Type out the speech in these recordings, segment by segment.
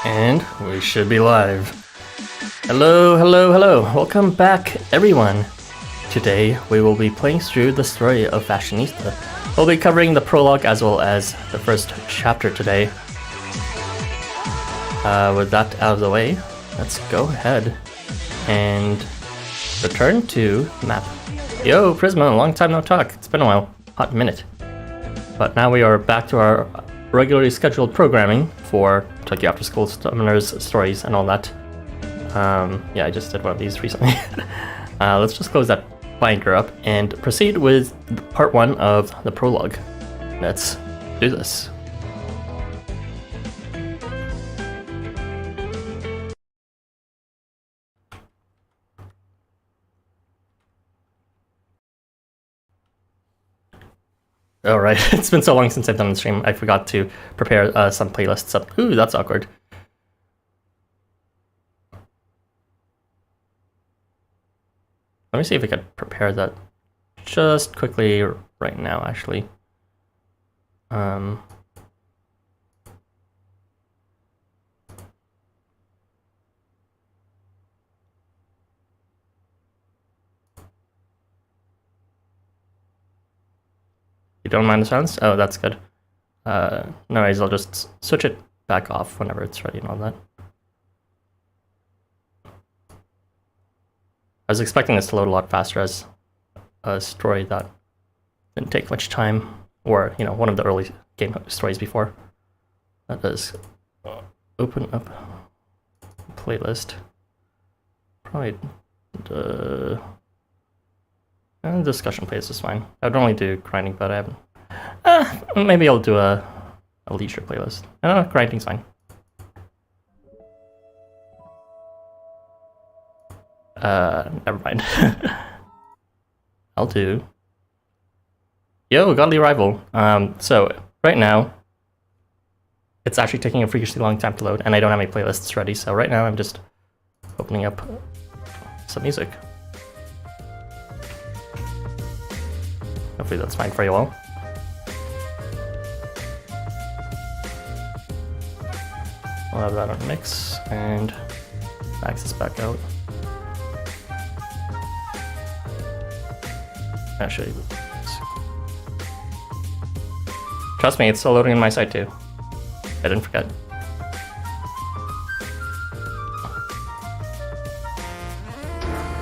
And we should be live. Hello. Welcome back, everyone. Today, we will be playing through the story of Fashionista. We'll be covering the prologue as well as the first chapter today. With that out of the way, let's go ahead and return to map. Yo, Prisma, long time no talk. It's been a while. Hot minute. But now we are back to our regularly scheduled programming for Tokyo Afterschool Summoners stories and all that. Yeah, I just did one of these recently. Let's just close that binder up and proceed with part 1 of the prologue. Let's do this. Alright, it's been so long since I've done the stream, I forgot to prepare some playlists up. Ooh, that's awkward. Let me see if I could prepare that just quickly right now, actually. You don't mind the sounds? Oh, that's good. No worries, I'll just switch it back off whenever it's ready and all that. I was expecting this to load a lot faster as a story that didn't take much time, or, you know, one of the early game stories before. That does open up playlist. Probably the discussion playlist is fine. I would only do grinding, but I haven't. Maybe I'll do a leisure playlist. Grinding's fine. Never mind. I'll do. Yo, Godly Rival. So right now, it's actually taking a freakishly long time to load, and I don't have any playlists ready. So right now, I'm just opening up some music. Hopefully that's fine for you all. I'll have that on mix and access back out. Actually, trust me, it's still loading on my side too. I didn't forget.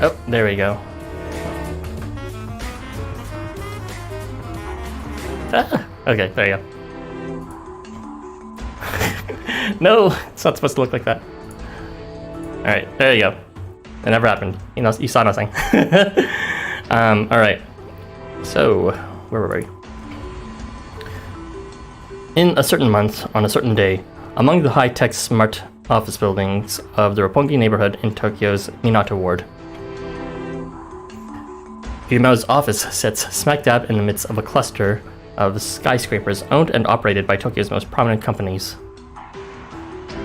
Oh, there we go. Okay, there you go. No, it's not supposed to look like that. Alright, there you go. It never happened. You saw nothing. Alright. So, where were we? In a certain month, on a certain day, among the high-tech smart office buildings of the Roppongi neighborhood in Tokyo's Minato ward, Humao's office sits smack dab in the midst of a cluster of skyscrapers owned and operated by Tokyo's most prominent companies.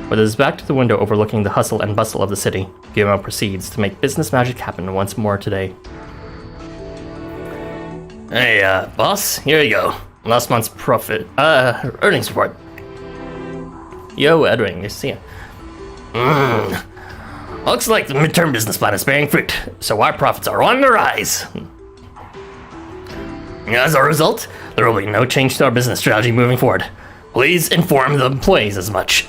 With his back to the window overlooking the hustle and bustle of the city, Guillermo proceeds to make business magic happen once more today. Hey, boss, here you go. Last month's earnings report. Yo, Edwin, nice to see you. Looks like the midterm business plan is bearing fruit, so our profits are on the rise. As a result, there will be no change to our business strategy moving forward. Please inform the employees as much.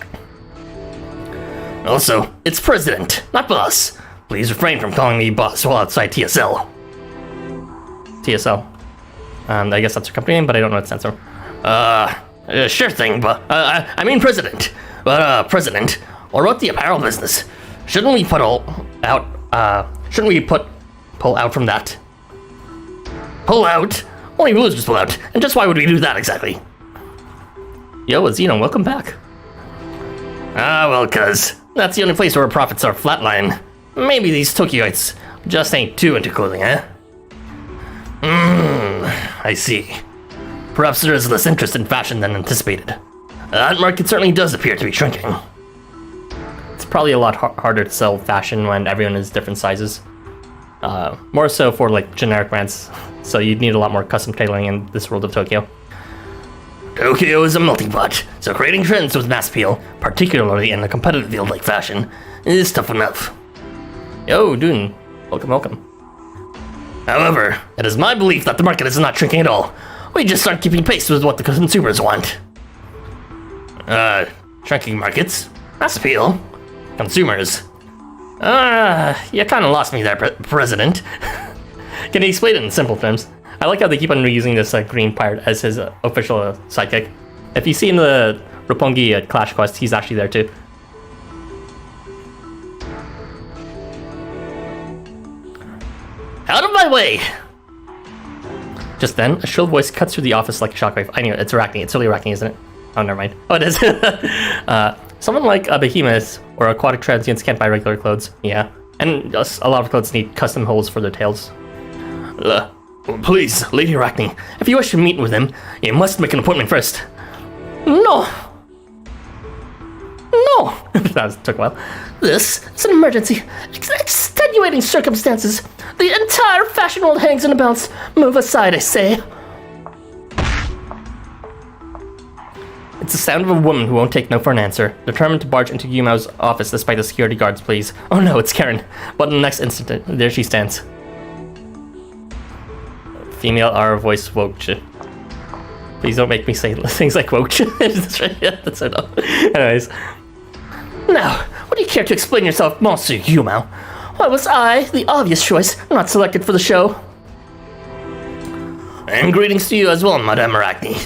Also, it's president, not boss. Please refrain from calling me boss while outside TSL. TSL. I guess that's your company name, but I don't know what it stands for. Sure thing, but, I mean president. But, president, or what the apparel business? Shouldn't we pull out from that? Pull out? Only losers pull out, and just why would we do that exactly? Yo, Zeno, welcome back. Well, cuz, that's the only place where profits are flatline. Maybe these Tokyoites just ain't too into clothing, eh? I see. Perhaps there is less interest in fashion than anticipated. That market certainly does appear to be shrinking. It's probably a lot harder to sell fashion when everyone is different sizes. More so for like generic brands, so you'd need a lot more custom tailoring in this world of Tokyo. Tokyo is a melting pot, so creating trends with mass appeal, particularly in a competitive field like fashion, is tough enough. Yo, Dune. Welcome. However, it is my belief that the market is not shrinking at all. We just aren't keeping pace with what the consumers want. Shrinking markets, mass appeal, consumers. You kinda lost me there, President. Can you explain it in simple terms? I like how they keep on reusing this green pirate as his official sidekick. If you see in the Roppongi Clash quest, he's actually there too. Out of my way! Just then, a shrill voice cuts through the office like a shockwave. I knew it. It's Arachne. It's really Arachne, isn't it? Oh, never mind. Oh, it is. Someone like a behemoth or aquatic transients can't buy regular clothes. Yeah. And a lot of clothes need custom holes for their tails. Please, Lady Arachne, if you wish to meet with him, you must make an appointment first. No! That took a while. This is an emergency. Extenuating circumstances. The entire fashion world hangs in a balance. Move aside, I say. It's the sound of a woman who won't take no for an answer, determined to barge into Yumao's office despite the security guard's pleas. Oh no, it's Karen. But in the next instant, there she stands. Female R voice woke. Please don't make me say things like woke. That's so dumb. Anyways. Now, would you care to explain yourself, Monsieur Yumao? Why was I, the obvious choice, not selected for the show? And greetings to you as well, Madame Arachne.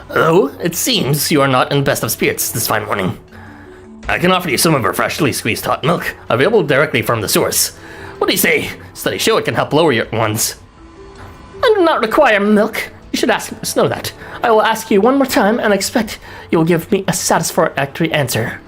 Though, it seems you are not in the best of spirits this fine morning. I can offer you some of our freshly squeezed hot milk, available directly from the source. What do you say? Studies show it can help lower your ones. I do not require milk. You should ask Miss Snow that. I will ask you one more time, and I expect you will give me a satisfactory answer.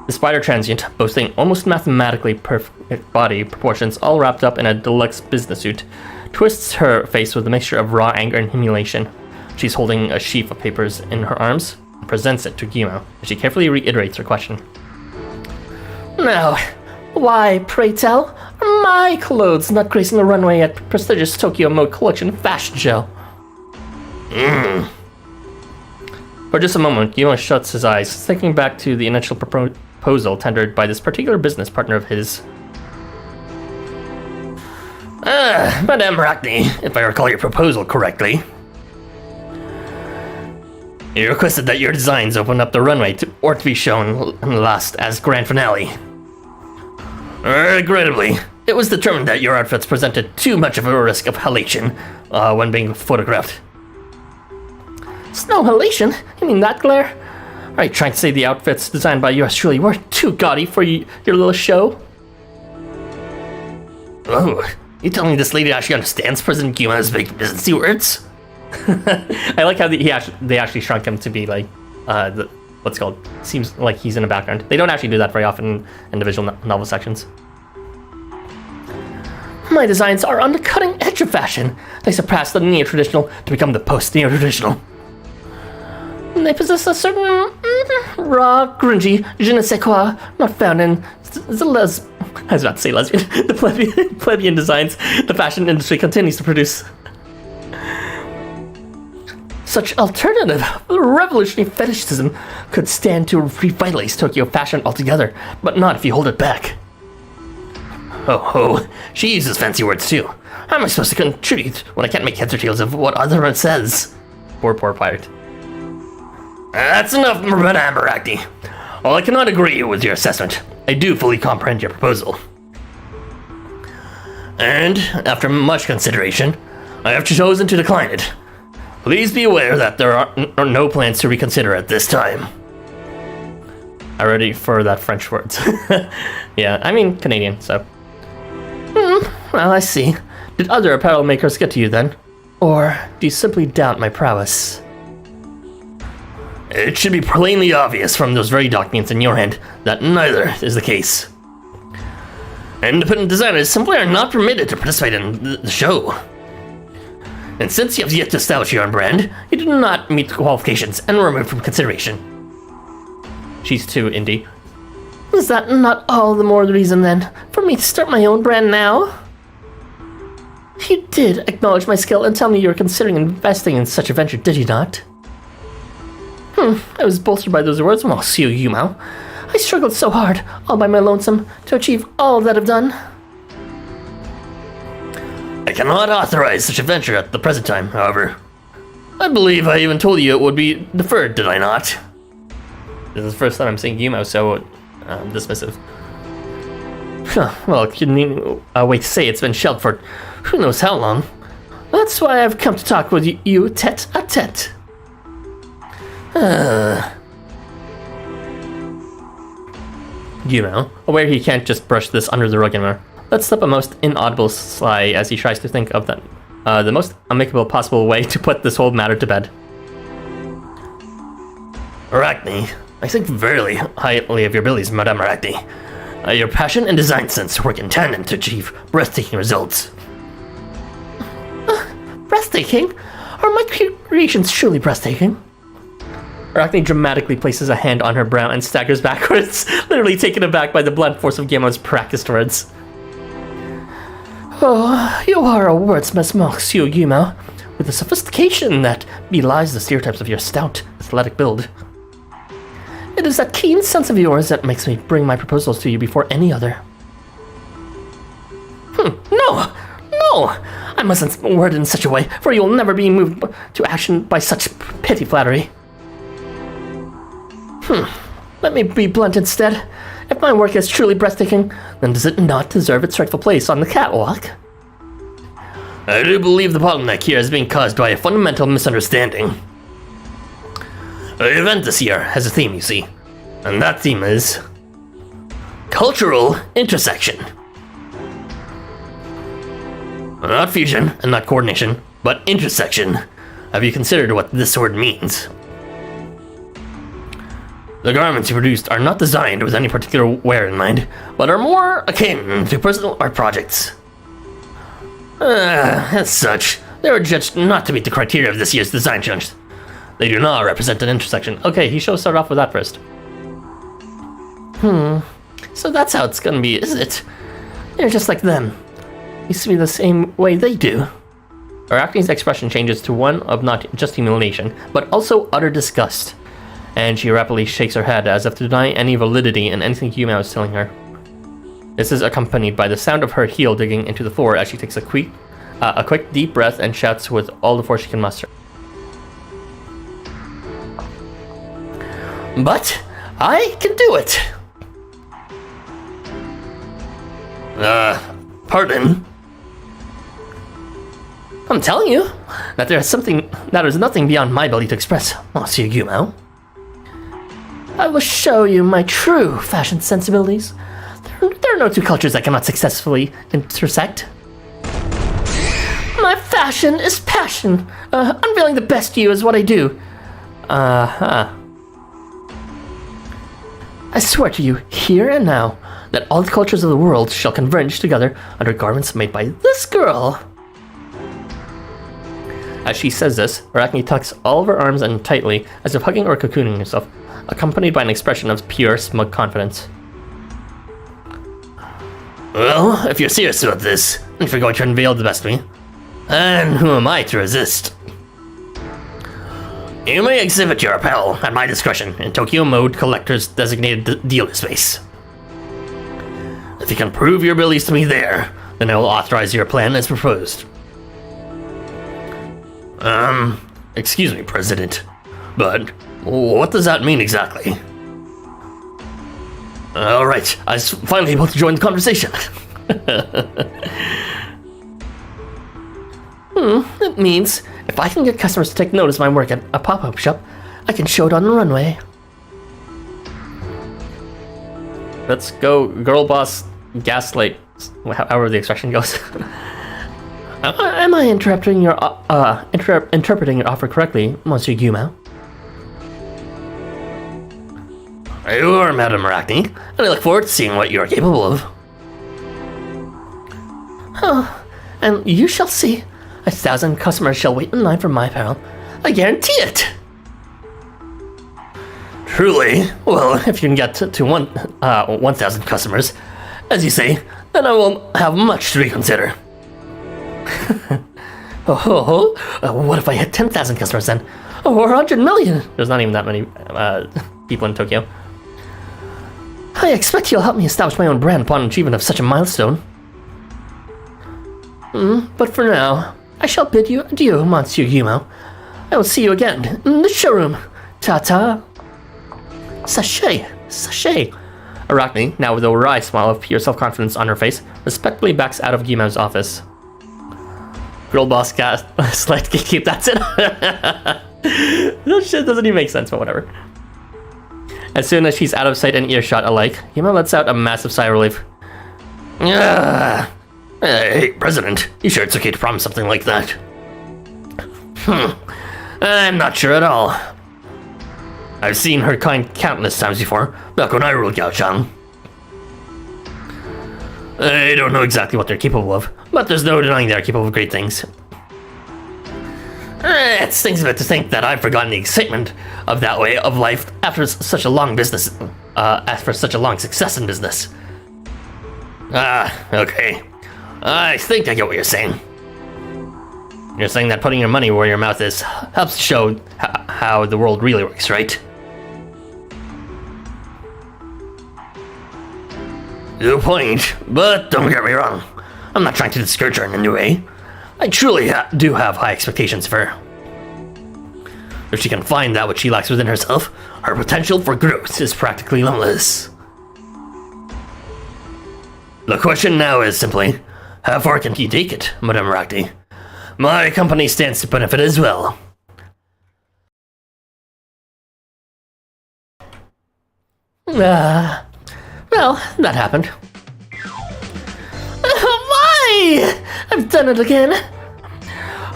The spider transient, boasting almost mathematically perfect body proportions, all wrapped up in a deluxe business suit, twists her face with a mixture of raw anger and humiliation. She's holding a sheaf of papers in her arms and presents it to Guillemot, as she carefully reiterates her question. Now, why, pray tell, are my clothes not gracing the runway at prestigious Tokyo Mode Collection fashion show? For just a moment, Guillemot shuts his eyes, thinking back to the initial proposal tendered by this particular business partner of his. Madame Arachne, if I recall your proposal correctly. You requested that your designs open up the runway to be shown last as grand finale. Regrettably, it was determined that your outfits presented too much of a risk of halation when being photographed. Snow halation? You mean that glare? Are you trying to say the outfits designed by yours truly were too gaudy for your little show? Oh, you telling me this lady actually understands President Guillemot's big businessy words? I like how they actually shrunk him to be like, what's it called? Seems like he's in the background. They don't actually do that very often in the visual novel sections. My designs are on the cutting edge of fashion. They surpass the neo-traditional to become the post-neo-traditional. They possess a certain raw, grungy je ne sais quoi not found in I was about to say lesbian. The plebeian designs the fashion industry continues to produce. Such alternative, revolutionary fetishism could stand to revitalize Tokyo fashion altogether, but not if you hold it back. Oh, she uses fancy words too. How am I supposed to contribute when I can't make heads or tails of what other one says? Poor pirate. That's enough, Madame Arachne. While I cannot agree with your assessment, I do fully comprehend your proposal. And, after much consideration, I have chosen to decline it. Please be aware that there are no plans to reconsider at this time. I'm ready for that French word. Yeah, I mean Canadian, so. Well, I see. Did other apparel makers get to you then? Or do you simply doubt my prowess? It should be plainly obvious from those very documents in your hand that neither is the case. Independent designers simply are not permitted to participate in the show. And since you have yet to establish your own brand, you do not meet the qualifications and were removed from consideration. She's too indie. Was that not all the more reason, then, for me to start my own brand now? You did acknowledge my skill and tell me you were considering investing in such a venture, did you not? I was bolstered by those words. Well, Housamo. I struggled so hard, all by my lonesome, to achieve all that I've done. I cannot authorize such a venture at the present time, however. I believe I even told you it would be deferred, did I not? This is the first time I'm seeing Yumo so dismissive. Well, you need a way to say it's been shelved for who knows how long. That's why I've come to talk with you tete-a-tete. Yumo, aware he can't just brush this under the rug anymore, lets slip a most inaudible sigh as he tries to think of the most amicable possible way to put this whole matter to bed. Arachne, I think very highly of your abilities, Madame Arachne. Your passion and design sense work in tandem to achieve breathtaking results. Breathtaking? Are my creations truly breathtaking? Arachne dramatically places a hand on her brow and staggers backwards, literally taken aback by the blunt force of Guillermo's practiced words. Oh, you are a wordsmith, Monsieur Guillermo, with a sophistication that belies the stereotypes of your stout, athletic build. It is that keen sense of yours that makes me bring my proposals to you before any other. No! I mustn't word it in such a way, for you will never be moved to action by such petty flattery. Let me be blunt instead. If my work is truly breathtaking, then does it not deserve its rightful place on the catwalk? I do believe the bottleneck here is being caused by a fundamental misunderstanding. The event this year has a theme, you see, and that theme is cultural intersection. Not fusion and not coordination, but intersection. Have you considered what this word means? The garments you produced are not designed with any particular wear in mind, but are more akin to personal art projects. As such, they were judged not to meet the criteria of this year's design challenge. They do not represent an intersection. Okay, he should start off with that first. So that's how it's gonna be, is it? You're just like them. You see me the same way they do. Arachne's expression changes to one of not just humiliation, but also utter disgust. And she rapidly shakes her head as if to deny any validity in anything Yumo is telling her. This is accompanied by the sound of her heel digging into the floor as she takes a quick deep breath and shouts with all the force she can muster. But I can do it! Pardon? I'm telling you that there is nothing beyond my ability to express, Monsieur Guillermo. I will show you my true fashion sensibilities. There are no two cultures that cannot successfully intersect. My fashion is passion. Unveiling the best you is what I do. I swear to you, here and now, that all the cultures of the world shall converge together under garments made by this girl. As she says this, Arachne tucks all of her arms in tightly, as if hugging or cocooning herself, accompanied by an expression of pure, smug confidence. Well, if you're serious about this, and if you're going to unveil the best of me, then who am I to resist? You may exhibit your apparel at my discretion in Tokyo Mode Collector's designated dealer space. If you can prove your abilities to me there, then I will authorize your plan as proposed. Excuse me, President, but what does that mean exactly? Alright, I was finally able to join the conversation. It means if I can get customers to take notice of my work at a pop-up shop, I can show it on the runway. Let's go, Girlboss, Gaslit, however the expression goes. Am I interpreting your offer correctly, Monsieur Guillermo? You are, Madame Arachne, and I look forward to seeing what you are capable of. Oh, and you shall see. 1,000 customers shall wait in line for my apparel. I guarantee it! Truly? Well, if you can get to 1,000 customers, as you say, then I will have much to reconsider. What if I hit 10,000 customers then? Or 100 million? There's not even that many people in Tokyo. I expect you'll help me establish my own brand upon achievement of such a milestone. But for now, I shall bid you adieu, Monsieur Yumo. I will see you again in the showroom. Ta-ta. Sachet. Arachne, now with a wry smile of pure self-confidence on her face, respectfully backs out of Yumo's office. Girlboss, Gaslit, Gatekept, that's it. That shit doesn't even make sense, but whatever. As soon as she's out of sight and earshot alike, Yumo lets out a massive sigh of relief. Hey, President, you sure it's okay to promise something like that? I'm not sure at all. I've seen her kind countless times before, back when I ruled Gaochang. I don't know exactly what they're capable of, but there's no denying they're capable of great things. It stings a bit to think that I've forgotten the excitement of that way of life after such a long success in business. Okay. I think I get what you're saying. You're saying that putting your money where your mouth is helps show how the world really works, right? Good point, but don't get me wrong. I'm not trying to discourage her in any way. I truly do have high expectations of her. If she can find that which she lacks within herself, her potential for growth is practically limitless. The question now is simply, how far can you take it, Madame Arachne? My company stands to benefit as well. Well, that happened. Why? I've done it again.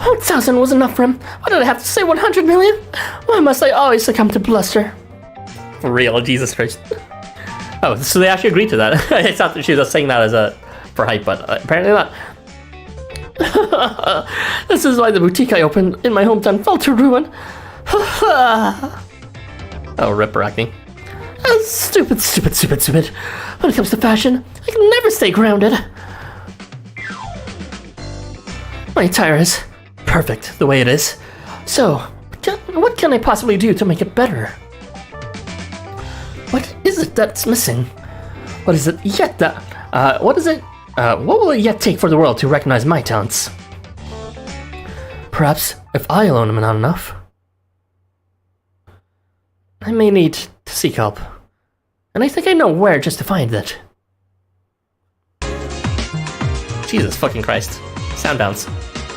1,000 was enough for him. Why did I have to say 100 million? Why must I always succumb to bluster? For real, Jesus Christ. Oh, so they actually agreed to that. I thought that she was just saying that for hype, but apparently not. This is why the boutique I opened in my hometown fell to ruin. Oh, rip Arachne. Stupid. When it comes to fashion, I can never stay grounded. My attire is perfect the way it is. So, what can I possibly do to make it better? What is it that's missing? What is it yet that... what will it yet take for the world to recognize my talents? Perhaps if I alone am not enough, I may need to seek help. And I think I know where just to find it. Jesus fucking Christ. Sound bounce.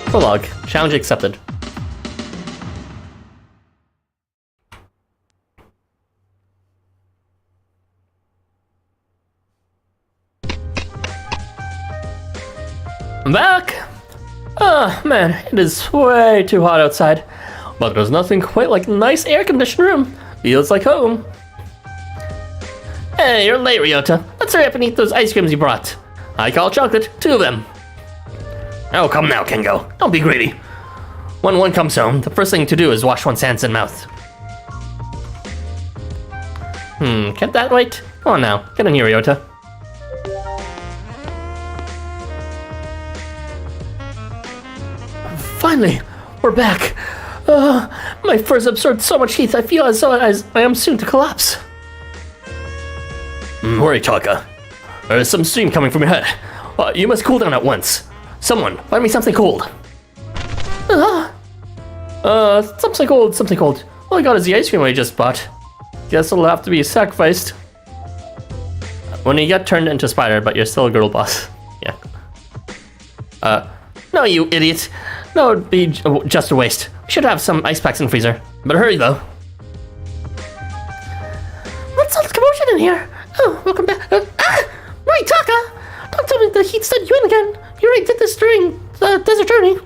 Prologue. Challenge accepted. I'm back! Oh man, it is way too hot outside. But there's nothing quite like a nice air-conditioned room. Feels like home. Hey, you're late, Ryota. Let's hurry up and eat those ice creams you brought. I call chocolate, 2 of them. Oh, come now, Kengo. Don't be greedy. When one comes home, the first thing to do is wash one's hands and mouth. Can't that wait? Come on now, get in here, Ryota. Finally, we're back. My furs absorbed so much heat, I feel as though I am soon to collapse. Moritaka, there's some steam coming from your head. You must cool down at once. Someone, find me something cold. Something cold. All I got is the ice cream I just bought. Guess it'll have to be sacrificed. When you get turned into a spider, but you're still a girl boss. Yeah. No, you idiot. That would be just a waste. We should have some ice packs in the freezer. But hurry, though. What's all this commotion in here? Oh, welcome back. Moritaka! Don't tell me the heat sent you in again. You already did this during the desert journey.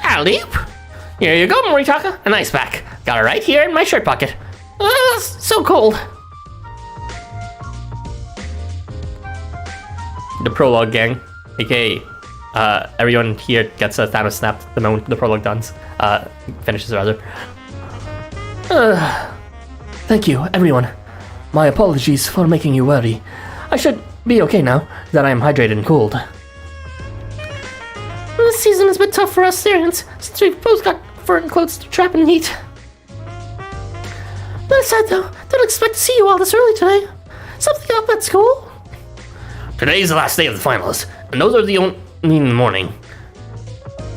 Alley-oop. Here you go, Moritaka. An ice pack. Got it right here in my shirt pocket. So cold. The prologue gang, aka everyone here gets a Thanos snap the moment the prologue finishes rather. Thank you, everyone. My apologies for making you worry. I should be okay now that I am hydrated and cooled. This season has been tough for us Syrians, since we've both got fur and clothes to trap in heat. That aside though, don't expect to see you all this early today. Something up at school? Today's the last day of the finals, and those are the only in the morning.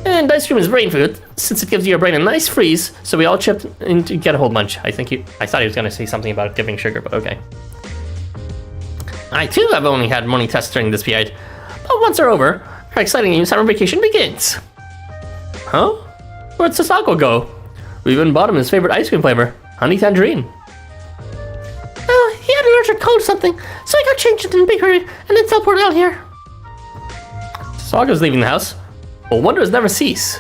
And ice cream is brain food, since it gives your brain a nice freeze, so we all chipped in to get a whole bunch. I thought he was going to say something about giving sugar, but okay. I too have only had morning tests during this period, but once they're over, our exciting new summer vacation begins. Huh? Where'd Sasako go? We even bought him his favorite ice cream flavor, honey tangerine. Oh, he had an urgent cold or something, so I got changed in a big hurry and then teleported out here. Sasako's leaving the house. Well, wonders never cease.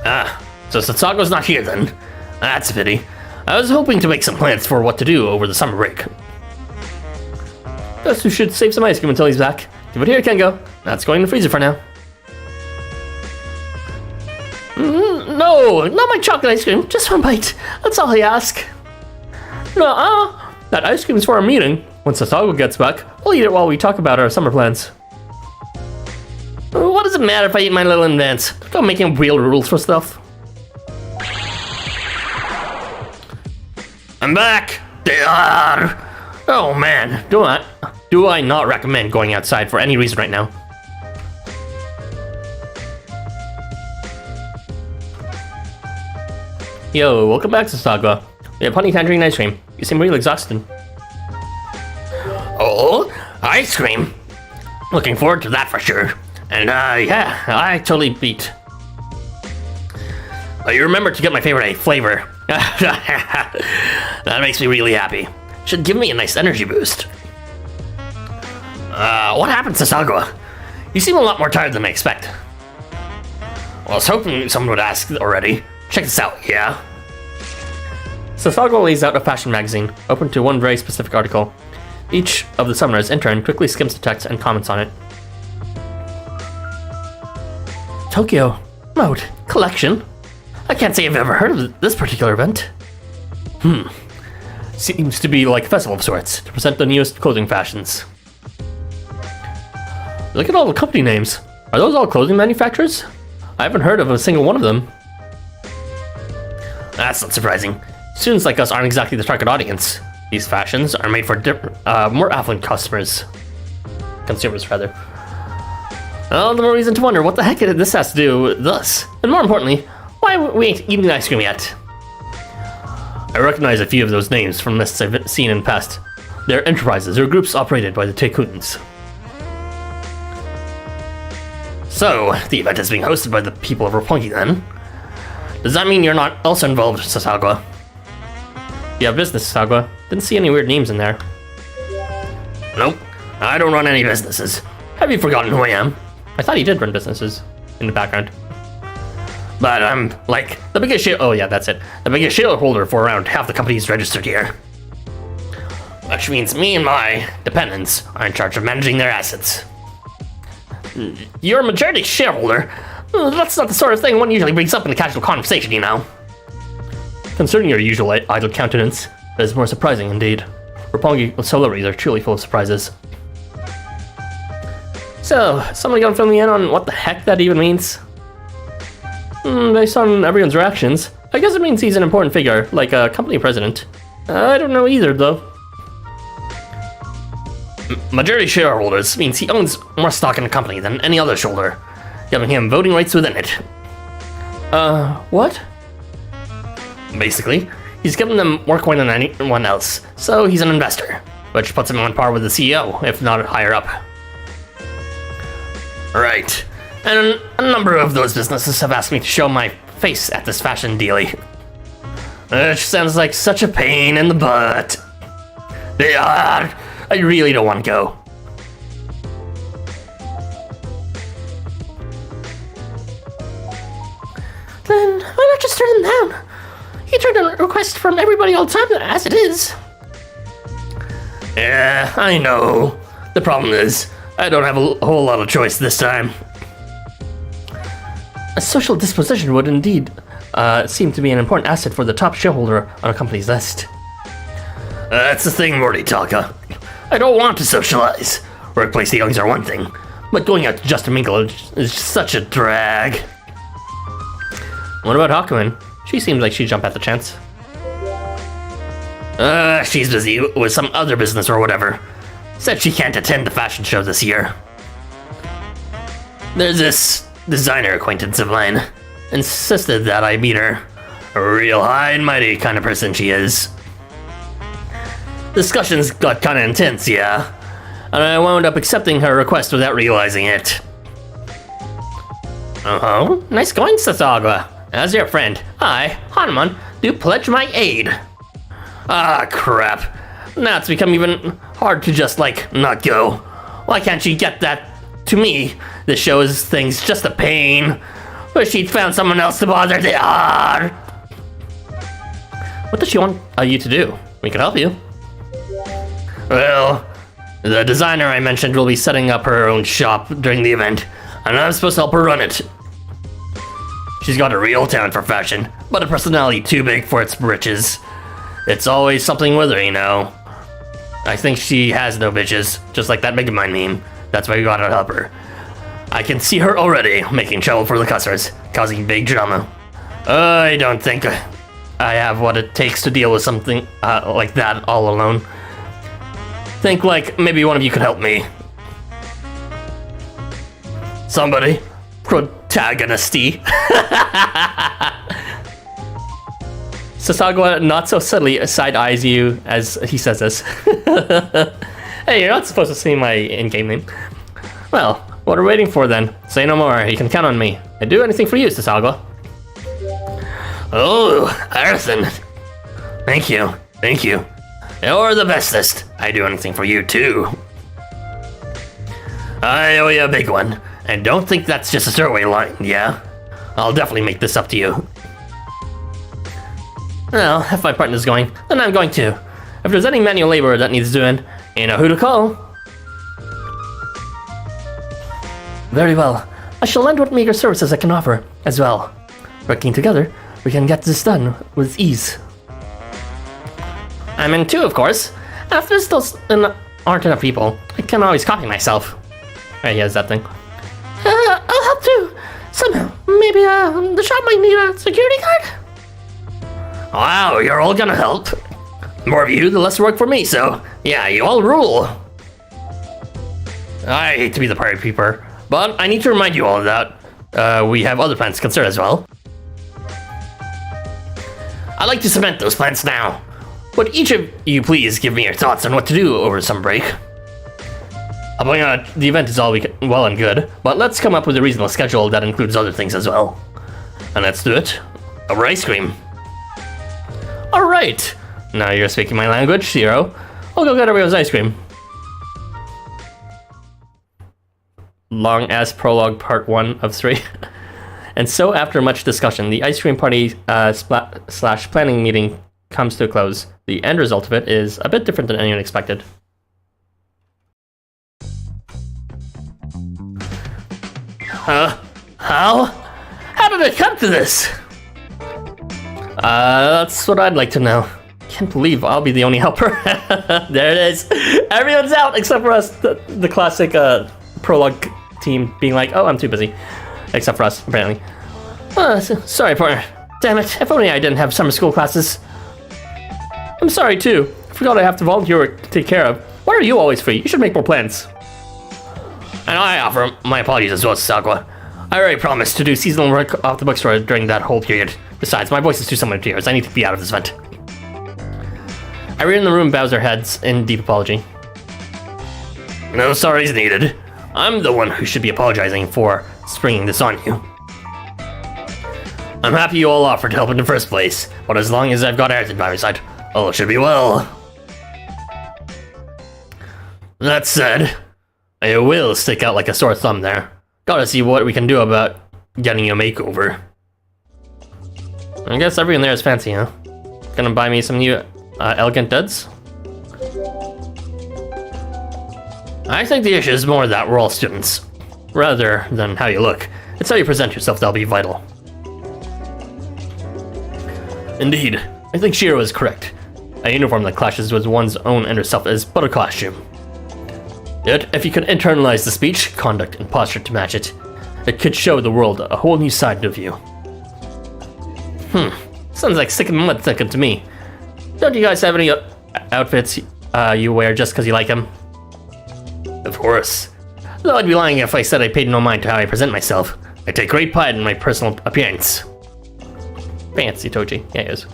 So Sasako's not here then. That's a pity. I was hoping to make some plans for what to do over the summer break. Guess we should save some ice cream until he's back. Give it here, Kengo. That's going in the freezer for now. No, not my chocolate ice cream, just one bite. That's all I ask. Nuh-uh. That ice cream is for our meeting. When Sasako gets back, we'll eat it while we talk about our summer plans. What does it matter if I eat mine a little in advance? Go making real rules for stuff. I'm back. They are. Oh man, do I not recommend going outside for any reason right now? Yo, welcome back, Sasako. We have honey tangerine ice cream. You seem really exhausted. Oh, ice cream. Looking forward to that for sure. And yeah, I totally beat. You remember to get my favorite flavor. That makes me really happy. Should give me a nice energy boost. What happened, Sasako? You seem a lot more tired than I expect. Well, I was hoping someone would ask already. Check this out, yeah? Sasako lays out a fashion magazine, open to one very specific article. Each of the summoners in turn quickly skims the text and comments on it. Tokyo Mode Collection? I can't say I've ever heard of this particular event. Seems to be like a festival of sorts, to present the newest clothing fashions. Look at all the company names. Are those all clothing manufacturers? I haven't heard of a single one of them. That's not surprising. Students like us aren't exactly the target audience. These fashions are made for more affluent customers. Consumers, rather. Well, the more reason to wonder what the heck this has to do with us. And more importantly, why we ain't eating the ice cream yet. I recognize a few of those names from lists I've seen in the past. They're enterprises or groups operated by the tycoons. So, the event is being hosted by the people of Roppongi then? Does that mean you're not also involved, Sasako? You have business, Sasako. Didn't see any weird names in there. Nope, I don't run any businesses. Have you forgotten who I am? I thought he did run businesses in the background. But I'm like the biggest oh yeah, that's it. The biggest shareholder for around half the companies registered here. Which means me and my dependents are in charge of managing their assets. You're a majority shareholder. That's not the sort of thing one usually brings up in a casual conversation, you know. Concerning your usual idle countenance, that is more surprising indeed. Roppongi solaries are truly full of surprises. So, someone gonna fill me in on what the heck that even means? Based on everyone's reactions, I guess it means he's an important figure, like a company president. I don't know either, though. Majority shareholders means he owns more stock in the company than any other shareholder, giving him voting rights within it. What? Basically, he's given them more coin than anyone else, so he's an investor, which puts him on par with the CEO, if not higher up. Right, and a number of those businesses have asked me to show my face at this fashion dealie. Which sounds like such a pain in the butt. They are. I really don't want to go. Then why not just turn them down? You turn down requests from everybody all the time as it is. Yeah, I know. The problem is, I don't have a whole lot of choice this time. A social disposition would indeed seem to be an important asset for the top shareholder on a company's list. That's the thing, Mortitaka. I don't want to socialize. Workplace dealings are one thing, but going out to just to mingle is such a drag. What about Hakuin? She seems like she'd jump at the chance. She's busy with some other business or whatever. Said she can't attend the fashion show this year. There's this designer acquaintance of mine. Insisted that I meet her. A real high and mighty kind of person she is. Discussions got kinda intense, yeah. And I wound up accepting her request without realizing it. Oh, nice going, Sasagwa. As your friend, I, Hanuman, do pledge my aid. Ah, crap. Now it's become even hard to just, not go. Why can't she get that to me? This shows things just a pain. Wish she'd found someone else to bother the What does she want you to do? We can help you. Well, the designer I mentioned will be setting up her own shop during the event, and I'm supposed to help her run it. She's got a real talent for fashion, but a personality too big for its britches. It's always something with her, you know. I think she has no bitches, just like that Megamind meme. That's why we gotta help her. I can see her already making trouble for the customers, causing big drama. I don't think I have what it takes to deal with something like that all alone. Think maybe one of you could help me. Somebody. Protagonisty. Sasagwa not so subtly side-eyes you as he says this. Hey, you're not supposed to see my in-game name. Well, what are we waiting for then? Say no more, you can count on me. I'd do anything for you, Sasagwa. Oh, Arthur. Thank you. You're the bestest. I do anything for you too. I owe you a big one, and don't think that's just a throwaway line, yeah? I'll definitely make this up to you. Well, if my partner's going, then I'm going too. If there's any manual labor that needs doing, you know who to call. Very well. I shall lend what meager services I can offer, as well. Working together, we can get this done with ease. I'm in too, of course. If there still aren't enough people, I can always copy myself. Right, he has that thing. I'll help too. Somehow. Maybe the shop might need a security guard? Wow, you're all gonna help. More of you, the less work for me, so yeah, you all rule. I hate to be the party pooper, but I need to remind you all that we have other plans to consider as well. I'd like to cement those plans now. Would each of you please give me your thoughts on what to do over summer break? Helping out the event is all well and good, but let's come up with a reasonable schedule that includes other things as well. And let's do it over ice cream. Alright, now you're speaking my language, Zero. I'll go get everyone's ice cream. Long ass prologue part 1 of 3. And so after much discussion, the ice cream party slash planning meeting comes to a close. The end result of it is a bit different than anyone expected. How? How did it come to this? That's what I'd like to know. Can't believe I'll be the only helper. There it is. Everyone's out except for us, the classic prologue team being like, oh, I'm too busy. Except for us, apparently. Sorry, partner. Damn it, if only I didn't have summer school classes. I'm sorry, too. I forgot I have to volunteer to take care of. Why are you always free? You should make more plans. And I offer my apologies as well, Sakwa. I already promised to do seasonal work off the bookstore during that whole period. Besides, my voice is too similar to yours. I need to be out of this event. Everyone in the room bows their heads in deep apology. No sorries needed. I'm the one who should be apologizing for springing this on you. I'm happy you all offered to help in the first place, but as long as I've got Ayrton by my side, all should be well. That said, I will stick out like a sore thumb there. Gotta see what we can do about getting you a makeover. I guess everyone there is fancy, huh? Gonna buy me some new elegant duds? I think the issue is more that we're all students. Rather than how you look, it's how you present yourself that'll be vital. Indeed, I think Shiro is correct. A uniform that clashes with one's own inner self is but a costume. Yet, if you could internalize the speech, conduct, and posture to match it, it could show the world a whole new side of you. Sounds like sick and mud thinking to me. Don't you guys have any outfits you wear just because you like them? Of course. Though I'd be lying if I said I paid no mind to how I present myself. I take great pride in my personal appearance. Fancy, Toji. Yeah, it is.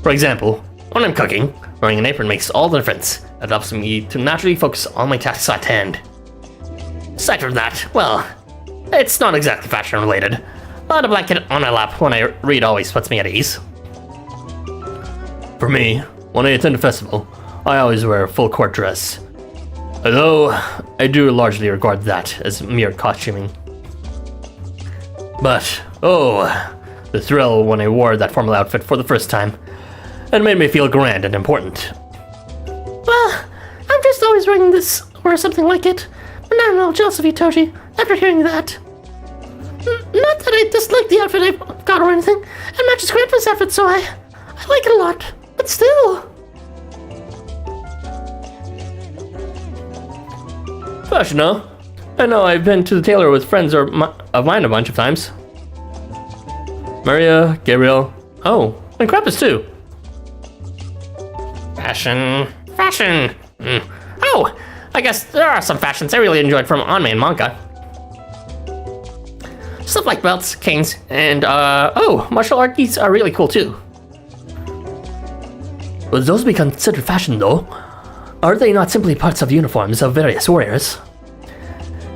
For example, when I'm cooking, wearing an apron makes all the difference. It helps me to naturally focus on my tasks at hand. Aside from that, well, it's not exactly fashion related. But a blanket on my lap when I read always puts me at ease. For me, when I attend a festival, I always wear a full court dress. Although, I do largely regard that as mere costuming. But, the thrill when I wore that formal outfit for the first time. It made me feel grand and important. Well, I'm just always wearing this or something like it. But now I'm a little jealous of you, Toji, after hearing that. Not that I dislike the outfit I've got or anything. It matches Grandpa's outfit, so I like it a lot. But still. Fashion, huh? I know I've been to the tailor with friends of mine a bunch of times. Maria, Gabriel, and Krampus too. Fashion. Oh, I guess there are some fashions I really enjoyed from anime and manga. Stuff like belts, canes, and martial art geese are really cool too. Would those be considered fashion though? Are they not simply parts of uniforms of various warriors?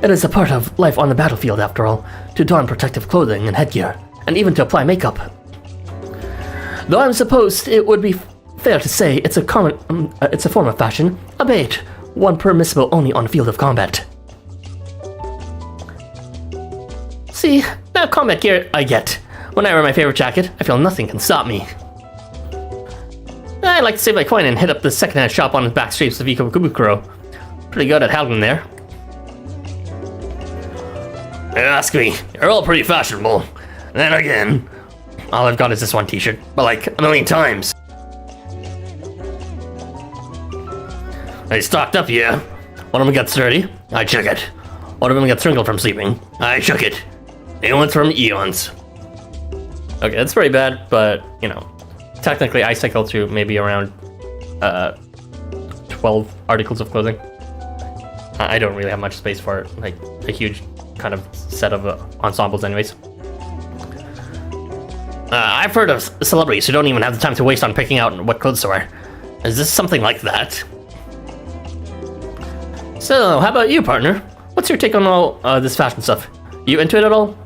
It is a part of life on the battlefield after all, to don protective clothing and headgear, and even to apply makeup. Though I'm supposed it would be fair to say it's a form of fashion, albeit one permissible only on the field of combat. See, now combat gear I get. When I wear my favorite jacket, I feel nothing can stop me. I like to save my coin and hit up the secondhand shop on the back streets of Ikebukuro. Pretty good at haggling there. Ask me, you're all pretty fashionable. Then again, all I've got is this one t-shirt, but like a million times. I stocked up, yeah. One of them gets dirty, I check it. One of them gets wrinkled from sleeping, I check it. New ones from eons. Okay, that's pretty bad, but, technically I cycle through maybe around 12 articles of clothing. I don't really have much space for, like, a huge kind of set of ensembles anyways. I've heard of celebrities who don't even have the time to waste on picking out what clothes to wear. Is this something like that? So, how about you, partner? What's your take on all this fashion stuff? You into it at all?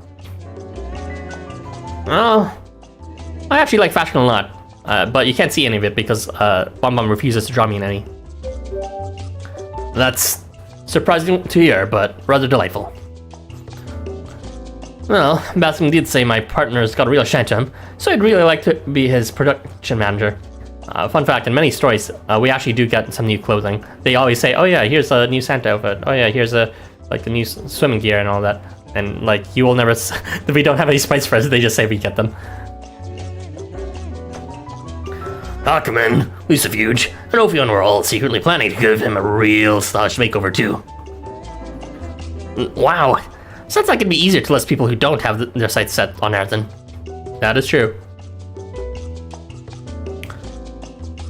Oh, I actually like fashion a lot, but you can't see any of it because Bum refuses to draw me in any. That's surprising to hear, but rather delightful. Well, Baskin did say my partner's got a real shine to him, so I'd really like to be his production manager. Fun fact, in many stories, we actually do get some new clothing. They always say, oh yeah, here's a new Santa outfit. Oh yeah, here's the new swimming gear and all that. And you will never, we don't have any spice for us, they just say we get them. Aquaman, Lucifuge, and Ophion were all secretly planning to give him a real stylish makeover too. Wow, sounds like it'd be easier to list people who don't have their sights set on Earthen. That is true.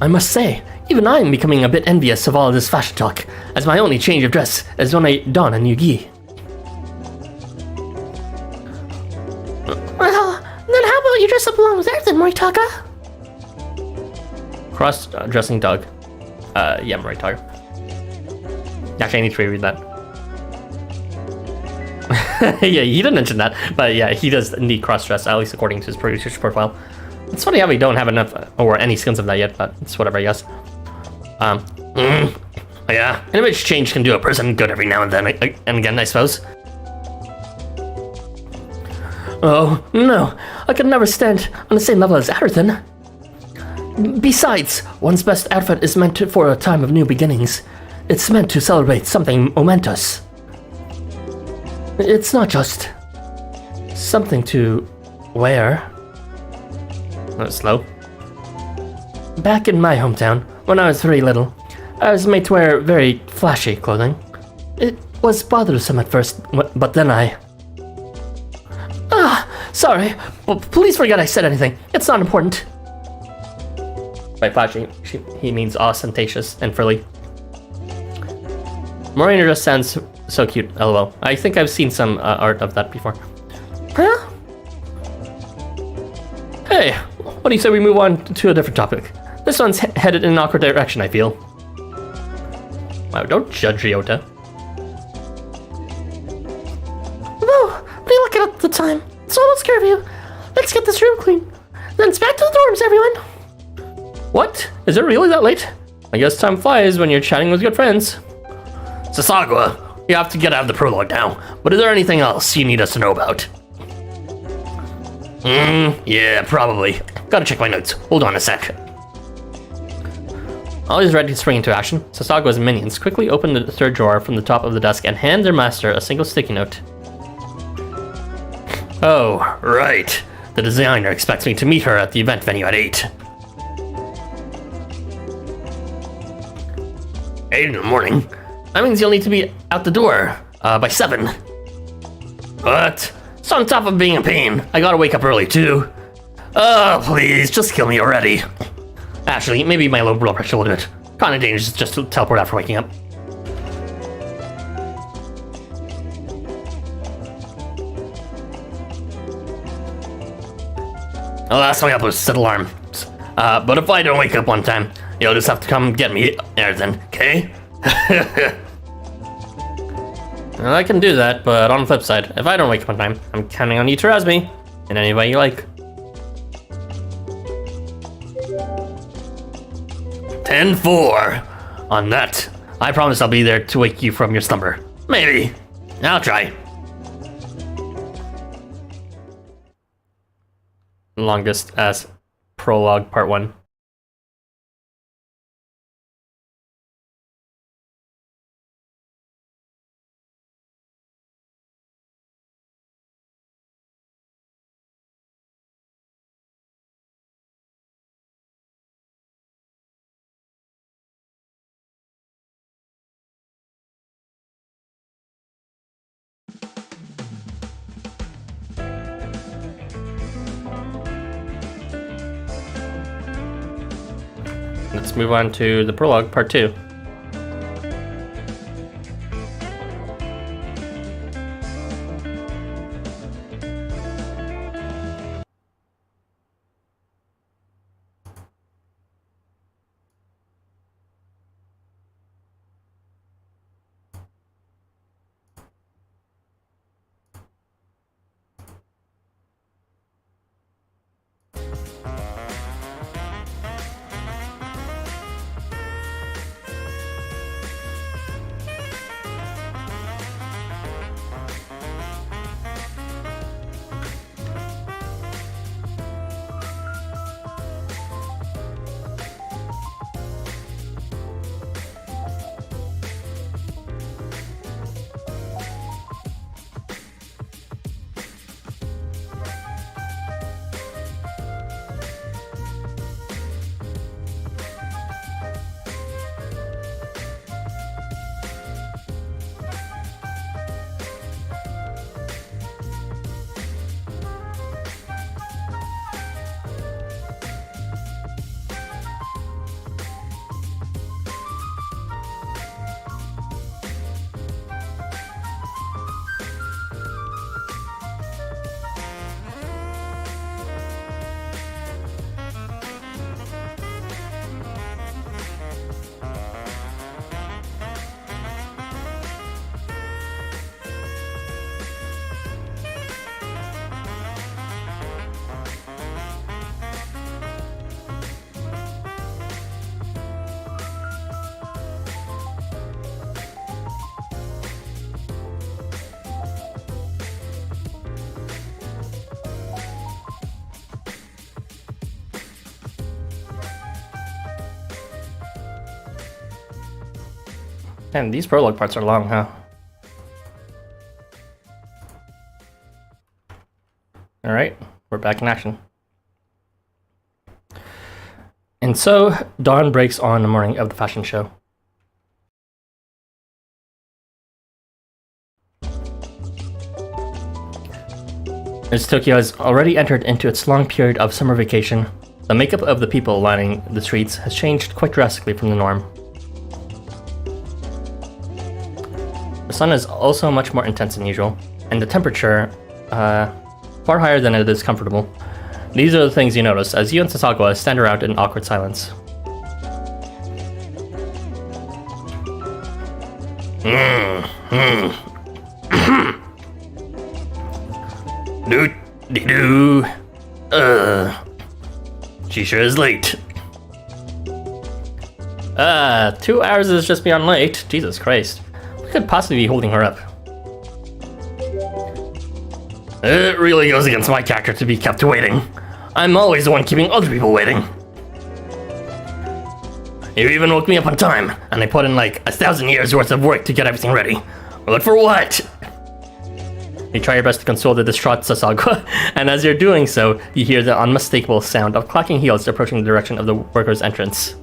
I must say, even I'm becoming a bit envious of all of this fashion talk, as my only change of dress is when I don a new gi. Well, then how about you dress up along with Earthen, Moritaka? Cross-dressing dog. Yeah, Moritaka. Actually, I need to reread that. Yeah, he didn't mention that, but yeah, he does indeed cross-dress, at least according to his producer's profile. It's funny how we don't have enough, or any skins of that yet, but it's whatever, I guess. Yeah, an image change can do a person good every now and then, and again, I suppose. Oh, no, I could never stand on the same level as Earthen. Besides, one's best outfit is meant for a time of new beginnings. It's meant to celebrate something momentous. It's not just something to wear. Slow. Back in my hometown, when I was very little, I was made to wear very flashy clothing. It was bothersome at first, but then I... Sorry. Please forget I said anything. It's not important. By flashy, he means ostentatious and frilly. Morena just sounds so cute, lol. I think I've seen some art of that before. Huh? Hey, what do you say we move on to a different topic? This one's headed in an awkward direction, I feel. Wow, don't judge Ryota. Whoa, what are you looking at the time? It's almost curfew. Let's get this room clean. Then it's back to the dorms, everyone. What? Is it really that late? I guess time flies when you're chatting with good friends. Sasagua, you have to get out of the prologue now, but is there anything else you need us to know about? Yeah, probably. Gotta check my notes. Hold on a sec. Always ready to spring into action, Sasagua's minions quickly open the third drawer from the top of the desk and hand their master a single sticky note. Oh, right. The designer expects me to meet her at the event venue at 8. 8 in the morning? That means you'll need to be out the door by 7. What? So on top of being a pain, I gotta wake up early too. Oh, please, just kill me already. Actually, maybe my low blood pressure will do it. Kinda dangerous just to teleport after waking up. The last thing up was set alarms. But if I don't wake up one time, you'll just have to come get me then, okay? Well, I can do that, but on the flip side, if I don't wake up on time, I'm counting on you to razz me in any way you like. 10-4. On that, I promise I'll be there to wake you from your slumber. Maybe. I'll try. Longest as prologue part 1. Let's move on to the prologue, part 2. Man, these prologue parts are long, huh? Alright, we're back in action. And so, dawn breaks on the morning of the fashion show. As Tokyo has already entered into its long period of summer vacation, the makeup of the people lining the streets has changed quite drastically from the norm. The sun is also much more intense than usual, and the temperature, far higher than it is comfortable. These are the things you notice as you and Sasagawa stand around in awkward silence. Doo-dee-doo. She sure is late. 2 hours is just beyond late. Jesus Christ. What could possibly be holding her up? It really goes against my character to be kept waiting. I'm always the one keeping other people waiting. You even woke me up on time, and I put in like 1,000 years worth of work to get everything ready. But for what? You try your best to console the distraught Sasagawa, and as you're doing so, you hear the unmistakable sound of clacking heels approaching the direction of the workers' entrance.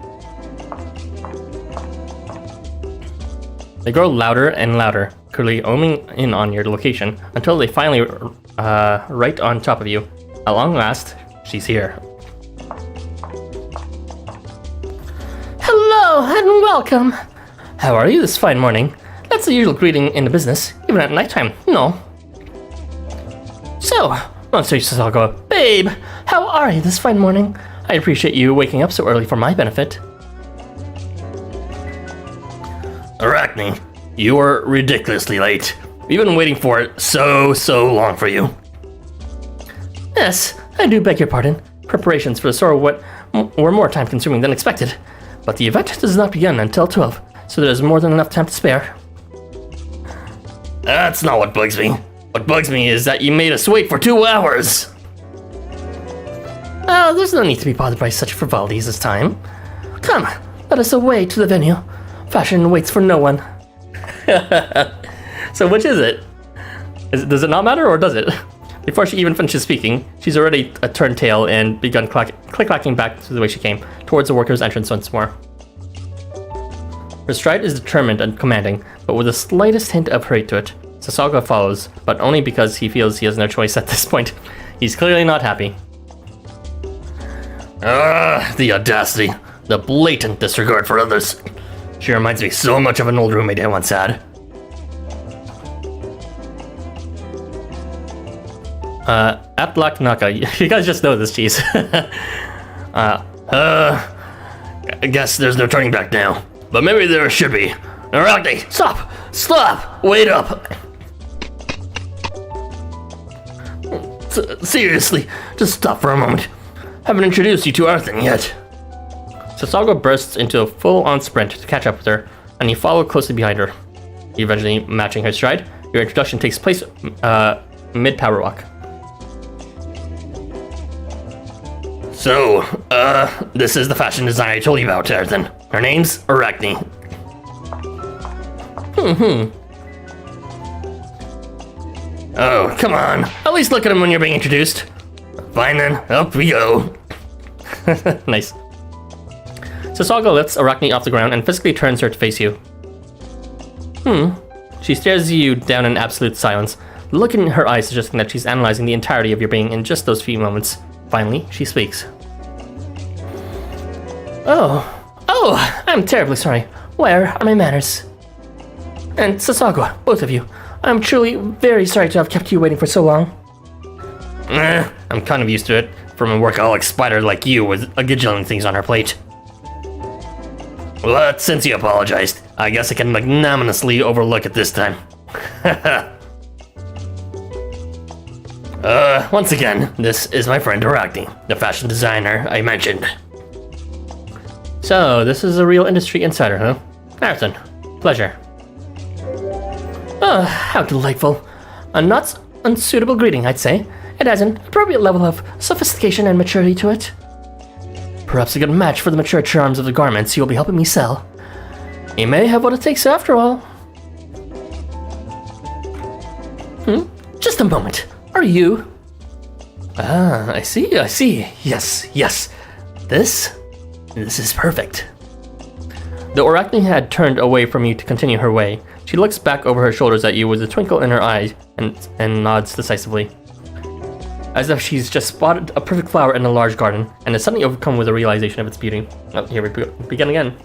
They grow louder and louder, clearly homing in on your location, until they finally right on top of you. At long last, she's here. Hello and welcome. How are you this fine morning? That's the usual greeting in the business, even at nighttime, no? So, Monster Sasagawa, babe, how are you this fine morning? I appreciate you waking up so early for my benefit. Arachne, you are ridiculously late. We've been waiting for it so long for you. Yes, I do beg your pardon. Preparations for the sorrow were more time consuming than expected, but the event does not begin until 12, so there's more than enough time to spare. That's not what bugs me. What bugs me is that you made us wait for 2 hours. Oh, there's no need to be bothered by such frivolities this time. Come, let us away to the venue. Fashion waits for no one. So which is it? Does it not matter, or does it? Before she even finishes speaking, she's already turned tail and begun click-clacking back to the way she came, towards the workers' entrance once more. Her stride is determined and commanding, but with the slightest hint of hurry to it. Sasagawa follows, but only because he feels he has no choice at this point. He's clearly not happy. The audacity. The blatant disregard for others. She reminds me so much of an old roommate I once had. At Black Naka, you guys just know this, jeez. I guess there's no turning back now. But maybe there should be. Arachne, stop! Stop! Wait up! Seriously, just stop for a moment. Haven't introduced you to Arthur yet. Sasagawa bursts into a full-on sprint to catch up with her, and you follow closely behind her. Eventually matching her stride, your introduction takes place mid-power walk. So, this is the fashion designer I told you about, Arthur. Her name's Arachne. Oh, come on. At least look at him when you're being introduced. Fine then, up we go. Nice. Sasagawa lifts Arachne off the ground and physically turns her to face you. She stares you down in absolute silence, the look in her eyes suggesting that she's analyzing the entirety of your being in just those few moments. Finally, she speaks. Oh, I'm terribly sorry. Where are my manners? And Sasagawa, both of you, I'm truly very sorry to have kept you waiting for so long. I'm kind of used to it, from a workaholic spider like you with a gajillion things on her plate. But since you apologized, I guess I can magnanimously overlook it this time. Once again, this is my friend Arachne, the fashion designer I mentioned. So, this is a real industry insider, huh? Marathon, pleasure. Oh, how delightful. A not unsuitable greeting, I'd say. It has an appropriate level of sophistication and maturity to it. Perhaps a good match for the mature charms of the garments you'll be helping me sell. You may have what it takes after all. Just a moment. Are you? I see. Yes. This? This is perfect. The Arachne had turned away from you to continue her way. She looks back over her shoulders at you with a twinkle in her eye and nods decisively, as if she's just spotted a perfect flower in a large garden and is suddenly overcome with a realization of its beauty. Oh, here we begin again.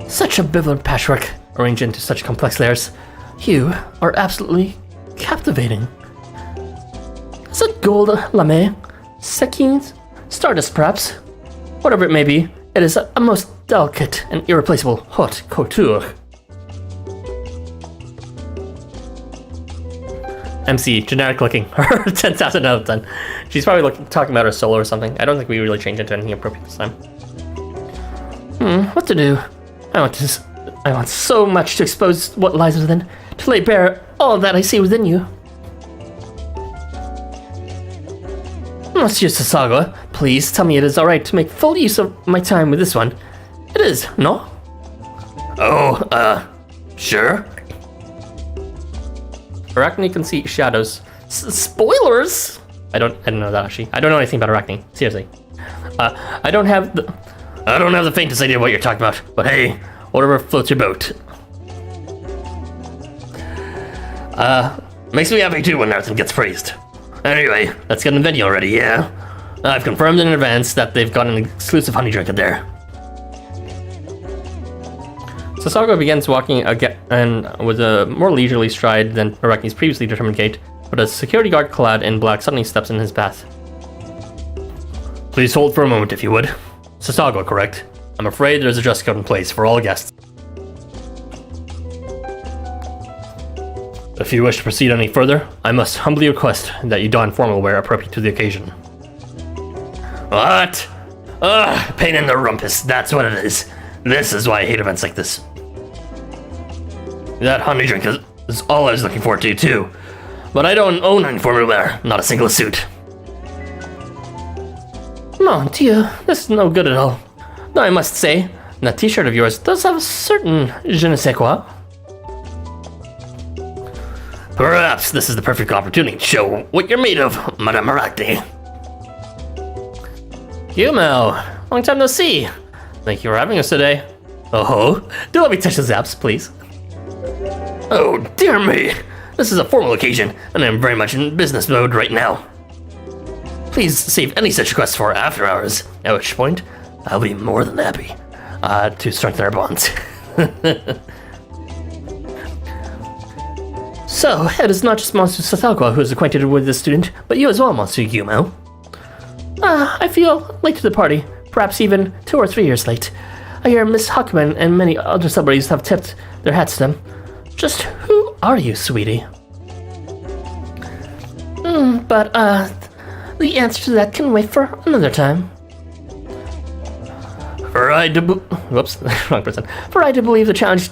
Such a ambivalent patchwork, arranged into such complex layers. You are absolutely captivating. Is it gold lame, sequins, stardust perhaps? Whatever it may be, it is a most delicate and irreplaceable haute couture. MC, generic looking. 10,000 out of 10. She's probably talking about her solo or something. I don't think we really changed into anything appropriate this time. What to do? I want so much to expose what lies within, to lay bare all that I see within you. Monsieur Sasago, please tell me it is alright to make full use of my time with this one. It is, no? Oh, sure. Arachne can see shadows. Spoilers? I don't know that actually. I don't know anything about Arachne. Seriously. I don't have the faintest idea what you're talking about. But hey, whatever floats your boat. Makes me happy too when everything gets praised. Anyway, let's get in the venue already, yeah? I've confirmed in advance that they've got an exclusive honey drink in there. Sasago begins walking again and with a more leisurely stride than Arachne's previously determined gait, but a security guard clad in black suddenly steps in his path. Please hold for a moment if you would. Sasago, correct? I'm afraid there's a dress code in place for all guests. If you wish to proceed any further, I must humbly request that you don formal wear appropriate to the occasion. What? Ugh, pain in the rumpus, that's what it is. This is why I hate events like this. That honey drink is all I was looking forward to, too. But I don't own any formal wear, not a single suit. Mon Dieu, this is no good at all. Though I must say, that t-shirt of yours does have a certain je ne sais quoi. Perhaps this is the perfect opportunity to show what you're made of, Madame Arachne. Housamo, long time no see. Thank you for having us today. Oh, do let me touch the zaps, please. Oh, dear me. This is a formal occasion, and I'm very much in business mode right now. Please save any such requests for after hours, at which point I'll be more than happy to strengthen our bonds. So, it is not just Monsieur Sasago who is acquainted with this student, but you as well, Monsieur Housamo. I feel late to the party, perhaps even 2 or 3 years late. I hear Miss Huckman and many other celebrities have tipped their hats to them. Just who are you, sweetie? The answer to that can wait for another time. For I do believe the challenge,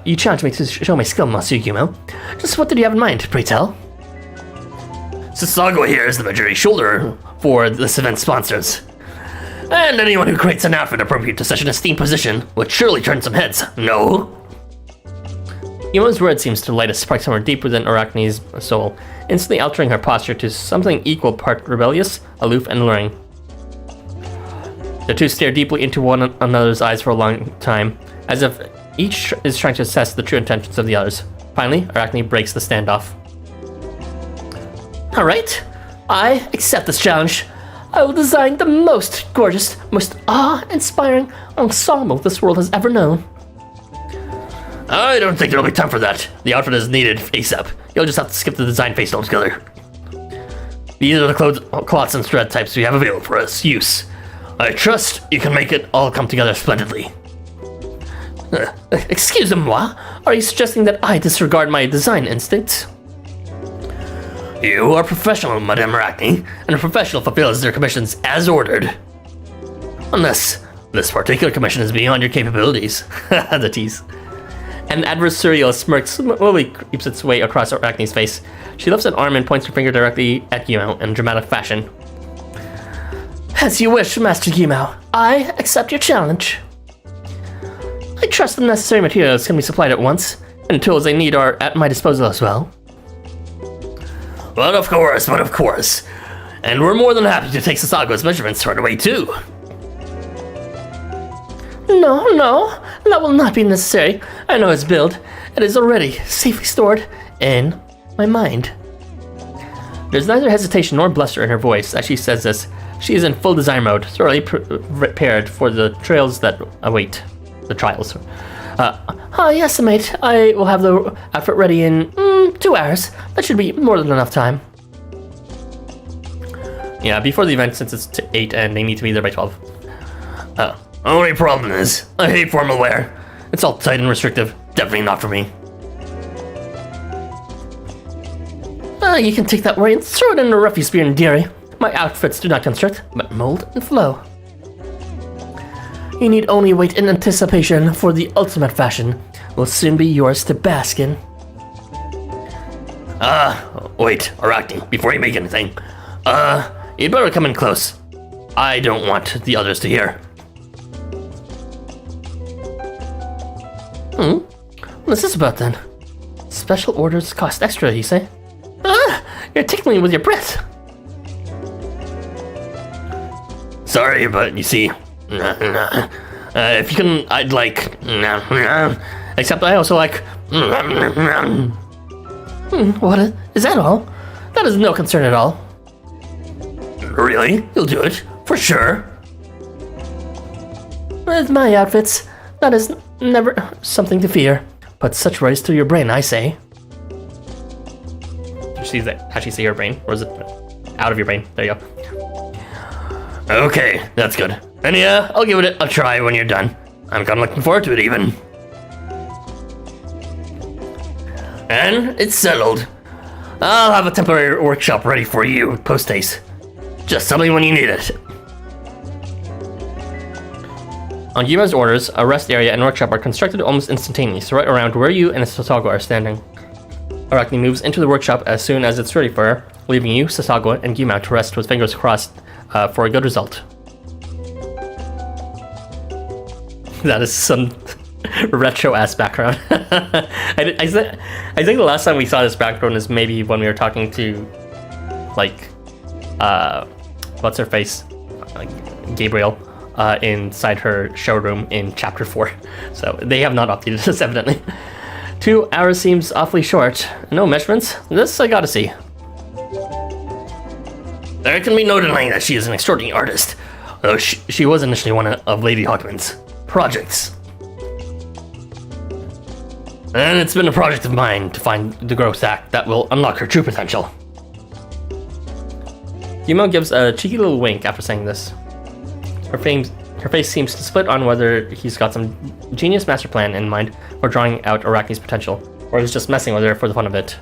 you challenged me to show my skill, Monsieur Housamo. Just what did you have in mind, pray tell? Sasago here is the majority shoulder for this event's sponsors. And anyone who creates an outfit appropriate to such an esteemed position would surely turn some heads, no? Yumo's word seems to light a spark somewhere deep within Arachne's soul, instantly altering her posture to something equal part rebellious, aloof, and alluring. The two stare deeply into one another's eyes for a long time, as if each is trying to assess the true intentions of the others. Finally, Arachne breaks the standoff. Alright, I accept this challenge. I will design the most gorgeous, most awe-inspiring ensemble this world has ever known. I don't think there'll be time for that. The outfit is needed ASAP. You'll just have to skip the design phase altogether. These are the cloths and thread types we have available for us use. I trust you can make it all come together splendidly. Excusez-moi, are you suggesting that I disregard my design instincts? You are professional, Madame Arachne, and a professional fulfills their commissions as ordered. Unless this particular commission is beyond your capabilities. The tease. An adversarial smirk slowly creeps its way across Arachne's face. She lifts an arm and points her finger directly at Housamo in dramatic fashion. As you wish, Master Housamo. I accept your challenge. I trust the necessary materials can be supplied at once, and tools I need are at my disposal as well. But of course. And we're more than happy to take Sasago's measurements right away, too. No, that will not be necessary. I know his build. It is already safely stored in my mind. There's neither hesitation nor bluster in her voice as she says this. She is in full design mode, thoroughly prepared for the trials that await. The trials. Yes, mate. I will have the outfit ready in 2 hours. That should be more than enough time. Yeah, before the event, since it's 8 and they need to be there by 12. Only problem is, I hate formal wear. It's all tight and restrictive. Definitely not for me. You can take that worry and throw it in the refuse bin, dearie. My outfits do not constrict, but mold and flow. You need only wait in anticipation for the ultimate fashion. Will soon be yours to bask in. Wait, Arachne, before you make anything. You'd better come in close. I don't want the others to hear. What's this about then? Special orders cost extra, you say? You're tickling me with your breath. Sorry, but you see, if you can, I'd like, except I also like, What is that all? That is no concern at all. Really? You'll do it? For sure? With my outfits, that is never something to fear. Put such worries through your brain, I say. She's actually see her brain, or is it out of your brain? There you go. Okay, that's good. And yeah, I'll give it a try when you're done. I'm kinda looking forward to it even. And it's settled. I'll have a temporary workshop ready for you post-haste. Just tell me when you need it. On Yuma's orders, a rest area and workshop are constructed almost instantaneously, right around where you and Sasagwa are standing. Arachne moves into the workshop as soon as it's ready for her, leaving you, Sasagwa, and Yuma to rest with fingers crossed for a good result. That is some retro-ass background. I think the last time we saw this background is maybe when we were talking to, like, what's her face? Gabriel, inside her showroom in Chapter 4. So they have not updated this, evidently. 2 hours seems awfully short. No measurements? This I gotta see. There can be no denying that she is an extraordinary artist, though she was initially one of Lady Hawkman's projects. And it's been a project of mine to find the growth act that will unlock her true potential. Yumo gives a cheeky little wink after saying this. Her face seems to split on whether he's got some genius master plan in mind or drawing out Arachne's potential, or he's just messing with her for the fun of it.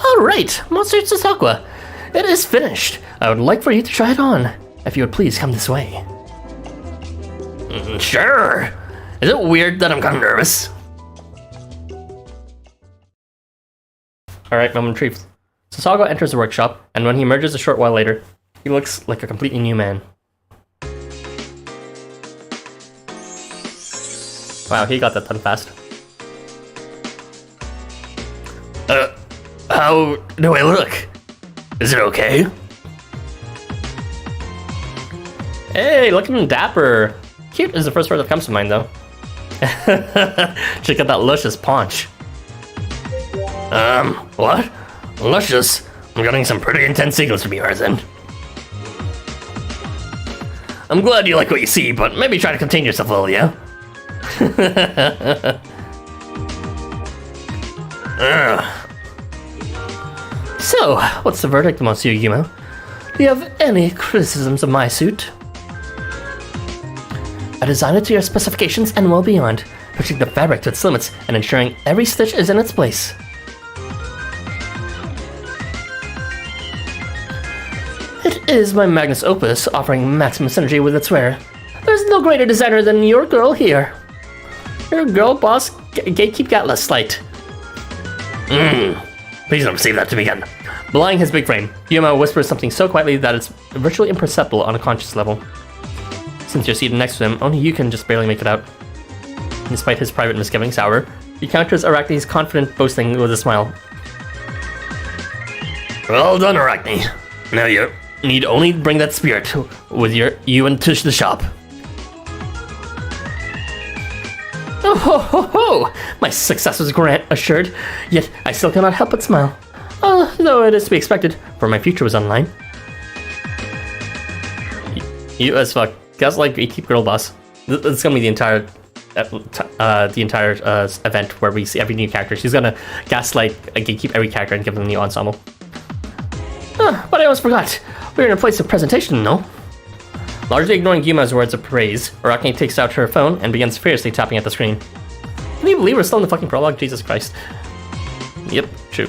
Alright, Monster Sasagwa. It is finished. I would like for you to try it on. If you would please come this way. Sure. Is it weird that I'm kind of nervous? Alright, moment of truth. Sasagwa enters the workshop, and when he emerges a short while later, he looks like a completely new man. Wow, he got that done fast. How do I look? Is it okay? Hey, looking dapper. Cute is the first word that comes to mind, though. Check out that luscious paunch. What? Luscious? I'm getting some pretty intense signals from yours then. I'm glad you like what you see, but maybe try to contain yourself a little, yeah? So, what's the verdict, Monsieur Yumo? Do you have any criticisms of my suit? I designed it to your specifications and well beyond, pushing the fabric to its limits and ensuring every stitch is in its place. It is my magnus opus, offering maximum synergy with its wearer. There's no greater designer than your girl here. Your Girlboss Gatekept Gaslit. Please don't say that to me again. Belying his big frame, Yumo whispers something so quietly that it's virtually imperceptible on a conscious level. Since you're seated next to him, only you can just barely make it out. Despite his private misgivings, however, he counters Arachne's confident boasting with a smile. Well done, Arachne. Now need only bring that spirit with you into the shop. Oh ho ho ho! My success was assured, yet I still cannot help but smile. Though it is to be expected, for my future was online. You as fuck. Gaslit, Gatekeep, Girlboss. This is gonna be the entire event where we see every new character. She's gonna gaslight and gatekeep every character and give them a new ensemble. But I almost forgot. We're in a place of presentation, no? Largely ignoring Yuma's words of praise, Arachne takes out her phone and begins furiously tapping at the screen. Can you believe we're still in the fucking prologue? Jesus Christ. Yep, true.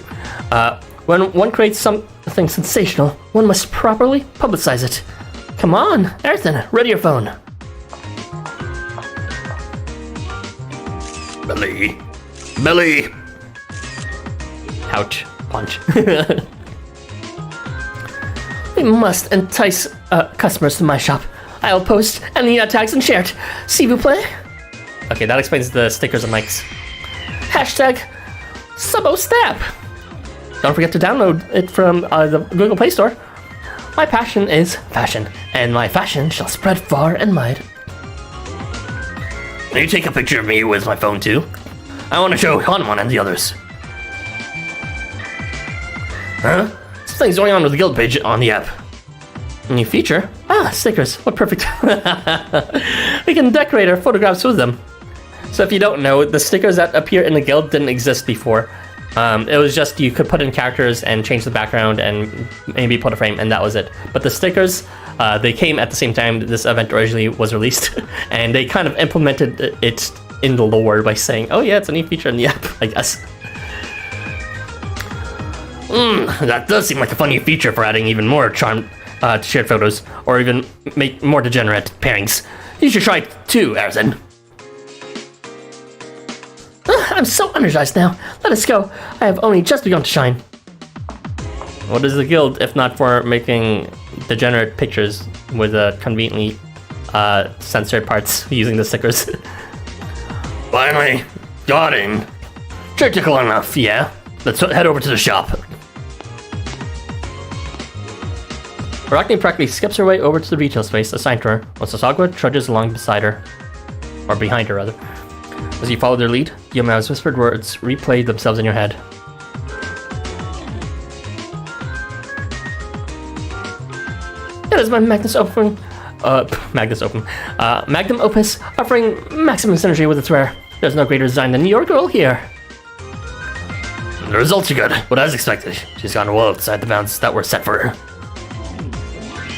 When one creates something sensational, one must properly publicize it. Come on, Ayrton, ready your phone. Billy. Ouch. Punch. We must entice customers to my shop. I'll post any tags and share it. S'il vous plaît? Okay, that explains the stickers and mics. Hashtag SuboStab. Don't forget to download it from the Google Play Store. My passion is fashion, and my fashion shall spread far and wide. Can you take a picture of me with my phone too? I want to show Hanman and the others. Huh? Something's going on with the guild page on the app. New feature? Stickers. What perfect. We can decorate our photographs with them. So if you don't know, the stickers that appear in the guild didn't exist before. It was just you could put in characters and change the background and maybe put a frame, and that was it. But the stickers, they came at the same time this event originally was released, and they kind of implemented it in the lore by saying, oh yeah, it's a new feature in the app, I guess. That does seem like a funny feature for adding even more charm to shared photos, or even make more degenerate pairings. You should try it too, Arzin. I'm so energized now. Let us go. I have only just begun to shine. What is the guild if not for making degenerate pictures with conveniently censored parts using the stickers? Finally, got in. Critical enough, yeah. Let's head over to the shop. Arachne practically skips her way over to the retail space assigned to her, while Sasagwa trudges along beside her. Or behind her, rather. As you follow their lead, Yuma's whispered words replay themselves in your head. It is my Magnus Magnum Opus, offering maximum synergy with its wearer. There's no greater design than your girl here. The results are good, but as expected, she's gone well outside the bounds that were set for her.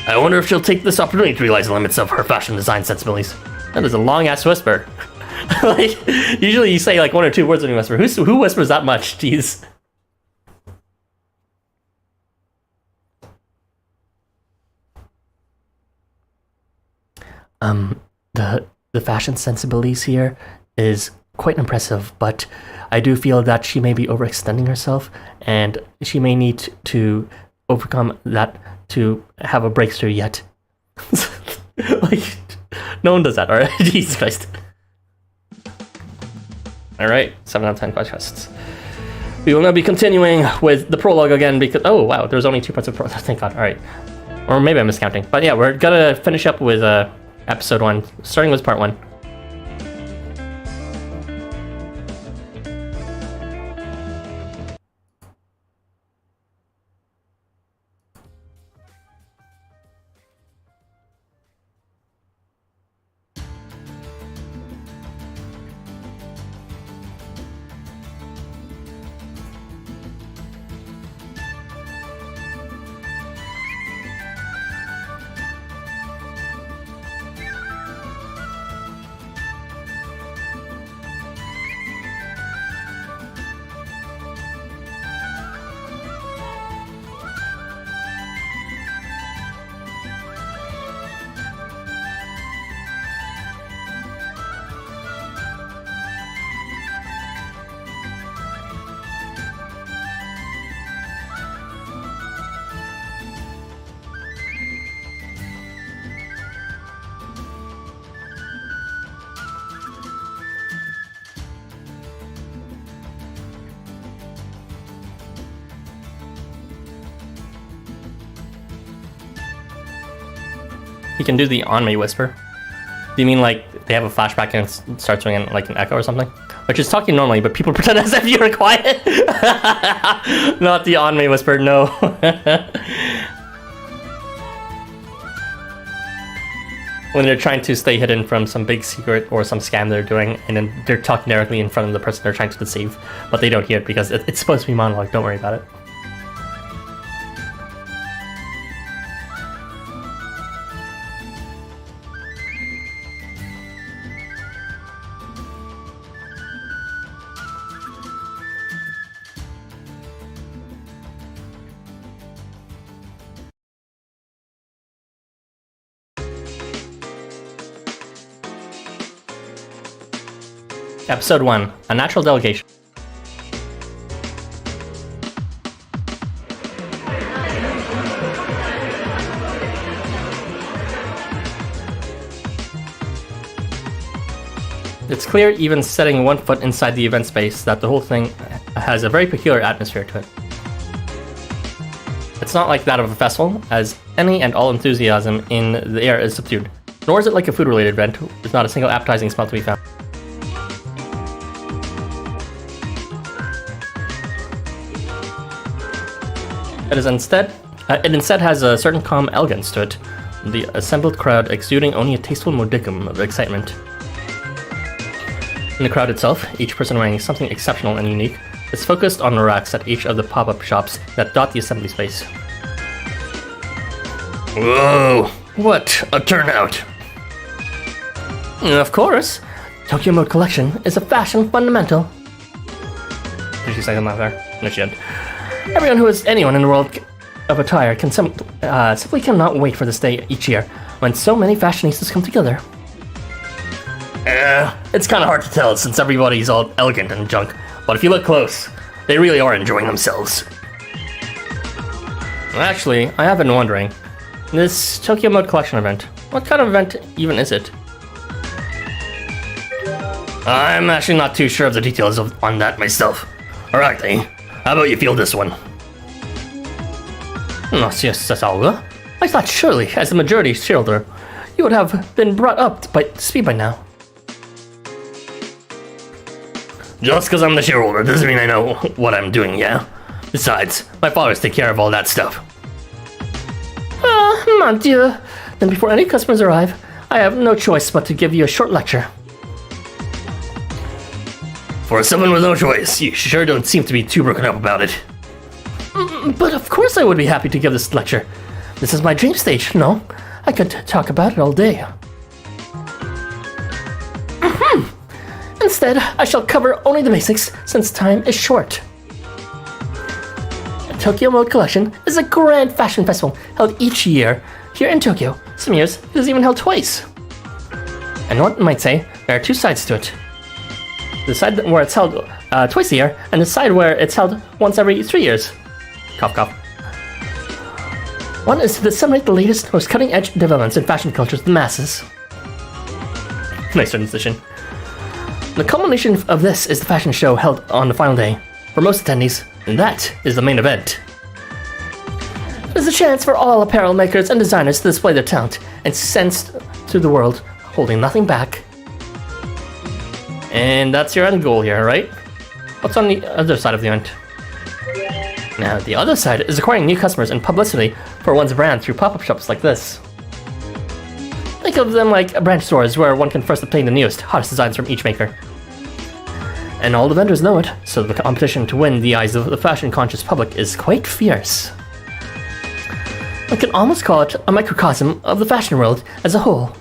I wonder if she'll take this opportunity to realize the limits of her fashion design sensibilities. That is a long-ass whisper. Like, usually you say like one or two words when you whisper. Who whispers that much? Jeez. The fashion sensibilities here is quite impressive, but I do feel that she may be overextending herself, and she may need to overcome that to have a breakthrough yet. Like, no one does that, alright? Jesus Christ. Alright, 7 out of 10 quests. We will now be continuing with the prologue again because... Oh, wow, there's only 2 parts of prologue. Thank God, alright. Or maybe I'm miscounting. But yeah, we're gonna finish up with episode 1, starting with part 1. he can do the on me whisper. Do you mean like they have a flashback and it starts doing like an echo or something? Which is talking normally, but people pretend as if you're quiet. Not the on me whisper, no. When they're trying to stay hidden from some big secret or some scam they're doing, and then they're talking directly in front of the person they're trying to deceive, but they don't hear it because it's supposed to be monologue, don't worry about it. Episode 1, A Natural Delegation. It's clear, even setting one foot inside the event space, that the whole thing has a very peculiar atmosphere to it. It's not like that of a festival, as any and all enthusiasm in the air is subdued. Nor is it like a food-related event, with not a single appetizing smell to be found. It instead has a certain calm elegance to it, the assembled crowd exuding only a tasteful modicum of excitement. In the crowd itself, each person wearing something exceptional and unique is focused on the racks at each of the pop-up shops that dot the assembly space. Whoa, what a turnout! Of course, Tokyo Mode Collection is a fashion fundamental. Did she say something there? No, she didn't. Everyone who is anyone in the world of attire can simply cannot wait for this day each year, when so many fashionistas come together. It's kind of hard to tell since everybody's all elegant and junk, but if you look close, they really are enjoying themselves. Actually, I have been wondering, this Tokyo Mode Collection event, what kind of event even is it? I'm actually not too sure of the details on that myself. Alright, how about you feel this one? Monsieur Sasawa, I thought surely, as the majority shareholder, you would have been brought up to speed by now. Just because I'm the shareholder doesn't mean I know what I'm doing, yeah? Besides, my fathers take care of all that stuff. Ah, mon dieu. Then before any customers arrive, I have no choice but to give you a short lecture. For someone with no choice, you sure don't seem to be too broken up about it. But of course I would be happy to give this lecture. This is my dream stage, no? I could talk about it all day. Instead, I shall cover only the basics, since time is short. The Tokyo Mode Collection is a grand fashion festival held each year here in Tokyo. Some years, it is even held twice. And one might say, there are two sides to it. The side where it's held twice a year, and the side where it's held once every 3 years. Cough, cough. One is to disseminate the latest, most cutting-edge developments in fashion culture to the masses. Nice transition. The culmination of this is the fashion show held on the final day. For most attendees, that is the main event. It is a chance for all apparel makers and designers to display their talent and sense to the world, holding nothing back. And that's your end goal here, right? What's on the other side of the event? Now, the other side is acquiring new customers and publicity for one's brand through pop-up shops like this. Think of them like branch stores where one can first obtain the newest, hottest designs from each maker. And all the vendors know it, so the competition to win the eyes of the fashion-conscious public is quite fierce. One can almost call it a microcosm of the fashion world as a whole.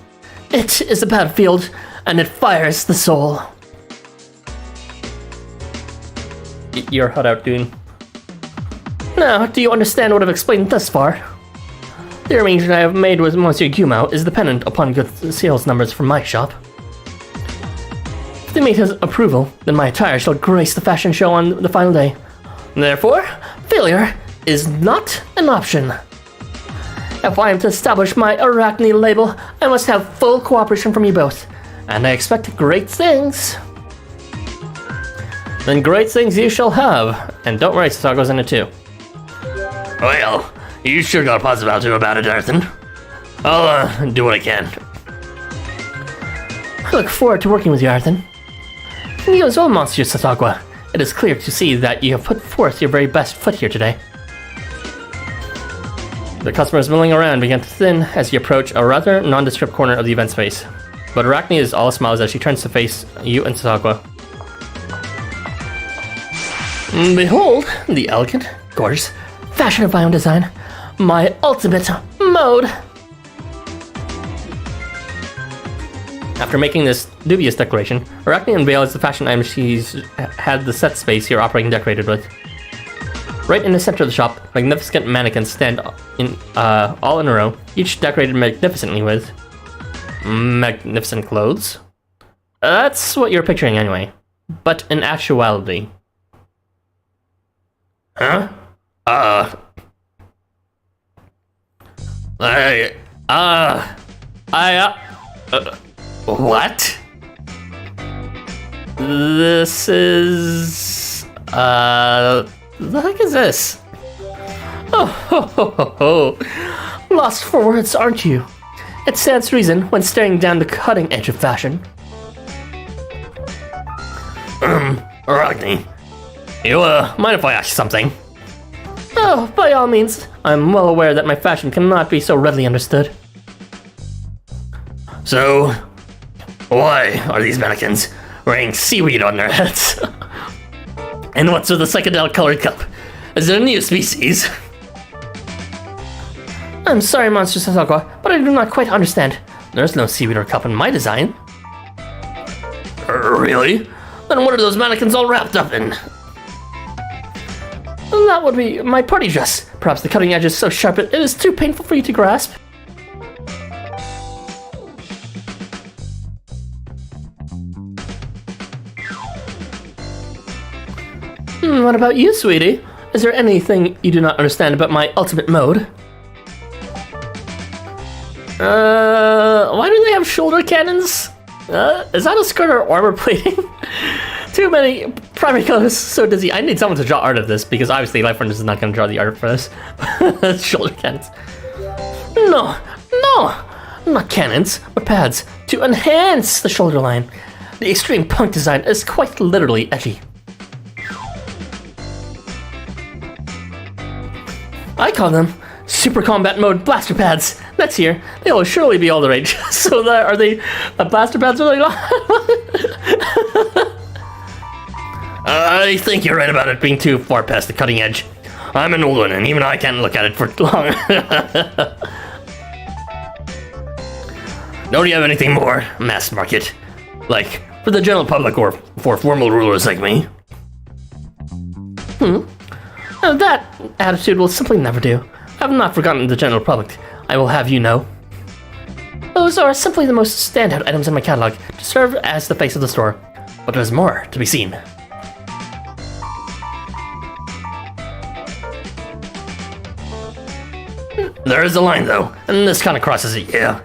It is a battlefield, and it fires the soul. You're hot out, Dune. Now, do you understand what I've explained thus far? The arrangement I have made with Monsieur Housamo is dependent upon good sales numbers from my shop. If they meet his approval, then my attire shall grace the fashion show on the final day. Therefore, failure is not an option. If I am to establish my Arachne label, I must have full cooperation from you both, and I expect great things. Then great things you shall have, and don't worry, Sasawa goes in it too. Well, you sure got a positive attitude about it, Arthur. I'll do what I can. I look forward to working with you, Arthur. You as well, Monsieur Sasagua. It is clear to see that you have put forth your very best foot here today. The customers milling around begin to thin as you approach a rather nondescript corner of the event space. But Arachne is all smiles as she turns to face you and Sasagua. Behold, the elegant, gorgeous, fashion of my own design. My ultimate mode. After making this dubious declaration, Arachne unveils the fashion items she's had the set space here operating decorated with. Right in the center of the shop, magnificent mannequins stand all in a row, each decorated magnificently with magnificent clothes. That's what you're picturing anyway. But in actuality... Huh? What? This is... the heck is this? Oh, ho, ho, ho, ho. Lost for words, aren't you? It stands to reason when staring down the cutting edge of fashion. Arachne, you, mind if I ask you something? Oh, by all means. I'm well aware that my fashion cannot be so readily understood. So, why are these mannequins wearing seaweed on their heads? And what's with the psychedelic colored cup? Is it a new species? I'm sorry, Monster Sasagua, but I do not quite understand. There's no seaweed or cup in my design. Really? Then what are those mannequins all wrapped up in? That would be my party dress. Perhaps the cutting edge is so sharp it is too painful for you to grasp. What about you, sweetie? Is there anything you do not understand about my ultimate mode? Why do they have shoulder cannons? Is that a skirt or armor plating? Too many primary colors, so dizzy. I need someone to draw art of this, because obviously LifeWonders is not going to draw the art for this. Shoulder cannons. No, not cannons, but pads, to enhance the shoulder line. The extreme punk design is quite literally edgy. I call them Super Combat Mode Blaster Pads. That's here. They will surely be all the rage. So are they blaster pads really long? I think you're right about it being too far past the cutting edge. I'm an old one, and even I can't look at it for long. Don't you have anything more mass market? Like, for the general public or for formal rulers like me? That attitude will simply never do. I have not forgotten the general public. I will have you know. Those are simply the most standout items in my catalog to serve as the face of the store. But there's more to be seen. There is a line, though, and this kind of crosses it, yeah.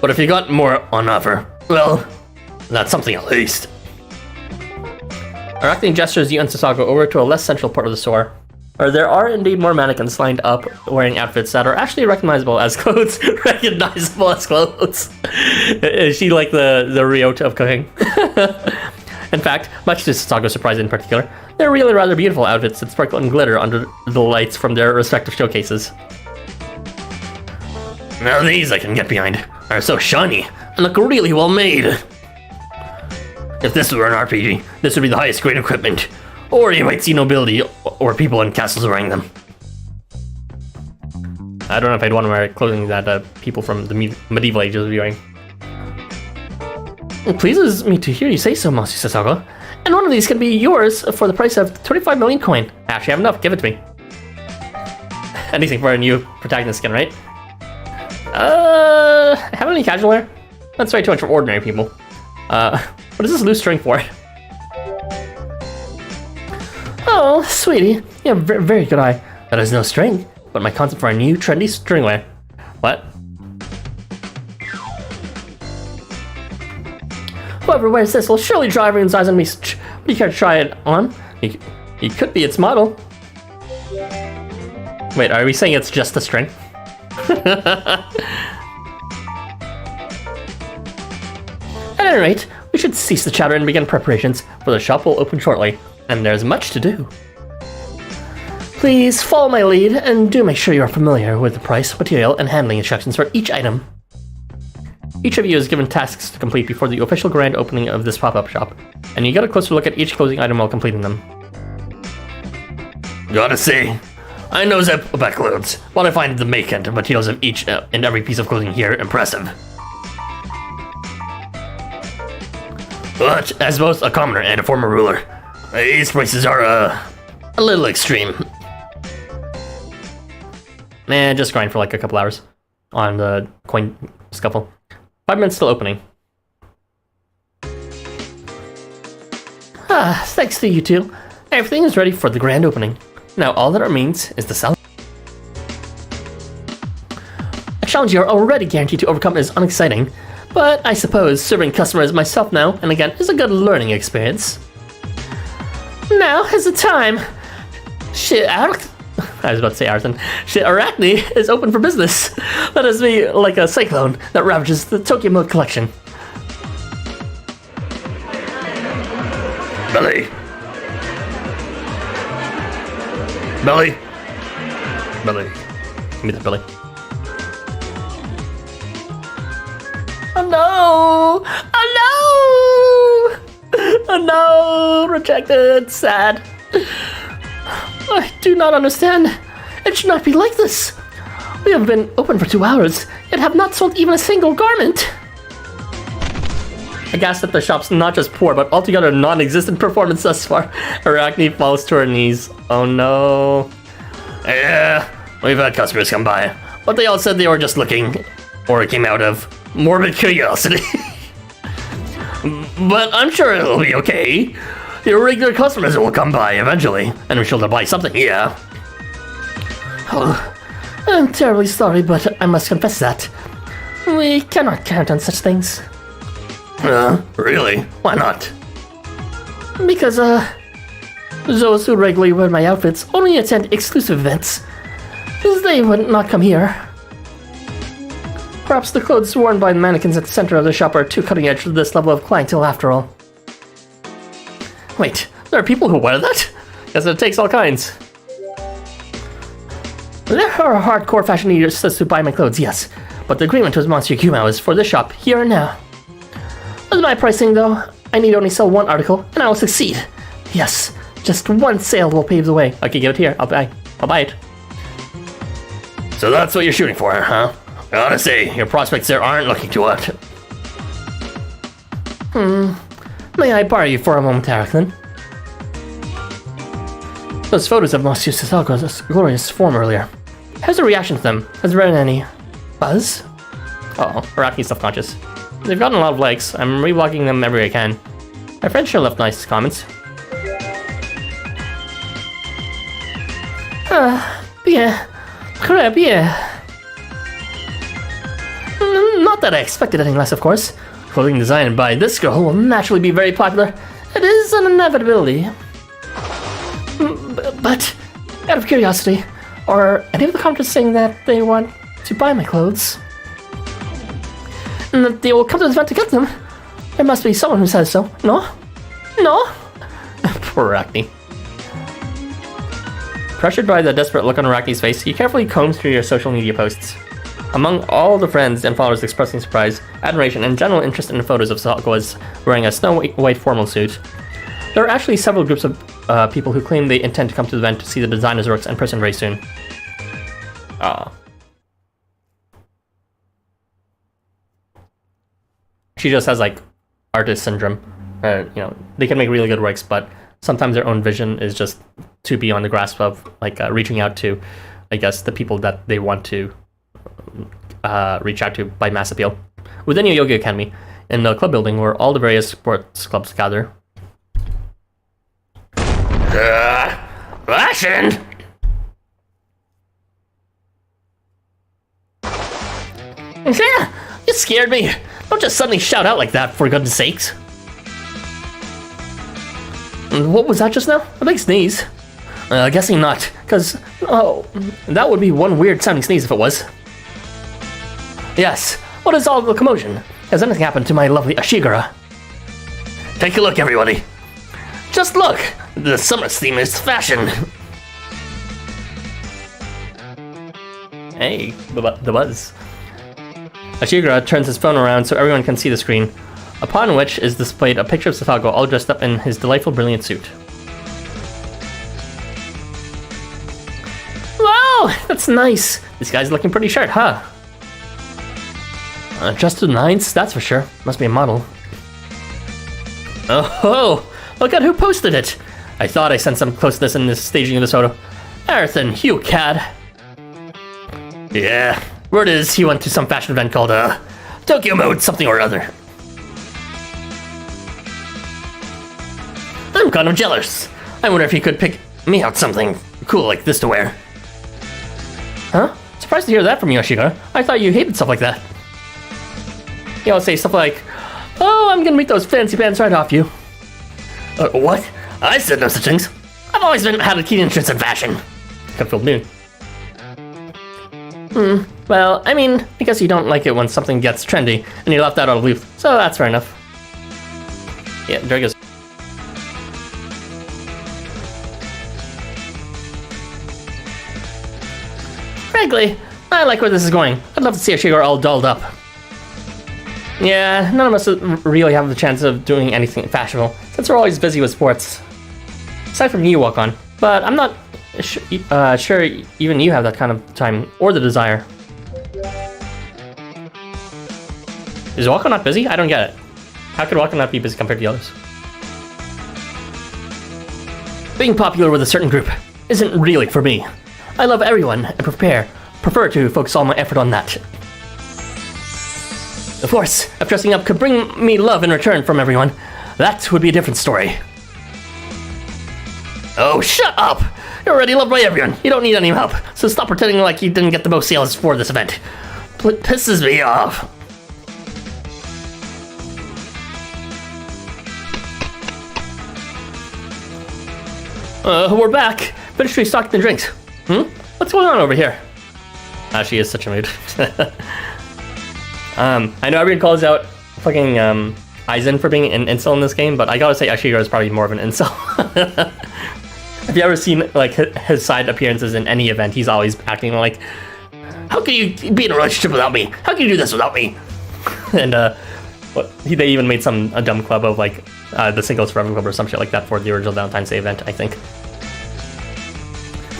But if you got more on offer, well, that's something at least. Arachne gestures you and Sasago over to a less central part of the store, where there are indeed more mannequins lined up wearing outfits that are actually recognizable as clothes. Recognizable as clothes. Is she like the Ryota of cooking? In fact, much to Sasago's surprise in particular, they're really rather beautiful outfits that sparkle and glitter under the lights from their respective showcases. Now these I can get behind. Are so shiny and look really well made. If this were an RPG, this would be the highest grade equipment. Or you might see nobility or people in castles wearing them. I don't know if I'd want to wear clothing that people from the medieval ages would be wearing. It pleases me to hear you say so, Monsieur Sasago. And one of these can be yours for the price of 25 million coin. Actually, I have enough. Give it to me. Anything for a new protagonist skin, right? Have any casual wear? That's way too much for ordinary people. What is this loose string for? Oh, sweetie, you have a very good eye. That is no string, but my concept for a new trendy string wear. What? Whoever wears this will surely draw everyone's eyes on me. Would you care to try it on? He could be its model. Wait, are we saying it's just a string? any rate, we should cease the chatter and begin preparations, for the shop will open shortly, and there's much to do. Please follow my lead, and do make sure you're familiar with the price, material, and handling instructions for each item. Each of you is given tasks to complete before the official grand opening of this pop-up shop, and you get a closer look at each closing item while completing them. Gotta say, I know about clothes, but I find the make and materials of each and every piece of clothing here impressive. But as both a commoner and a former ruler, these prices are a little extreme. Man, just grind for like a couple hours on the coin scuffle. 5 minutes till opening. Thanks to you two. Everything is ready for the grand opening. Now all that remains is the sell. A challenge you're already guaranteed to overcome is unexciting, but I suppose serving customers myself now and again is a good learning experience. Now is the time. I was about to say Arson. Arachne is open for business. Let us be like a cyclone that ravages the Tokyo Mode collection. Belly. Belly. Belly. Give me that belly. Oh no! Oh no! Oh no! Rejected. Sad. I do not understand. It should not be like this. We have been open for 2 hours, yet have not sold even a single garment. Aghast that the shop's not just poor, but altogether non-existent performance thus far, Arachne falls to her knees. Oh no. Yeah, we've had customers come by, but they all said they were just looking, or it came out of morbid curiosity. But I'm sure it'll be okay. Your regular customers will come by eventually, and I'm sure they'll buy something, yeah. Oh, I'm terribly sorry, but I must confess that we cannot count on such things. Really? Why not? Because, those who regularly wear my outfits only attend exclusive events. They would not come here. Perhaps the clothes worn by the mannequins at the center of the shop are too cutting edge for this level of clientele after all. Wait, there are people who wear that? Guess it takes all kinds. There are hardcore fashionistas who buy my clothes, yes, but the agreement with Monsieur Housamo is for the shop here and now. With my pricing, though, I need only sell one article, and I will succeed. Yes, just one sale will pave the way. Okay, give it here. I'll buy it. So that's what you're shooting for, huh? I gotta say, your prospects there aren't looking too hot. May I borrow you for a moment, Arachlin? Those photos of Monsieur Sasago's glorious form earlier. How's the reaction to them? Has there been any buzz? Uh-oh, Araki's self-conscious. They've gotten a lot of likes. I'm revlogging them every way I can. My friends sure left nice comments. Bien. Très bien. Not that I expected anything less, of course. Clothing designed by this girl will naturally be very popular. It is an inevitability. But, out of curiosity, are any of the commenters saying that they want to buy my clothes? And that they will come to the event to get them? There must be someone who says so. No? No? Poor Arachne. Pressured by the desperate look on Arachne's face, you carefully comb through your social media posts. Among all the friends and followers expressing surprise, admiration, and general interest in the photos of Saka's wearing a snow-white formal suit, there are actually several groups of people who claim they intend to come to the event to see the designer's works in person very soon. She just has, like, artist syndrome. They can make really good works, but sometimes their own vision is just too beyond the grasp of, like, reaching out to, I guess, the people that they want to reach out to by mass appeal. Within your yoga academy, in the club building where all the various sports clubs gather. Fashion! Yeah, you scared me. Don't just suddenly shout out like that, for goodness sakes. What was that just now? A big sneeze. Guessing not, because, that would be one weird sounding sneeze if it was. Yes, what is all the commotion? Has anything happened to my lovely Ashigara? Take a look, everybody. Just look! The summer's theme is fashion. Hey, the buzz. Ashigura turns his phone around so everyone can see the screen, upon which is displayed a picture of Satago all dressed up in his delightful brilliant suit. Wow, that's nice. This guy's looking pretty sharp, huh? Dressed to the nines, that's for sure. Must be a model. Oh, look at who posted it. I thought I sensed some closeness in this staging of this photo. Earthen, you cad. Yeah, word is he went to some fashion event called, Tokyo Mode something or other. I'm kind of jealous. I wonder if he could pick me out something cool like this to wear. Huh? Surprised to hear that from you, Ashigura. I thought you hated stuff like that. You always say stuff like, oh, I'm gonna make those fancy pants right off you. What? I said no such things. I've always had a keen interest in fashion. Cupfield noon. Well, I mean, because you don't like it when something gets trendy, and you left that out of loop, so that's fair enough. Yeah, there goes. Frankly, I like where this is going. I'd love to see Ashigura all dolled up. Yeah, none of us really have the chance of doing anything fashionable, since we're always busy with sports. Aside from you, Walk-On. But I'm not sure even you have that kind of time, or the desire. Is Walk-On not busy? I don't get it. How could Walk-On not be busy compared to the others? Being popular with a certain group isn't really for me. I love everyone and prefer to focus all my effort on that. Of course, if dressing up could bring me love in return from everyone, that would be a different story. Oh, shut up! You're already loved by everyone. You don't need any help, so stop pretending like you didn't get the most sales for this event. It pisses me off. We're back. Finished restocking the drinks. What's going on over here? She is such a mood. I know everyone calls out fucking Aizen for being an incel in this game, but I gotta say Ashigura is probably more of an incel. Have you ever seen like his side appearances in any event? He's always acting like, how can you be in a relationship without me? How can you do this without me? And they even made a dumb club of like the Singles Forever Club or some shit like that for the original Valentine's Day event, I think.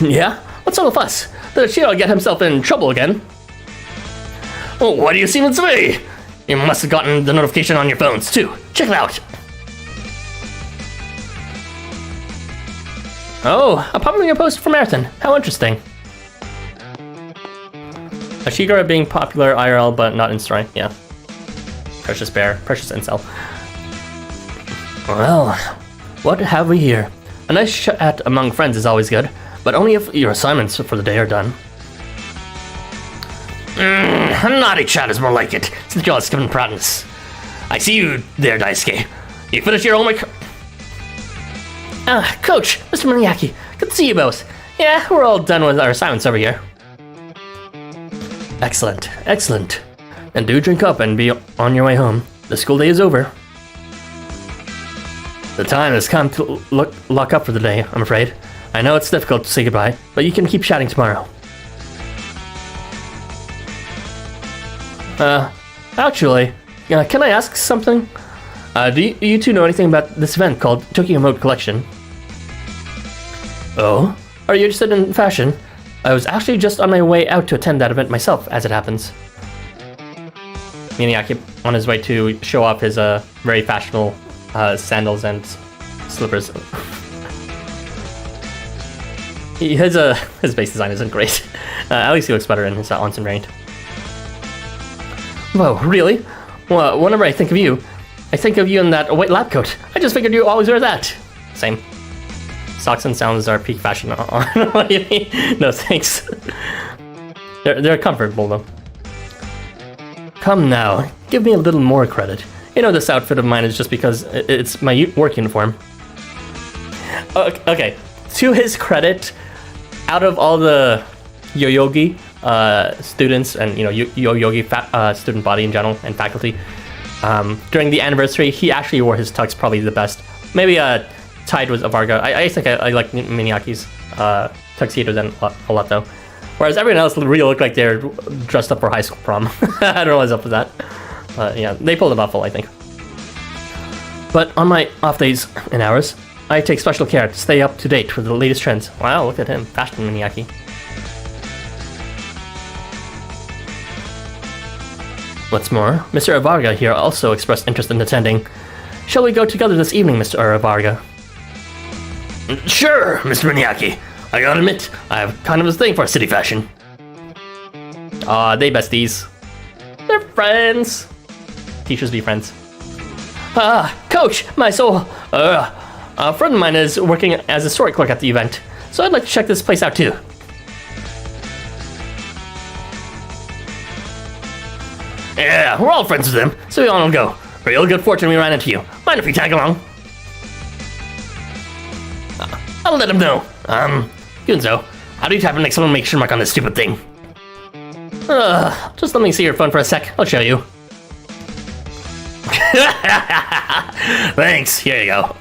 Yeah? What's all the fuss? Did Shiro get himself in trouble again? Oh, why do you seem this way? You must have gotten the notification on your phones too. Check it out. Oh, a popular post from Marathon. How interesting. Ashigura being popular IRL, but not in story. Yeah. Precious bear. Precious incel. Well, what have we here? A nice chat among friends is always good, but only if your assignments for the day are done. A naughty chat is more like it, since you're all skipping practice. I see you there, Daisuke. You finished your homework? Coach, Mr. Moriaki, good to see you both. Yeah, we're all done with our assignments over here. Excellent, excellent. Then do drink up and be on your way home. The school day is over. The time has come to lock up for the day, I'm afraid. I know it's difficult to say goodbye, but you can keep chatting tomorrow. Actually, can I ask something? Do you two know anything about this event called Tokyo Mode Collection? Oh? Are you interested in fashion? I was actually just on my way out to attend that event myself, as it happens. Miyake on his way to show off his very fashionable sandals and slippers. His base design isn't great. At least he looks better in his onsen rain. Whoa, really? Well, whenever I think of you in that white lab coat. I just figured you always wear that. Same. Socks and sandals are peak fashion. What do you mean? No thanks. They're comfortable though. Come now, give me a little more credit. You know, this outfit of mine is just because it's my work uniform. Okay, to his credit, out of all the Yoyogi students and, you know, Yoyogi student body in general and faculty, During the anniversary, he actually wore his tux probably the best. Maybe tied with Avarga. I think I like Miniaki's tuxedo then a lot though. Whereas everyone else really looked like they're dressed up for high school prom. I don't know what's up with that. Yeah, they pulled it off full, I think. But on my off days and hours, I take special care to stay up to date with the latest trends. Wow, look at him, fashion Miniaki. What's more, Mr. Avarga here also expressed interest in attending. Shall we go together this evening, Mr. Avarga? Sure, Mr. Miniaki. I gotta admit, I have kind of a thing for city fashion. They besties. They're friends. Teachers be friends. Coach, my soul. A friend of mine is working as a store clerk at the event, so I'd like to check this place out too. Yeah, we're all friends with them, so we all go. Real good fortune we ran into you. Mind if we tag along? I'll let him know. Gunzo, how do you tap an exclamation mark on this stupid thing? Just let me see your phone for a sec. I'll show you. Thanks, here you go.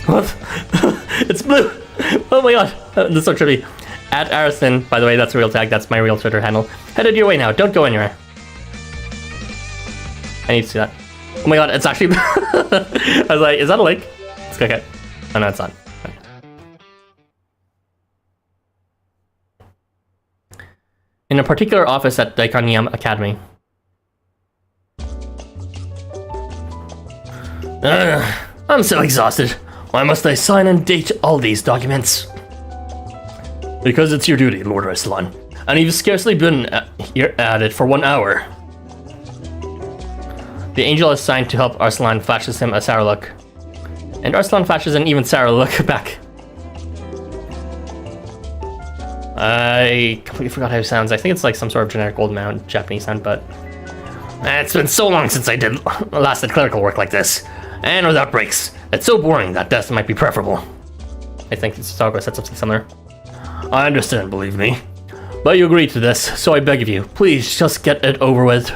What? It's blue! Oh my god, this is so trippy. At Arison, by the way, that's a real tag, that's my real Twitter handle. Headed your way now, don't go anywhere. I need to see that. Oh my god, it's actually... I was like, is that a link? Let's click it. Oh no, it's not. Okay. In a particular office at Daikanyam Academy. I'm so exhausted. Why must I sign and date all these documents? Because it's your duty, Lord Arslan, and you've scarcely been here at it for 1 hour. The angel assigned to help Arslan flashes him a sour look. And Arslan flashes an even sour look back. I completely forgot how it sounds. I think it's like some sort of generic old man Japanese sound, but... It's been so long since I did lasted clerical work like this. And without breaks. It's so boring that death might be preferable. I think Saga said something similar. I understand, believe me. But you agreed to this, so I beg of you, please just get it over with.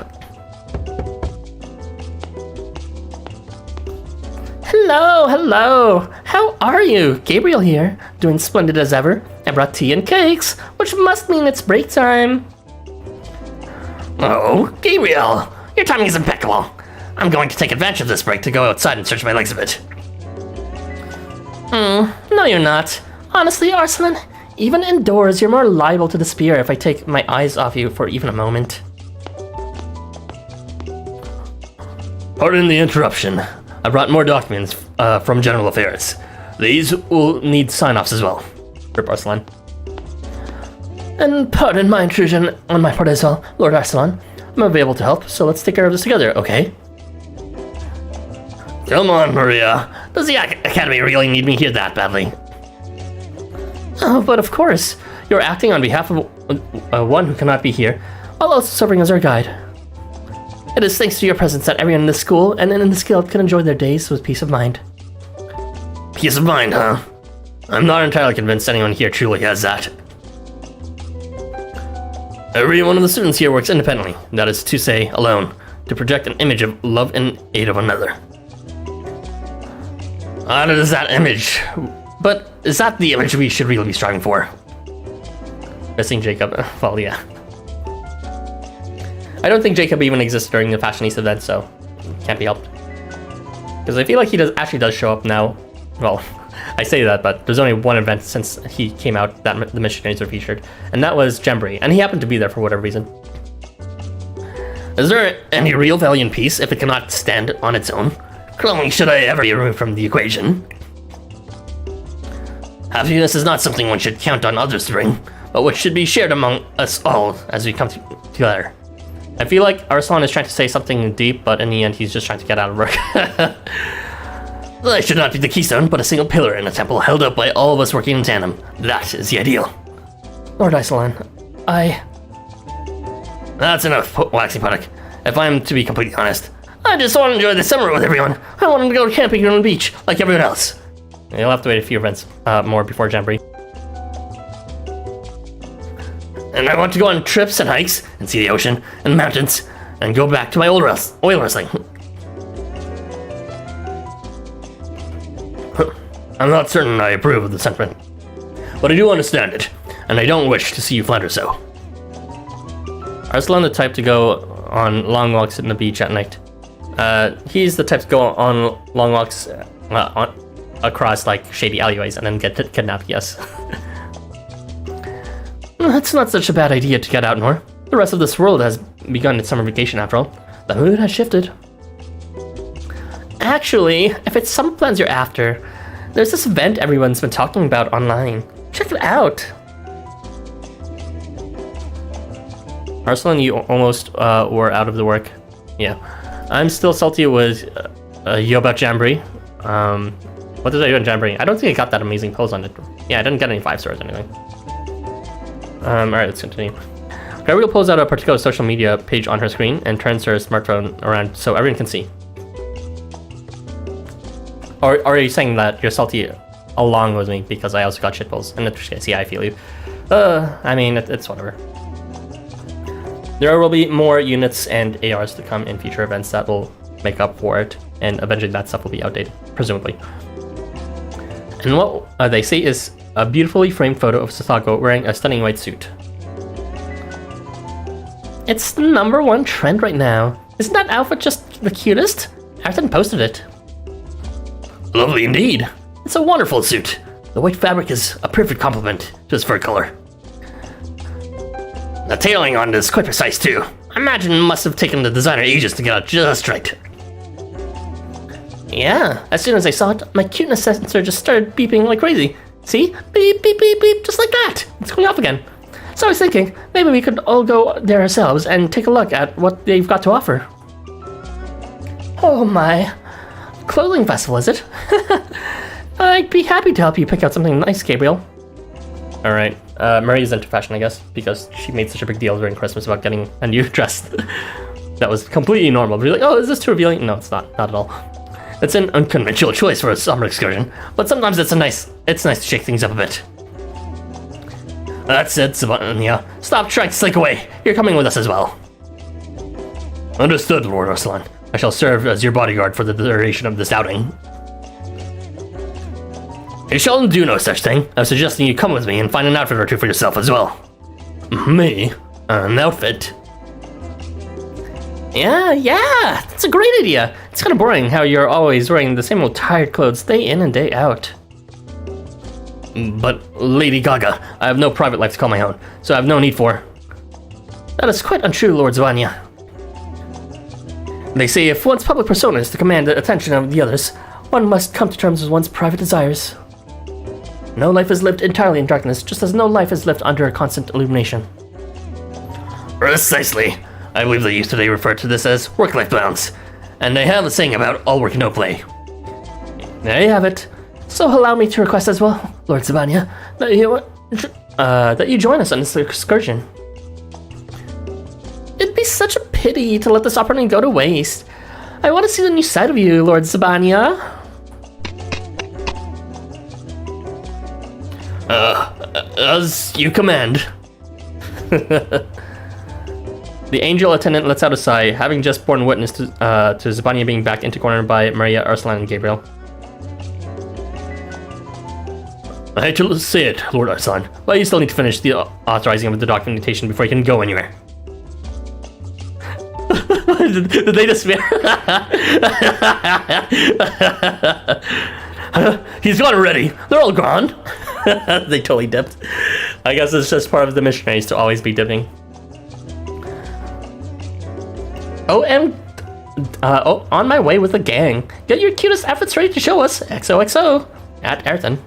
Hello. How are you? Gabriel here, doing splendid as ever. I brought tea and cakes, which must mean it's break time. Oh, Gabriel, your timing is impeccable. I'm going to take advantage of this break to go outside and stretch my legs a bit. No you're not. Honestly, Arslan, even indoors you're more liable to despair if I take my eyes off you for even a moment. Pardon the interruption. I brought more documents from General Affairs. These will need sign-offs as well. Rip Arslan. And pardon my intrusion on my part as well, Lord Arslan. I'm available to help, so let's take care of this together, okay? Come on, Maria. Does the Academy really need me here that badly? Oh, but of course. You're acting on behalf of one who cannot be here, while also serving as our guide. It is thanks to your presence that everyone in this school and in this guild can enjoy their days with peace of mind. Peace of mind, huh? I'm not entirely convinced anyone here truly has that. Every one of the students here works independently, that is to say, alone, to project an image of love and aid of another. What is that image? But is that the image we should really be striving for? Missing Jacob. Well, yeah. I don't think Jacob even exists during the Fashionista event, so can't be helped. Because I feel like he actually does show up now. Well, I say that, but there's only one event since he came out that the missionaries are featured, and that was Jamboree, and he happened to be there for whatever reason. Is there any real value in peace if it cannot stand on its own? Cloning should I ever be removed from the equation? Happiness is not something one should count on others to bring, but which should be shared among us all as we come together. I feel like Arslan is trying to say something deep, but in the end he's just trying to get out of work. I should not be the keystone, but a single pillar in a temple held up by all of us working in tandem. That is the ideal. Lord Arslan, That's enough, Waxy Puttock. If I'm to be completely honest, I just want to enjoy the summer with everyone. I wanted to go camping on the beach, like everyone else. You'll have to wait a few events more before Jamboree. And I want to go on trips and hikes, and see the ocean, and mountains, and go back to my oil wrestling. I'm not certain I approve of the sentiment, but I do understand it, and I don't wish to see you flounder so. Arslan the type to go on long walks in the beach at night. He's the type to go on long walks across like shady alleyways and then get kidnapped, yes. It's not such a bad idea to get out more. The rest of this world has begun its summer vacation after all. The mood has shifted. Actually, if it's summer plans you're after, there's this event everyone's been talking about online. Check it out. Arslan, you almost were out of the work. Yeah. I'm still salty with Yoba Jamboree. What did I do in Jamboree? I don't think I got that amazing pose on it. Yeah, I didn't get any 5 stars or anything. Alright, let's continue. Gabrielle pulls out a particular social media page on her screen and turns her smartphone around so everyone can see. Or are you saying that you're salty along with me because I also got shitballs? In which case, yeah, I feel you. I mean, it's whatever. There will be more units and ARs to come in future events that will make up for it, and eventually that stuff will be outdated, presumably. And what they say is a beautifully framed photo of Sasako wearing a stunning white suit. It's the #1 trend right now. Isn't that outfit just the cutest? Arthur posted it. Lovely indeed. It's a wonderful suit. The white fabric is a perfect complement to his fur color. The tailoring on it is quite precise too. I imagine it must have taken the designer ages to get it just right. Yeah, as soon as I saw it, my cuteness sensor just started beeping like crazy. See? Beep, beep, beep, beep, just like that. It's going off again. So I was thinking, maybe we could all go there ourselves and take a look at what they've got to offer. Oh my. Clothing festival, is it? I'd be happy to help you pick out something nice, Gabriel. Alright, Maria's into fashion, I guess, because she made such a big deal during Christmas about getting a new dress. That was completely normal. But you're like, oh, is this too revealing? No, it's not at all. It's an unconventional choice for a summer excursion, but sometimes it's nice to shake things up a bit. That said, Savannah, stop trying to slink away. You're coming with us as well. Understood, Lord Arslan. I shall serve as your bodyguard for the duration of this outing. You shall do no such thing. I'm suggesting you come with me and find an outfit or two for yourself as well. Me? An outfit? Yeah, that's a great idea. It's kind of boring how you're always wearing the same old tired clothes day in and day out. But, Lady Gaga, I have no private life to call my own, so I have no need for... That is quite untrue, Lord Zvanya. They say if one's public persona is to command the attention of the others, one must come to terms with one's private desires. No life is lived entirely in darkness, just as no life is lived under a constant illumination. Precisely. I believe the youth today refer to this as work-life balance, and they have a saying about all work and no play. There you have it. So allow me to request as well, Lord Zavania, that you join us on this excursion. It'd be such a pity to let this opportunity go to waste. I want to see the new side of you, Lord Zabania. As you command. The angel attendant lets out a sigh, having just borne witness to Zabania being backed into corner by Maria, Arslan, and Gabriel. I hate to say it, Lord Arslan, but you still need to finish the authorizing of the documentation before you can go anywhere. Did they just... He's gone already. They're all gone. They totally dipped. I guess it's just part of the missionaries to always be dipping. On my way with the gang. Get your cutest outfits ready to show us. XOXO. At Ayrton.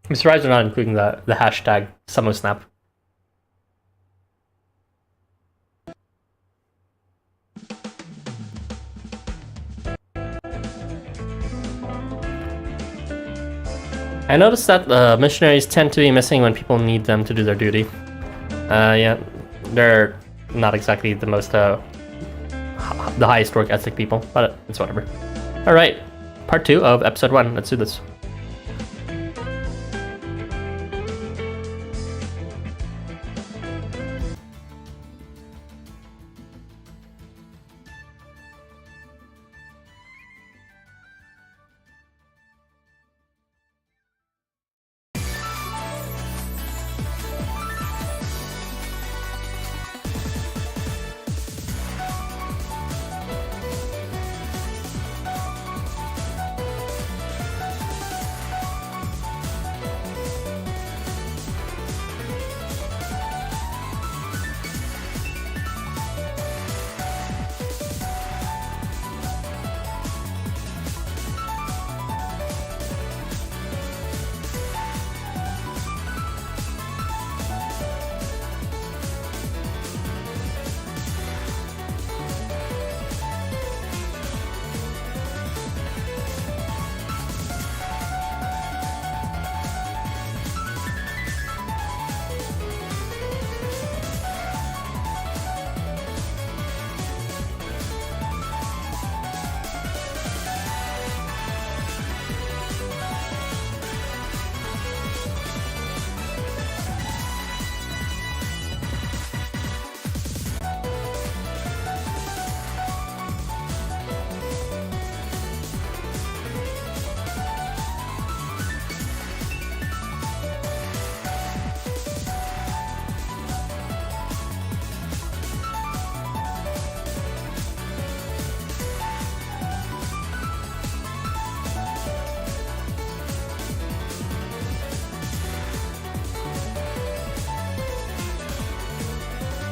I'm surprised they're not including the hashtag SumoSnap. I noticed that missionaries tend to be missing when people need them to do their duty. Yeah, they're not exactly the most, the highest work ethic people, but it's whatever. Alright, part 2 of episode 1, let's do this.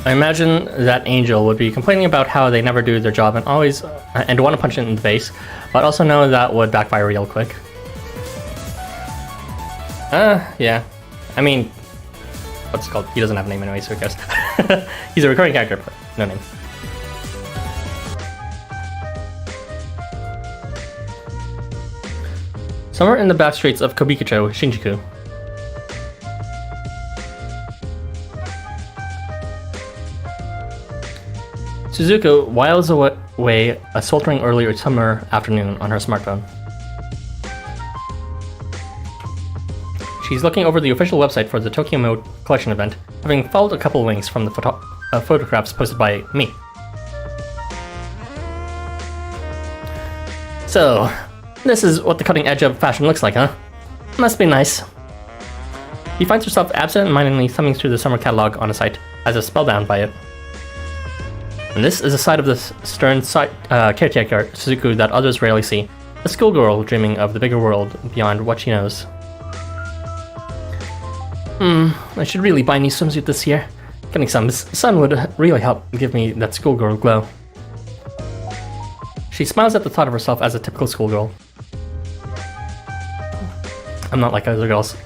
I imagine that Angel would be complaining about how they never do their job and always and want to punch it in the face, but also know that would backfire real quick. Yeah. I mean, what's it called? He doesn't have a name anyway, so who cares? He's a recurring character, but no name. Somewhere in the back streets of Kobikicho, Shinjuku. Suzuka whiles away a sweltering early summer afternoon on her smartphone. She's looking over the official website for the Tokyo Mode collection event, having followed a couple links from the photographs posted by me. So, this is what the cutting edge of fashion looks like, huh? Must be nice. He finds herself absent-mindedly thumbing through the summer catalog on a site, as if spellbound by it. And this is a side of the stern caretaker, Suzuku, that others rarely see. A schoolgirl dreaming of the bigger world beyond what she knows. I should really buy a new swimsuit this year. Getting some sun would really help give me that schoolgirl glow. She smiles at the thought of herself as a typical schoolgirl. I'm not like other girls.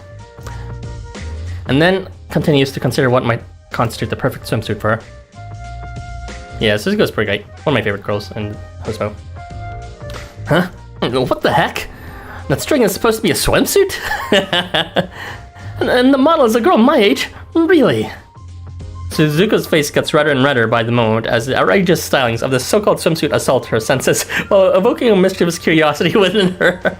And then continues to consider what might constitute the perfect swimsuit for her. Yeah, Suzuko's pretty great. One of my favorite girls in Housamo. Huh? What the heck? That string is supposed to be a swimsuit? and the model is a girl my age? Really? Suzuko's face gets redder and redder by the moment as the outrageous stylings of the so-called swimsuit assault her senses while evoking a mischievous curiosity within her.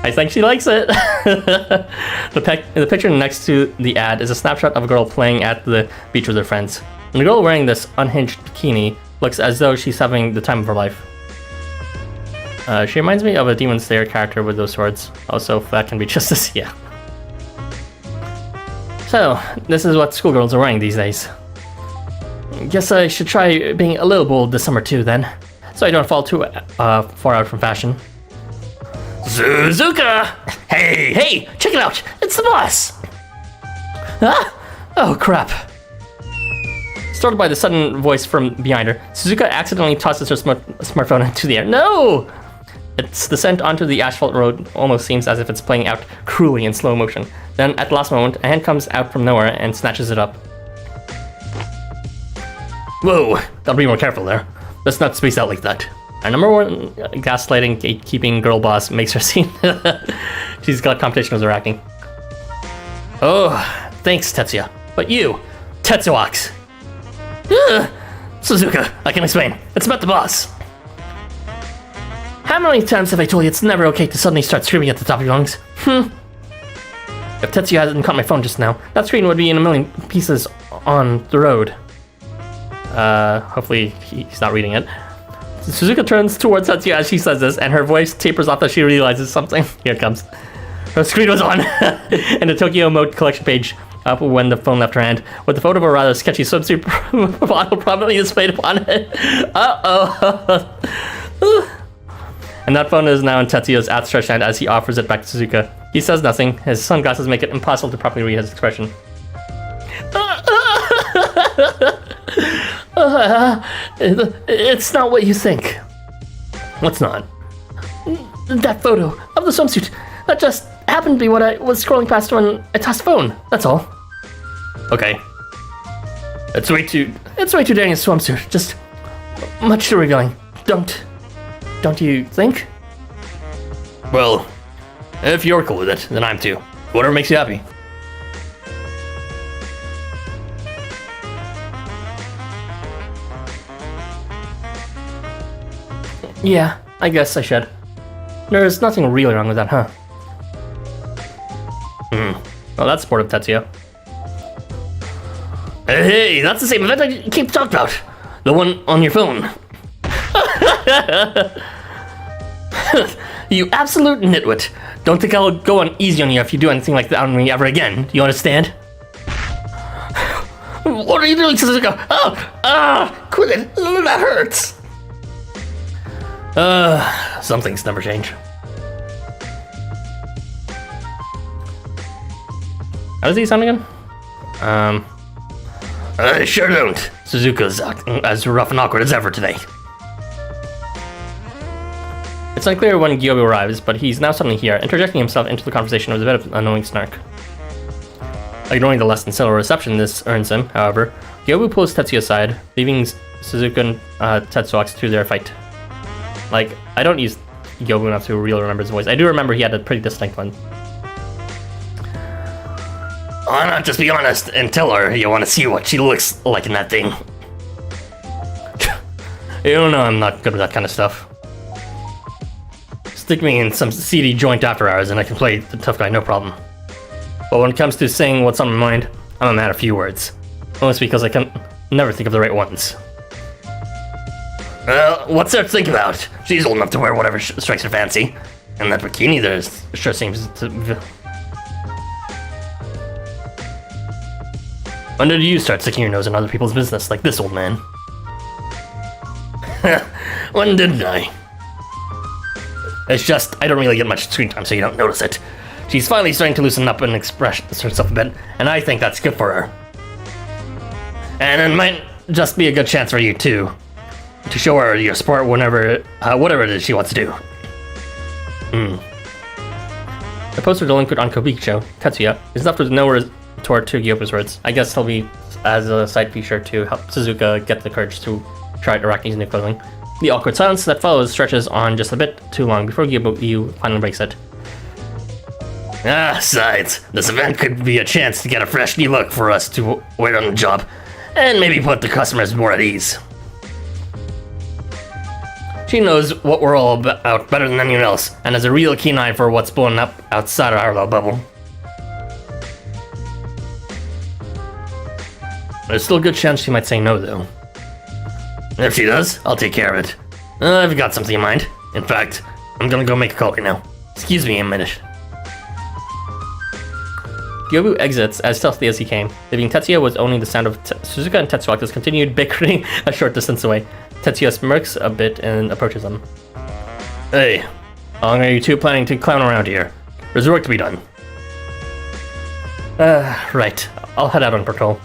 I think she likes it. The picture next to the ad is a snapshot of a girl playing at the beach with her friends. And the girl wearing this unhinged bikini looks as though she's having the time of her life. She reminds me of a Demon Slayer character with those swords. Also, if that can be just as, yeah. So, this is what schoolgirls are wearing these days. Guess I should try being a little bold this summer too then, so I don't fall too far out from fashion. Suzuka! Hey, check it out! It's the boss! Ah! Oh crap. Startled by the sudden voice from behind her, Suzuka accidentally tosses her smartphone into the air. No! Its descent onto the asphalt road almost seems as if it's playing out cruelly in slow motion. Then, at the last moment, a hand comes out from nowhere and snatches it up. Whoa, gotta be more careful there. Let's not space out like that. Our number one gaslighting, gatekeeping girl boss makes her seem... She's got competition with Arachne. Oh, thanks, Tetsuya. But you, Tetsuox. Suzuka, I can explain. It's about the boss. How many times have I told you it's never okay to suddenly start screaming at the top of your lungs? If Tetsuya hadn't caught my phone just now, that screen would be in a million pieces on the road. Hopefully he's not reading it. Suzuka turns towards Tetsuya as she says this, and her voice tapers off as she realizes something. Here it comes. Her screen was on, and the Tokyo Mode collection page up when the phone left her hand, with the photo of a rather sketchy swimsuit bottle prominently displayed upon it. And that phone is now in Tetsuya's outstretched hand as he offers it back to Suzuka. He says nothing. His sunglasses make it impossible to properly read his expression. It's not what you think. What's not? That photo of the swimsuit. That just happened to be what I was scrolling past when I tossed the phone. That's all. Okay. It's way too daring a swimsuit. Just much too revealing. Don't you think? Well, if you're cool with it, then I'm too. Whatever makes you happy. Yeah, I guess I should. There's nothing really wrong with that, huh? Well, that's sport of Tetsuya. Hey, that's the same event I keep talking about. The one on your phone. You absolute nitwit. Don't think I'll go on easy on you if you do anything like that on me ever again. Do you understand? What are you doing, Suzuka? Quit it. That hurts. Some things never change. How does he sound again? I sure don't. Suzuka's as rough and awkward as ever today. It's unclear when Gyobu arrives, but he's now suddenly here, interjecting himself into the conversation with a bit of annoying snark. Ignoring the less than stellar reception this earns him, however, Gyobu pulls Tetsuya aside, leaving Suzuka and Tetsuox to their fight. Like, I don't use Gyobu enough to really remember his voice. I do remember he had a pretty distinct one. Why not just be honest and tell her you want to see what she looks like in that thing? You don't know I'm not good with that kind of stuff. Stick me in some seedy joint after hours and I can play the tough guy, no problem. But when it comes to saying what's on my mind, I'm a man of few words. Mostly because I can never think of the right ones. What's there to think about? She's old enough to wear whatever strikes her fancy. And that bikini there sure seems to... When did you start sticking your nose in other people's business like this, old man? When didn't I? It's just, I don't really get much screen time, so you don't notice it. She's finally starting to loosen up and express herself a bit, and I think that's good for her. And it might just be a good chance for you, too. To show her your support whenever, whatever it is she wants to do. The poster delinquent on Kobicho, Tetsuya, is left with no retort to Gyobu's words. I guess he'll be as a side feature to help Suzuka get the courage to try Araki's new clothing. The awkward silence that follows stretches on just a bit too long before Gyobu finally breaks it. Besides, this event could be a chance to get a fresh new look for us to wear on the job, and maybe put the customers more at ease. She knows what we're all about better than anyone else, and has a real keen eye for what's blowing up outside our little bubble. There's still a good chance she might say no, though. If she does, I'll take care of it. I've got something in mind. In fact, I'm gonna go make a call right now. Excuse me a minute. Gyobu exits as stealthily as he came, leaving Tetsuya with only the sound of Suzuka and Tetsuoka's continued bickering a short distance away. Tetsuya smirks a bit and approaches them. Hey, how long are you two planning to clown around here? There's work to be done. Right. I'll head out on patrol.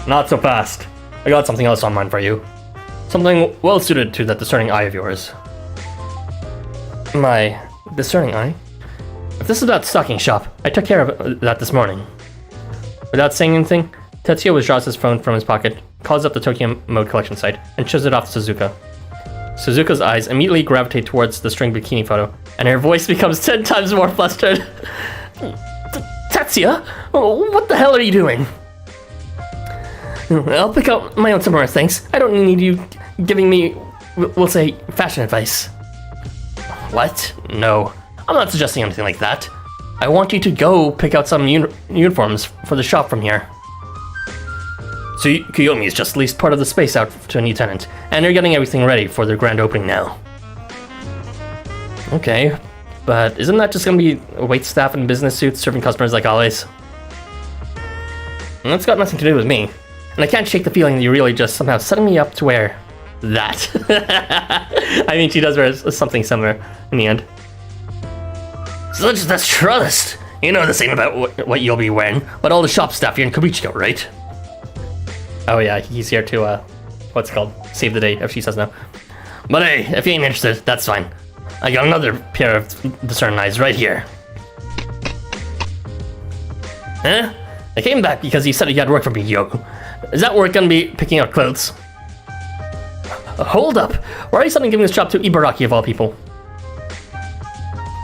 Not so fast. I got something else on mind for you. Something well suited to that discerning eye of yours. My discerning eye? If this is about stocking shop, I took care of that this morning. Without saying anything, Tetsuya withdraws his phone from his pocket, calls up the Tokyo Mode collection site, and shows it off to Suzuka. Suzuka's eyes immediately gravitate towards the string bikini photo, and her voice becomes 10 times more flustered. Tatsuya, what the hell are you doing? I'll pick out my own tomorrow, thanks. I don't need you giving me, we'll say, fashion advice. What? No, I'm not suggesting anything like that. I want you to go pick out some uniforms for the shop from here. So Kiyomi is just leased part of the space out to a new tenant, and they're getting everything ready for their grand opening now. Okay, but isn't that just gonna be waitstaff in business suits serving customers like always? And that's got nothing to do with me, and I can't shake the feeling that you're really just somehow setting me up to wear that. I mean, she does wear something similar in the end. So that's trust. You know this ain't about what you'll be wearing, but all the shop staff here in Kabuchiko, right? Oh yeah, he's here to, what's it called? Save the day, if she says no. But hey, if you ain't interested, that's fine. I got another pair of discerning eyes right here. Huh? I came back because you said you had work for me, Yoko. Is that work gonna be picking out clothes? Hold up! Why are you suddenly giving this job to Ibaraki of all people?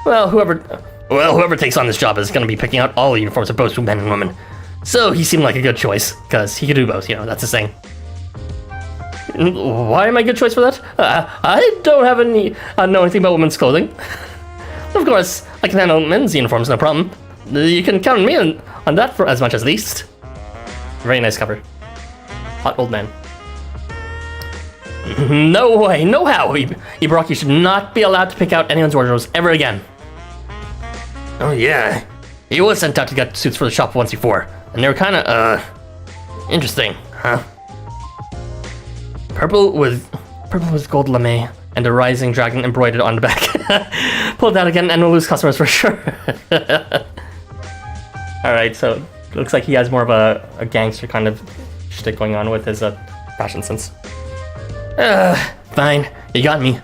Well, whoever takes on this job is gonna be picking out all the uniforms of both men and women. So he seemed like a good choice, because he could do both, you know, that's his thing. Why am I a good choice for that? I don't have know anything about women's clothing. Of course, I can handle men's uniforms, no problem. You can count me on that for as much as least. Very nice cover. Hot old man. No way, no how! Ibaraki should not be allowed to pick out anyone's wardrobes ever again. Oh yeah, he was sent out to get suits for the shop once before, and they were kinda, interesting, huh? Purple with gold lame and a rising dragon embroidered on the back. Pull that again and we'll lose customers for sure. Alright, so looks like he has more of a gangster kind of shtick going on with his fashion sense. Fine, you got me.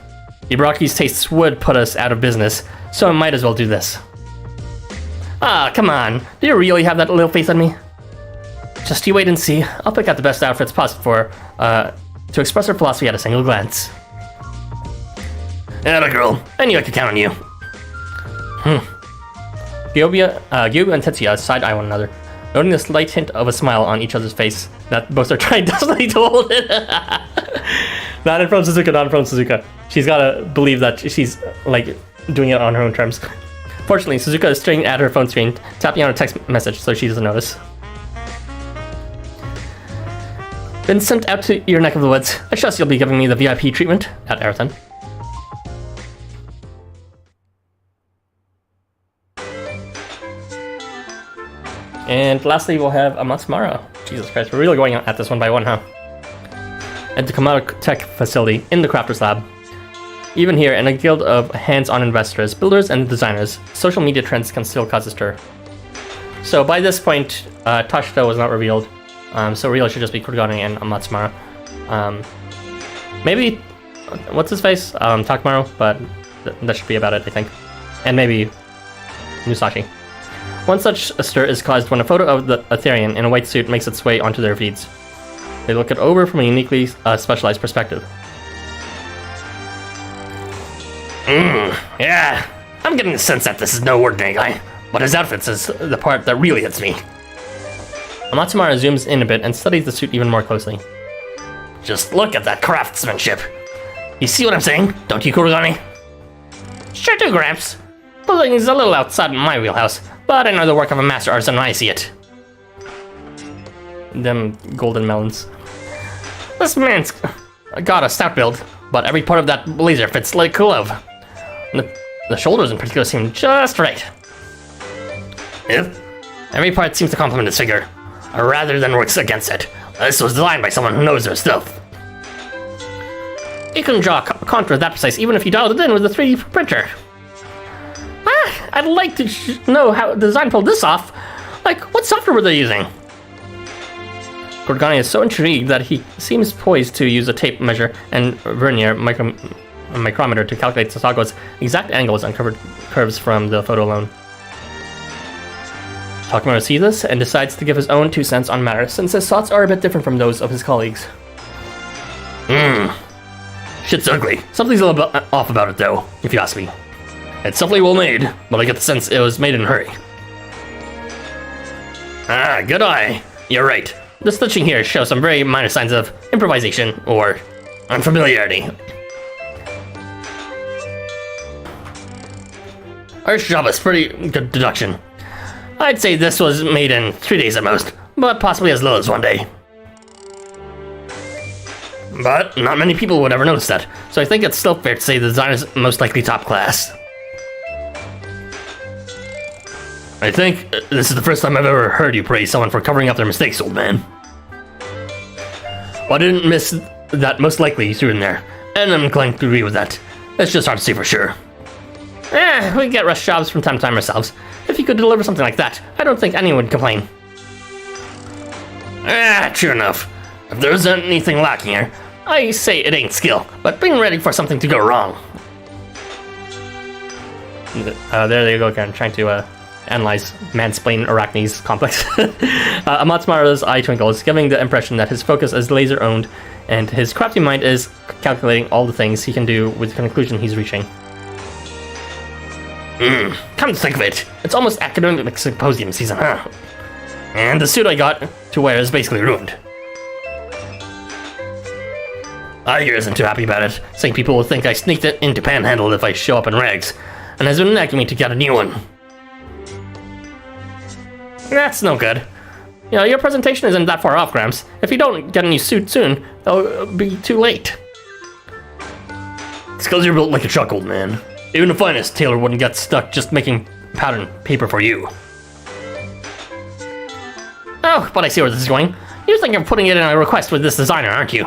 Ibaraki's tastes would put us out of business, so I might as well do this. Ah, come on. Do you really have that little faith in me? Just you wait and see. I'll pick out the best outfits possible for, to express her philosophy at a single glance. Atta girl, I knew I could count on you. Gyobia and Tetsuya side-eye one another, noting the slight hint of a smile on each other's face that both are trying desperately to hold it. Not in front of Suzuka, not in front of Suzuka. She's gotta believe that she's, like, doing it on her own terms. Fortunately, Suzuka is staring at her phone screen, tapping on a text message so she doesn't notice. Been sent out to your neck of the woods. I trust you'll be giving me the VIP treatment at Arathan. And lastly, we'll have a Matsumara. Jesus Christ, we're really going at this one by one, huh? At the Kamado Tech facility in the Crafters Lab. Even here, in a guild of hands-on investors, builders, and designers, social media trends can still cause a stir. So by this point, Tashito was not revealed, so really should just be Kurogane and Matsumara. Maybe, what's his face? Takamaru, but that should be about it, I think. And maybe Musashi. One such stir is caused when a photo of the Aetherian in a white suit makes its way onto their feeds. They look it over from a uniquely specialized perspective. Yeah, I'm getting the sense that this is no ordinary guy, but his outfits is the part that really hits me. Matsumara zooms in a bit and studies the suit even more closely. Just look at that craftsmanship. You see what I'm saying, don't you, Kurogane? Sure do, Gramps. Clothing is a little outside my wheelhouse, but I know the work of a master artisan when I see it. Them golden melons. This man's got a stout build, but every part of that blazer fits like a glove. The shoulders in particular seem just right. Yep. Every part seems to complement his figure, rather than works against it. This was designed by someone who knows their stuff. You can draw a contour that precise even if you dialed it in with a 3D printer. I'd like to know how the design pulled this off. Like, what software were they using? Kurogane is so intrigued that he seems poised to use a tape measure and vernier micrometer to calculate Sasago's exact angles and curves from the photo alone. Takamaru sees this and decides to give his own 2 cents on matters, since his thoughts are a bit different from those of his colleagues. Shit's ugly. Something's a little bit off about it, though, if you ask me. It's definitely well made, but I get the sense it was made in a hurry. Ah, good eye. You're right. The stitching here shows some very minor signs of improvisation or unfamiliarity. Our job is pretty good deduction. I'd say this was made in 3 days at most, but possibly as little as 1 day. But not many people would ever notice that, so I think it's still fair to say the design is most likely top class. I think this is the first time I've ever heard you praise someone for covering up their mistakes, old man. Well, I didn't miss that most likely you threw in there, and I'm inclined to agree with that. It's just hard to say for sure. We get rush jobs from time to time ourselves. If you could deliver something like that, I don't think anyone would complain. True enough. If there's anything lacking here, I say it ain't skill, but being ready for something to go wrong. There they go again, trying to analyze mansplain Arachne's complex. Amatsumara's eye twinkles, giving the impression that his focus is laser-owned, and his crafty mind is calculating all the things he can do with the conclusion he's reaching. Come to think of it, it's almost academic symposium season, huh? And the suit I got to wear is basically ruined. Iyer isn't too happy about it, saying people will think I sneaked it into Panhandle if I show up in rags, and has been nagging me to get a new one. That's no good. You know, your presentation isn't that far off, Gramps. If you don't get a new suit soon, it'll be too late. It's because you're built like a truck, old man. Even the finest tailor wouldn't get stuck just making pattern paper for you. Oh, but I see where this is going. You think you're putting it in a request with this designer, aren't you?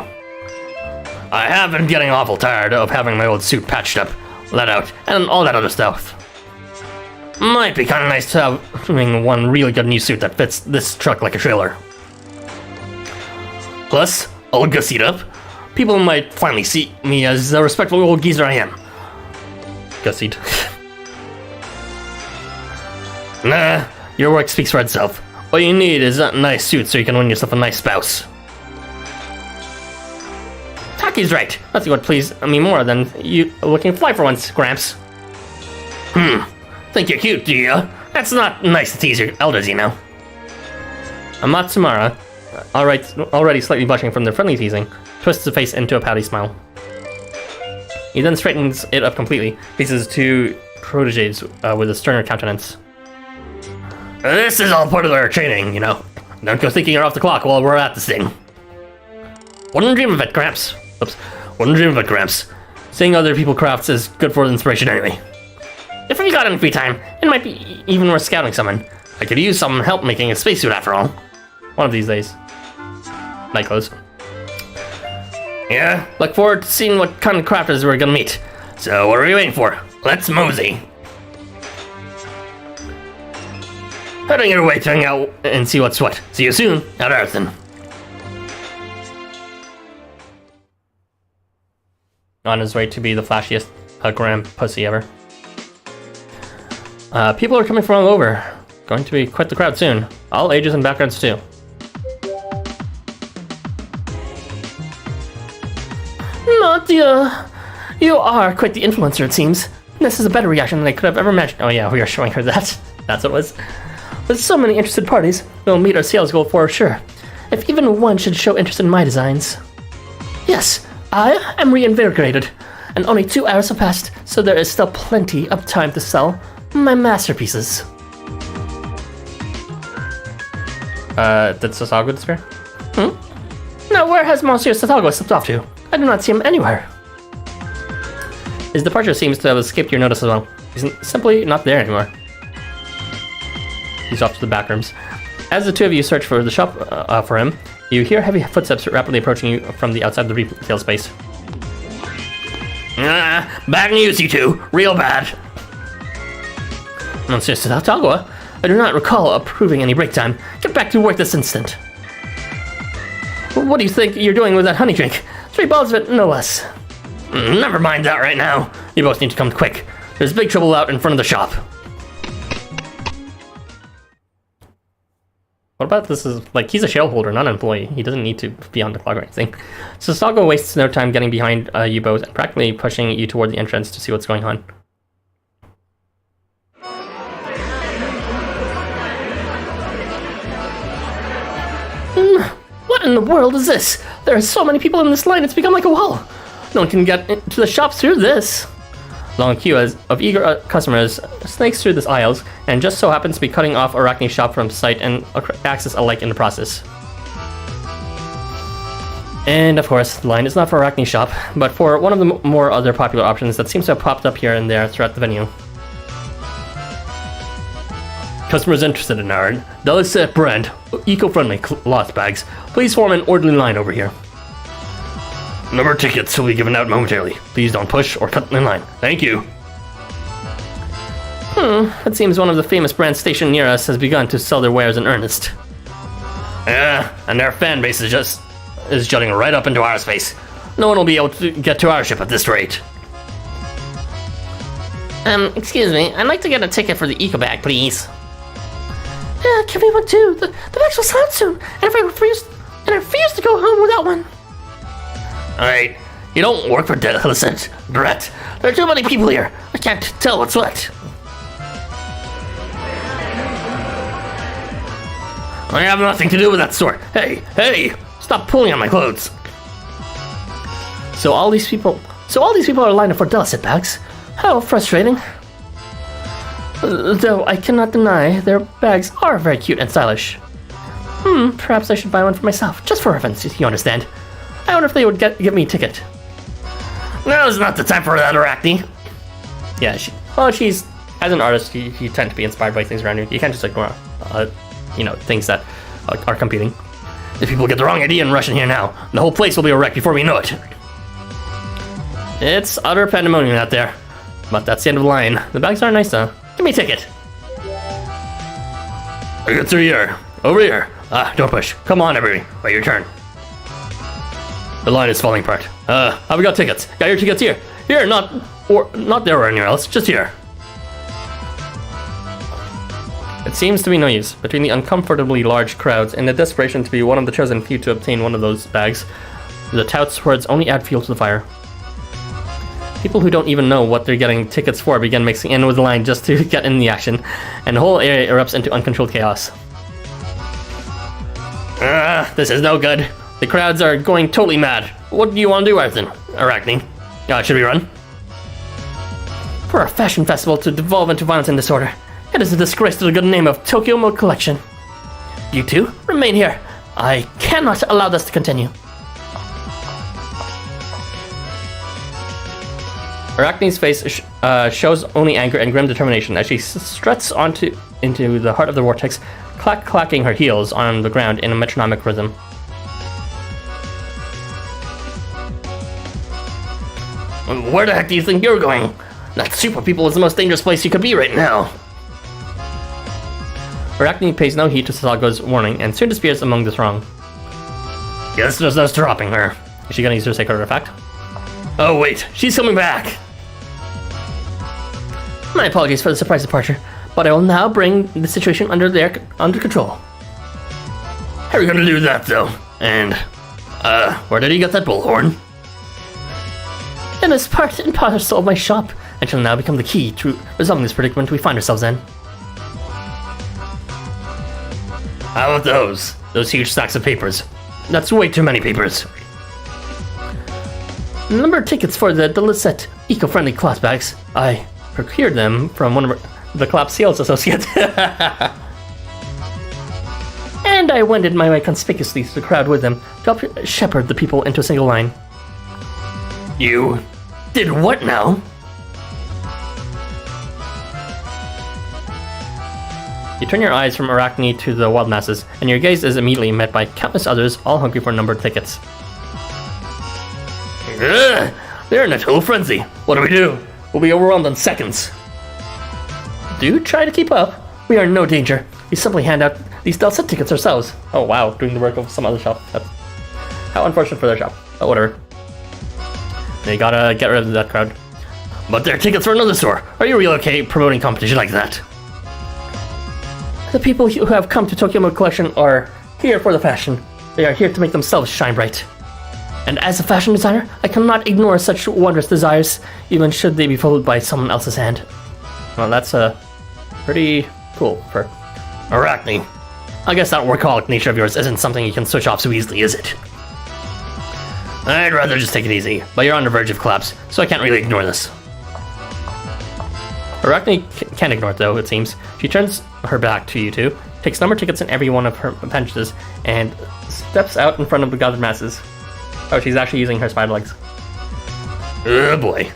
I have been getting awful tired of having my old suit patched up, let out, and all that other stuff. Might be kind of nice to have one really good new suit that fits this truck like a trailer. Plus, I'll gussy it up. People might finally see me as the respectful old geezer I am. Gussied. Nah, your work speaks for itself. What you need is a nice suit so you can win yourself a nice spouse. Taki's right. Nothing would please me more than you looking fly for once, Gramps. Think you're cute, do you? That's not nice to tease your elders, you know. Amatsumara, already slightly blushing from the friendly teasing, twists the face into a pouty smile. He then straightens it up completely, faces two proteges with a sterner countenance. This is all part of our training, you know. Don't go thinking you're off the clock while we're at this thing. Wouldn't dream of it, Gramps. Oops. Wouldn't dream of it, Gramps. Seeing other people crafts is good for inspiration anyway. If we got any free time, it might be even worth scouting someone. I could use some help making a spacesuit after all. One of these days. Night clothes. Yeah, look forward to seeing what kind of crafters we're gonna meet. So what are we waiting for? Let's mosey. Heading your way to hang out and see what's what. See you soon at Earthen. On his way to be the flashiest gram pussy ever. People are coming from all over. Going to be quite the crowd soon. All ages and backgrounds too. Mon Dieu! You are quite the influencer, it seems. This is a better reaction than I could have ever imagined. Oh yeah, we are showing her that. That's what it was. With so many interested parties, we'll meet our sales goal for sure. If even one should show interest in my designs. Yes, I am reinvigorated, and only 2 hours have passed, so there is still plenty of time to sell my masterpieces. Did Sasago disappear? Now where has Monsieur Sasago slipped off to? I do not see him anywhere. His departure seems to have escaped your notice as well. He's simply not there anymore. He's off to the back rooms. As the two of you search for the shop for him, you hear heavy footsteps rapidly approaching you from the outside of the retail space. Bad news, you two. Real bad. Monsieur Sasago, I do not recall approving any break time. Get back to work this instant. What do you think you're doing with that honey drink? 3 bottles of it, no less. Never mind that right now. You both need to come quick. There's big trouble out in front of the shop. What about this is, like, he's a shareholder, not an employee. He doesn't need to be on the clock or anything. So Sago wastes no time getting behind you both and practically pushing you toward the entrance to see what's going on. What in the world is this? There are so many people in this line, it's become like a wall. No one can get into the shops through this. Long queue of eager customers snakes through the aisles and just so happens to be cutting off Arachne's shop from sight and access alike in the process. And of course, the line is not for Arachne's shop, but for one of the more other popular options that seems to have popped up here and there throughout the venue. Customers interested in our Delicet brand, eco-friendly cloth bags, please form an orderly line over here. Number of tickets will be given out momentarily. Please don't push or cut in line. Thank you. It seems one of the famous brands stationed near us has begun to sell their wares in earnest. Yeah, and their fan base is jutting right up into our space. No one will be able to get to our ship at this rate. Excuse me, I'd like to get a ticket for the eco bag, please. Yeah, give me one too. The bags will sell soon, and I refuse to go home without one. Alright, you don't work for Delicet, Brett. There are too many people here. I can't tell what's what. I have nothing to do with that store. Hey, stop pulling on my clothes. So all these people are lined up for Delicet bags. How frustrating. Though I cannot deny their bags are very cute and stylish. Perhaps I should buy one for myself, just for reference, you understand. I wonder if they would give me a ticket. Now's not the time for that, Arachne. Yeah, she's as an artist, you tend to be inspired by things around you. You can't just ignore, things that are competing. If people get the wrong idea and rush in here now, the whole place will be a wreck before we know it. It's utter pandemonium out there, but that's the end of the line. The bags are nice though. Give me a ticket. I get through here. Over here. Don't push. Come on, everybody. Wait your turn. The line is falling apart. Have we got tickets? Got your tickets here. Here, not there or anywhere else. Just here. It seems to be no use. Between the uncomfortably large crowds and the desperation to be one of the chosen few to obtain one of those bags, the touts' words only add fuel to the fire. People who don't even know what they're getting tickets for begin mixing in with the line just to get in the action, and the whole area erupts into uncontrolled chaos. This is no good. The crowds are going totally mad. What do you want to do, Arachne? Should we run? For a fashion festival to devolve into violence and disorder, it is a disgrace to the good name of Tokyo Mode Collection. You two, remain here. I cannot allow this to continue. Arachne's face shows only anger and grim determination as she struts into the heart of the vortex, clacking her heels on the ground in a metronomic rhythm. Where the heck do you think you're going? That super people is the most dangerous place you could be right now. Arachne pays no heed to Sasago's warning and soon disappears among the throng. Guess there's no stopping her. Is she gonna use her sacred artifact? Oh wait, she's coming back! My apologies for the surprise departure, but I will now bring the situation under control. How are you gonna do that though? And, where did he get that bullhorn? It is part and parcel of my shop, and shall now become the key to resolving this predicament we find ourselves in. How about those? Those huge stacks of papers. That's way too many papers. Number of tickets for the Delicet eco-friendly cloth bags. I procured them from one of the club sales associates. And I wended my way conspicuously through the crowd with them to help shepherd the people into a single line. You did what now? You turn your eyes from Arachne to the wild masses, and your gaze is immediately met by countless others, all hungry for numbered tickets. They're in a total frenzy. What do? We'll be overwhelmed in seconds. Do try to keep up. We are in no danger. We simply hand out these Delicet tickets ourselves. Oh wow, doing the work of some other shop. That's how unfortunate for their shop. But whatever. They gotta get rid of that crowd. But they're tickets for another store. Are you really okay promoting competition like that? The people who have come to Tokyo Milk Collection are here for the fashion. They are here to make themselves shine bright. And as a fashion designer, I cannot ignore such wondrous desires, even should they be followed by someone else's hand. Well, that's pretty cool for Arachne, I guess that workaholic nature of yours isn't something you can switch off so easily, is it? I'd rather just take it easy, but you're on the verge of collapse, so I can't really ignore this. Arachne can't ignore it though, it seems. She turns her back to you two, takes number tickets in every one of her appendages, and steps out in front of the gathered masses. Oh, she's actually using her spider legs. Oh boy.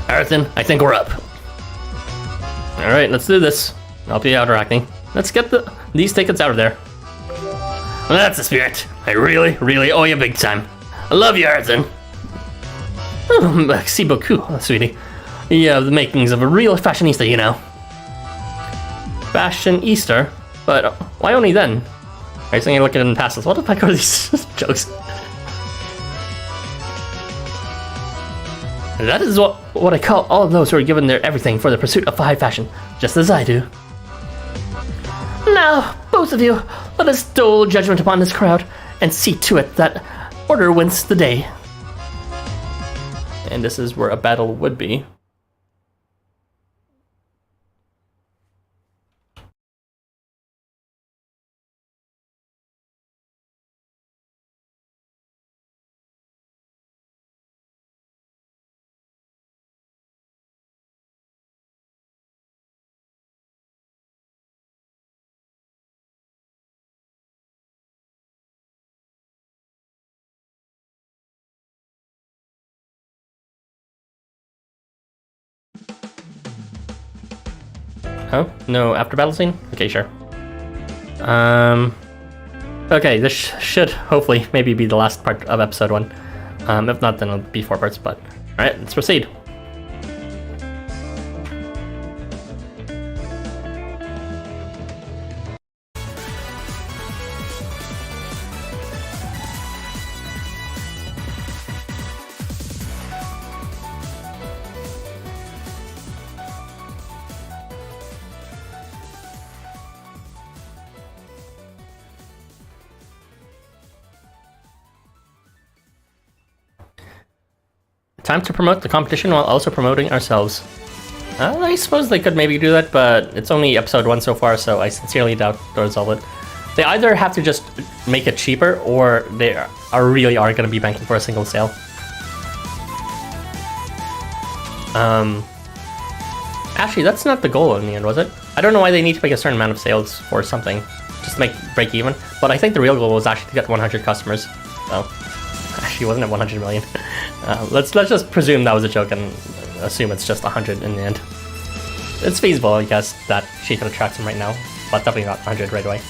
Arthur, I think we're up. Alright, let's do this. I'll be out, Arachne. Let's get these tickets out of there. Well, that's the spirit. I really, really owe you big time. I love you, Arthur. Oh, merci beaucoup, sweetie. You have the makings of a real fashionista, you know. Fashionista? But why only then? Are you saying look at it in passes? What the fuck are these jokes? That is what I call all of those who are given their everything for the pursuit of high fashion, just as I do. Now, both of you, let us dole judgment upon this crowd and see to it that order wins the day. And this is where a battle would be. Oh, no after battle scene? Okay, sure. Okay, this should hopefully maybe be the last part of episode 1. If not, then it'll be 4 parts, but alright, let's proceed. Time to promote the competition while also promoting ourselves. I suppose they could maybe do that, but it's only episode 1 so far, so I sincerely doubt they'll resolve it. They either have to just make it cheaper, or they really are going to be banking for a single sale. Actually, that's not the goal in the end, was it? I don't know why they need to make a certain amount of sales for something, just to make break even. But I think the real goal was actually to get 100 customers. So, actually, wasn't it 100 million? Let's just presume that was a joke and assume it's just 100 in the end. It's feasible, I guess, that she could attract him right now, but definitely not 100 right away.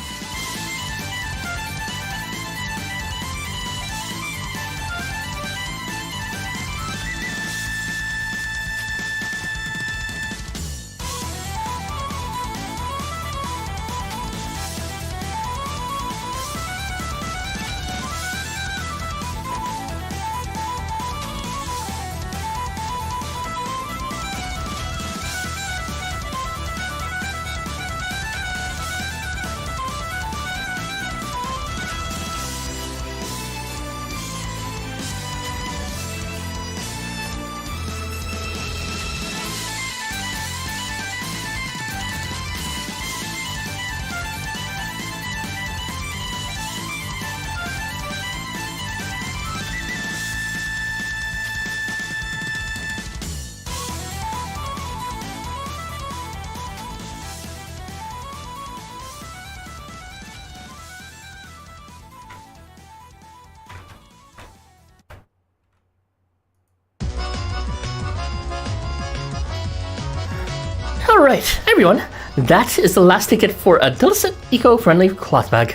Alright, everyone, that is the last ticket for a Dulcet eco-friendly cloth bag.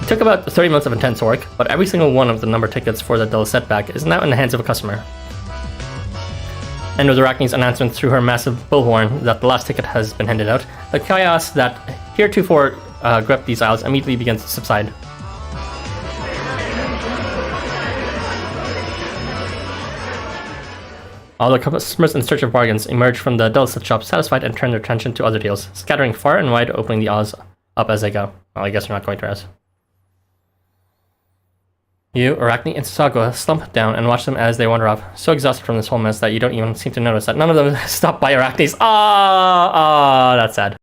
It took about 30 minutes of intense work, but every single one of the number tickets for the Dulcet bag is now in the hands of a customer. And with Arachne's announcement through her massive bullhorn that the last ticket has been handed out, the chaos that heretofore gripped these aisles immediately begins to subside. All the customers in search of bargains emerge from the dulcet shop satisfied and turn their attention to other deals, scattering far and wide, opening the aisles up as they go. Well, I guess we're not going to ask. You, Arachne, and Sasagua slump down and watch them as they wander off, so exhausted from this whole mess that you don't even seem to notice that none of them stop by Arachne's. Ah, that's sad.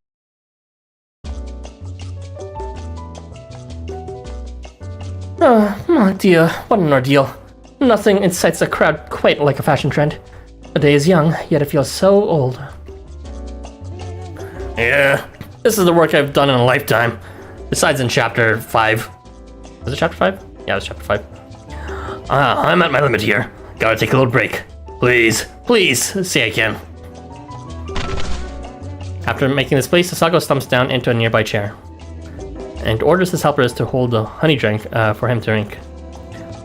Oh dear, what an ordeal. Nothing incites a crowd quite like a fashion trend. The day is young, yet it feels so old. Yeah, this is the work I've done in a lifetime. Besides in chapter 5. Was it chapter 5? Yeah, it was chapter 5. I'm at my limit here. Gotta take a little break. Please, say I can. After making this place, Sasago stumps down into a nearby chair and orders his helpers to hold a honey drink for him to drink.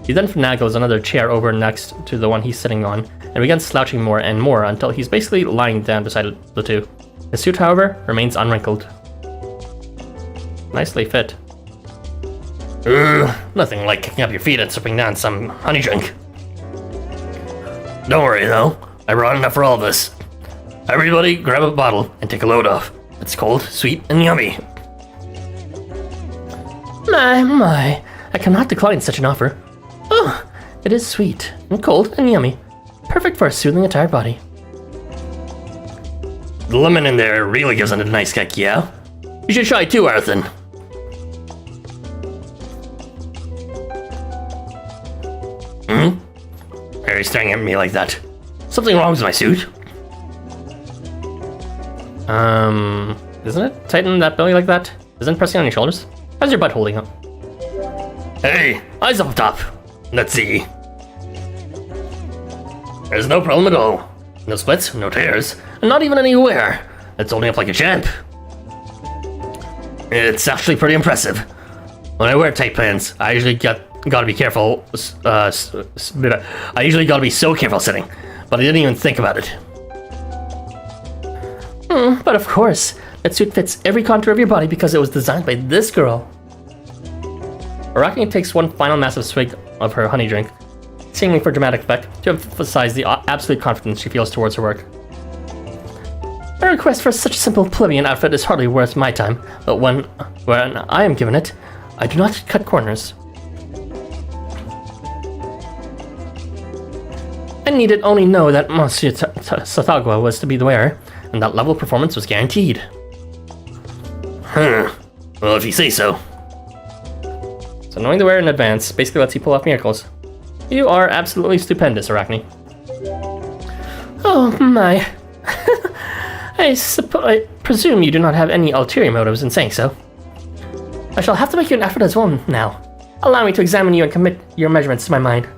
He then finagles another chair over next to the one he's sitting on and begins slouching more and more until he's basically lying down beside the two. His suit, however, remains unwrinkled. Nicely fit. Nothing like kicking up your feet and sipping down some honey drink. Don't worry though, I brought enough for all of us. Everybody grab a bottle and take a load off. It's cold, sweet, and yummy. My, I cannot decline such an offer. Oh, it is sweet, and cold, and yummy. Perfect for soothing a tired body. The lemon in there really gives it a nice kick, yeah? You should try too, Arthur. Why are you staring at me like that? Something wrong with my suit? Isn't it? Tighten that belly like that? Isn't it pressing on your shoulders? How's your butt holding up? Hey, eyes up top. Let's see. There's no problem at all. No splits, no tears, and not even any wear. It's holding up like a champ. It's actually pretty impressive. When I wear tight pants, I usually gotta be careful. I usually gotta be so careful sitting, but I didn't even think about it. But of course, that suit fits every contour of your body because it was designed by this girl. Arachne takes one final massive swig of her honey drink, seemingly for dramatic effect, to emphasize the absolute confidence she feels towards her work. A request for such a simple plebeian outfit is hardly worth my time, but when I am given it, I do not cut corners. I needed only know that Monsieur Satagua was to be the wearer, and that level of performance was guaranteed. Well, if you say so. So knowing the wearer in advance basically lets you pull off miracles. You are absolutely stupendous, Arachne. Oh my. I presume you do not have any ulterior motives in saying so. I shall have to make you an effort as well now. Allow me to examine you and commit your measurements to my mind.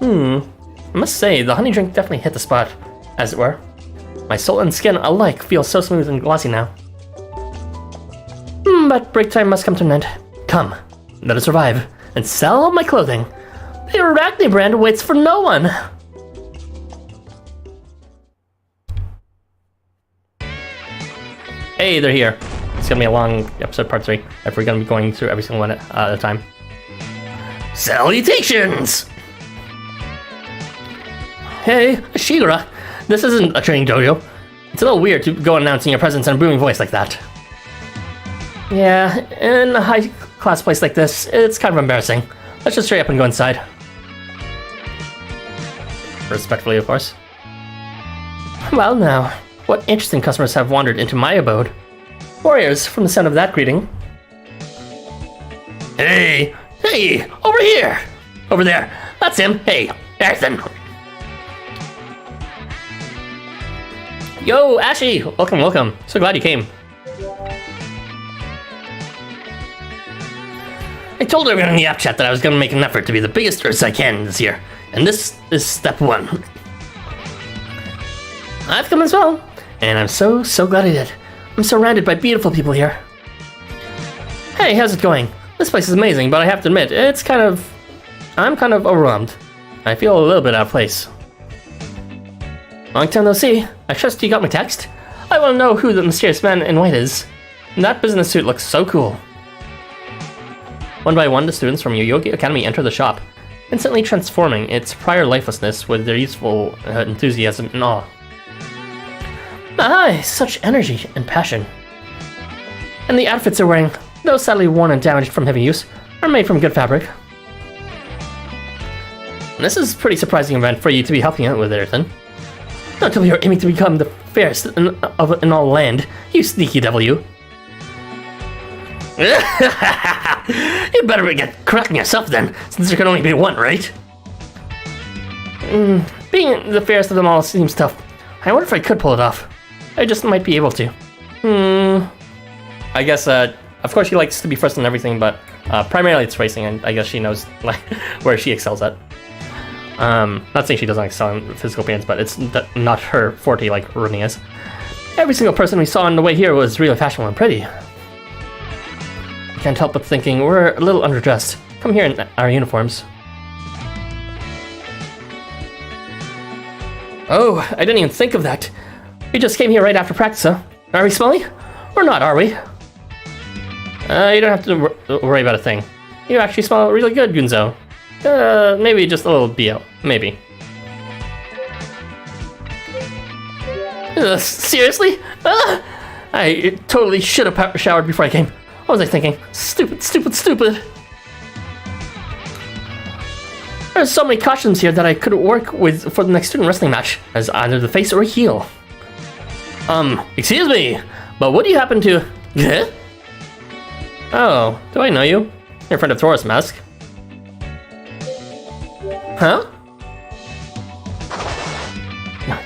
I must say, the honey drink definitely hit the spot, as it were. My soul and skin alike feel so smooth and glossy now. But break time must come to an end. Come, let us revive and sell my clothing. The Arachne brand waits for no one. Hey, they're here. It's gonna be a long episode, part 3, if we're gonna be going through every single one at a time. Salutations! Hey, Ashigura. This isn't a training dojo. It's a little weird to go announcing your presence in a booming voice like that. Yeah, in a high-class place like this, it's kind of embarrassing. Let's just hurry up and go inside. Respectfully, of course. Well now, what interesting customers have wandered into my abode? Warriors, from the sound of that greeting. Hey, over here! Over there, that's him. Hey, Arthur. Yo, Ashy! Welcome. So glad you came. I told everyone in the app chat that I was going to make an effort to be the biggest Earths I can this year, and this is step 1. I've come as well, and I'm so glad I did. I'm surrounded by beautiful people here. Hey, how's it going? This place is amazing, but I have to admit, I'm kind of overwhelmed. I feel a little bit out of place. Long time no see. I trust you got my text. I want to know who the mysterious man in white is. That business suit looks so cool. One by one, the students from Yoyogi Academy enter the shop. instantly transforming its prior lifelessness with their youthful enthusiasm and awe. Ah, such energy and passion. And the outfits they're wearing, though sadly worn and damaged from heavy use, are made from good fabric. This is a pretty surprising event for you to be helping out with, Ethan. Not till you're aiming to become the fairest in all land, you sneaky devil, you. You better get correcting yourself then, since there can only be one, right? Being the fairest of them all seems tough. I wonder if I could pull it off. I just might be able to. I guess, of course she likes to be first in everything, but primarily it's racing, and I guess she knows like where she excels at. Not saying she doesn't excel in physical appearance, but it's not her forte like running is. Every single person we saw on the way here was really fashionable and pretty. I can't help but thinking we're a little underdressed. Come here in our uniforms. Oh, I didn't even think of that. We just came here right after practice, huh? Are we smelly? Or not, are we? You don't have to worry about a thing. You actually smell really good, Gunzo. Maybe just a little BO. Maybe. Seriously? I totally should have showered before I came. What was I thinking? Stupid, stupid, stupid. There's so many costumes here that I could work with for the next student wrestling match as either the face or a heel. Excuse me, but what do you happen to... Oh, do I know you? You're a friend of Taurus Mask. Huh?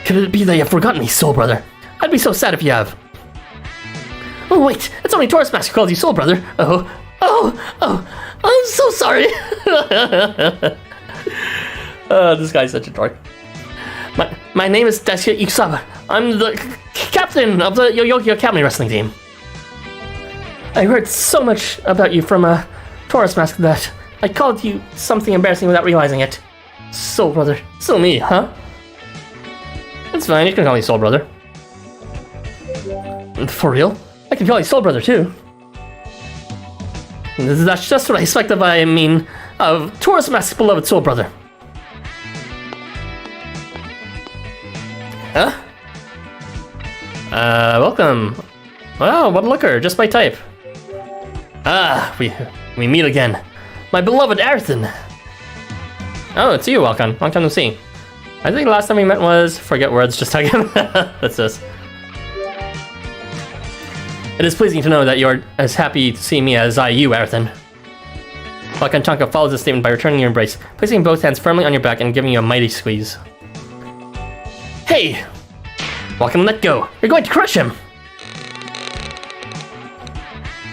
Could it be that you've forgotten me, Soul Brother? I'd be so sad if you have. Oh wait, it's only Taurus Mask who calls you Soul Brother. Oh, I'm so sorry. This guy's such a dork. My name is Daisuke Ikusawa. I'm the captain of the Yoyogi Academy wrestling team. I heard so much about you from Taurus Mask that I called you something embarrassing without realizing it. Soul Brother. Still me, huh? It's fine, you can call me Soul Brother. For real? I can call you Soul Brother too. That's just what I expect of, of Taurus Mask's beloved Soul Brother. Huh? Welcome. Wow, what a looker, just my type. Ah, we meet again. My beloved Aerthin. Oh, it's you, Welcome. Long time no see. I think the last time we met was... Forget words, just talking. That's this. It is pleasing to know that you're as happy to see me as you, Aerthin. Welcome Tonka follows this statement by returning your embrace, placing both hands firmly on your back and giving you a mighty squeeze. Hey! Welcome, let go. You're going to crush him!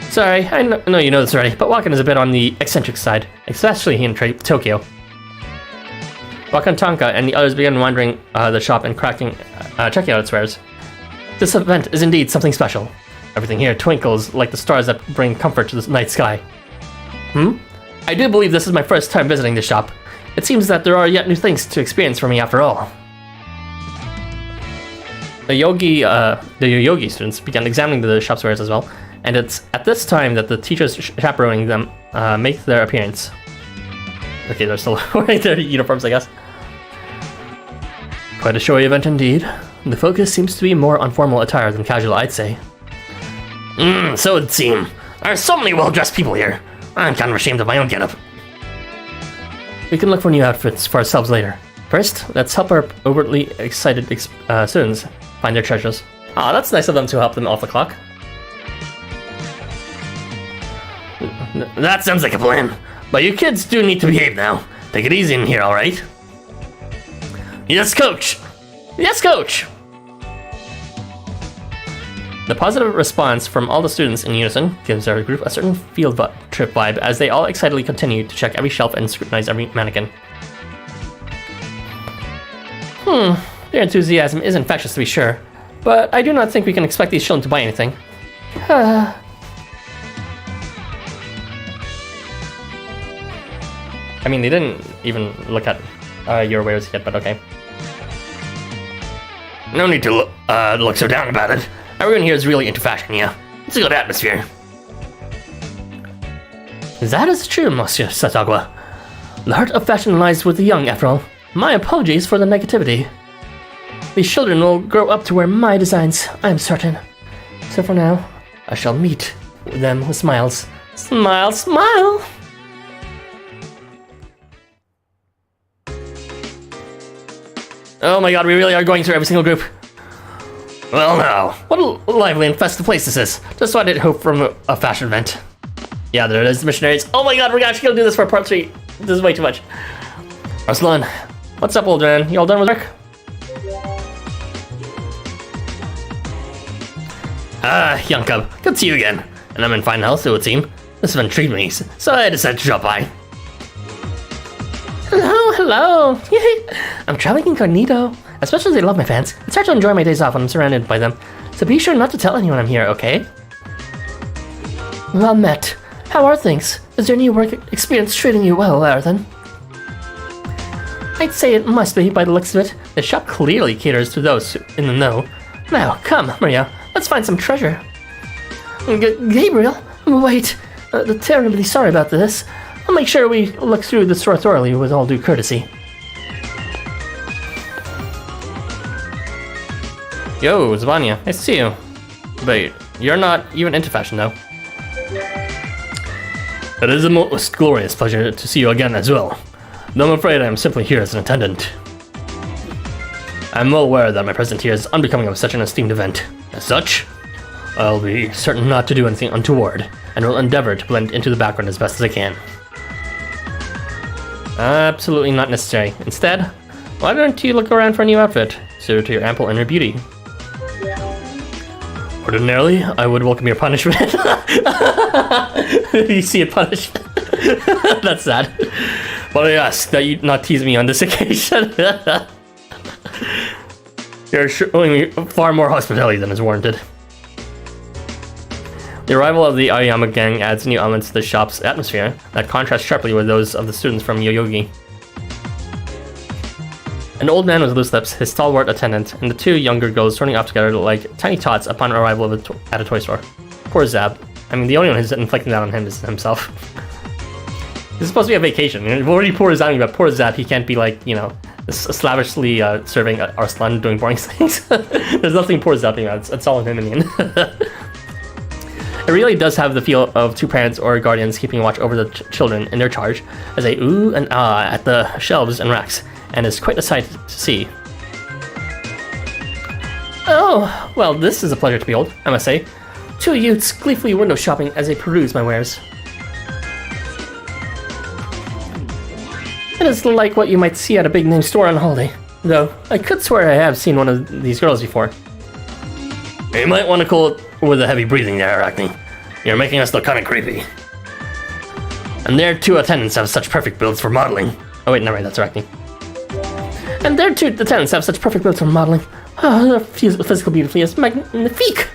Sorry, I know you know this already, but Wakan is a bit on the eccentric side, especially here in Tokyo. Wakan Tonka and the others began wandering the shop and checking out its wares. This event is indeed something special. Everything here twinkles like the stars that bring comfort to the night sky. I do believe this is my first time visiting this shop. It seems that there are yet new things to experience for me after all. The Yoyogi students began examining the shop's wares as well, and it's at this time that the teachers chaperoning them make their appearance. Okay, they're still wearing their uniforms, I guess. Quite a showy event indeed. The focus seems to be more on formal attire than casual, I'd say. So it'd seem. There are so many well-dressed people here. I'm kind of ashamed of my own getup. We can look for new outfits for ourselves later. First, let's help our overtly excited students find their treasures. Ah, that's nice of them to help them off the clock. That sounds like a plan. But you kids do need to behave now. Take it easy in here, alright? Yes, coach! Yes, coach! The positive response from all the students in unison gives our group a certain field trip vibe as they all excitedly continue to check every shelf and scrutinize every mannequin. Their enthusiasm is infectious to be sure, but I do not think we can expect these children to buy anything. I mean, they didn't even look at your wares yet, but okay. No need to look so down about it. Everyone here is really into fashion, yeah. It's a good atmosphere. That is true, Monsieur Satagwa. The heart of fashion lies with the young, after all. My apologies for the negativity. These children will grow up to wear my designs, I am certain. So for now, I shall meet them with smiles. Smile, smile! Oh my god, we really are going through every single group. Well now, what a lively and festive place this is. Just what I did hope from a fashion event. Yeah, there it is, the missionaries. Oh my god, we're actually gonna do this for part 3. This is way too much. Arslan, what's up, old man? You all done with work? Ah, young cub, good to see you again. And I'm in fine health, it would seem. This event treated me, so I decided to drop by. Hello. Yay. I'm traveling incognito. Especially as I love my fans. It's hard to enjoy my days off when I'm surrounded by them. So be sure not to tell anyone I'm here, okay? Well met. How are things? Is your new work experience treating you well, Arathan? I'd say it must be by the looks of it. The shop clearly caters to those in the know. Now, come, Maria. Let's find some treasure. Gabriel? Wait. Terribly sorry about this. I'll make sure we look through the store thoroughly with all due courtesy. Yo, Zavanya, nice to see you. But you're not even into fashion, though. It is a most glorious pleasure to see you again as well. Though I'm afraid I'm simply here as an attendant. I'm well aware that my presence here is unbecoming of such an esteemed event. As such, I'll be certain not to do anything untoward, and will endeavor to blend into the background as best as I can. Absolutely not necessary. Instead, why don't you look around for a new outfit, suited to your ample inner beauty? Ordinarily, I would welcome your punishment. You see a punishment? That's sad. But I ask that you not tease me on this occasion. You're showing me far more hospitality than is warranted. The arrival of the Aoyama gang adds new elements to the shop's atmosphere that contrast sharply with those of the students from Yoyogi. An old man with loose lips, his stalwart attendant, and the 2 younger girls running off together like tiny tots upon arrival at a toy store. Poor Zab. I mean, the only one who's inflicting that on him is himself. This is supposed to be a vacation. We've already poor Zab, but poor Zab, he can't be like, you know, slavishly serving Arslan doing boring things. There's nothing poor Zab doing that. It's all on him in the end. It really does have the feel of 2 parents or guardians keeping watch over the children in their charge as they ooh and ah at the shelves and racks, and is quite a sight to see. Oh, well, this is a pleasure to behold, I must say. 2 youths gleefully window shopping as they peruse my wares. It is like what you might see at a big name store on holiday, though I could swear I have seen one of these girls before. You might want to call it with a heavy breathing there, Arachne. You're making us look kind of creepy. And their 2 attendants have such perfect builds for modeling. Oh wait, never mind, that's Arachne. And their 2 attendants have such perfect builds for modeling. Oh, their physical beauty is magnifique!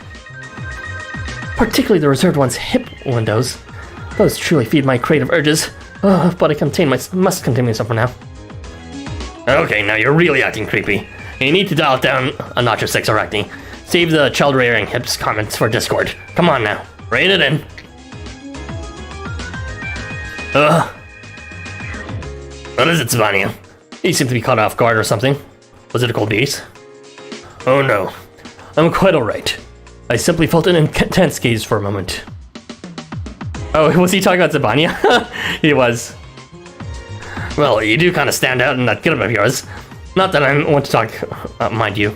Particularly the reserved one's hip windows. Those truly feed my creative urges. Oh, but I must contain myself for now. Okay, now you're really acting creepy. You need to dial it down a notch or 6, Arachne. Save the child-rearing hips comments for Discord. Come on now, rein it in. What is it, Savania? You seem to be caught off guard or something. Was it a cold breeze? Oh no, I'm quite alright. I simply felt an intense gaze for a moment. Oh, was he talking about Zabania? He was. Well, you do kind of stand out in that getup of yours. Not that I want to talk, mind you.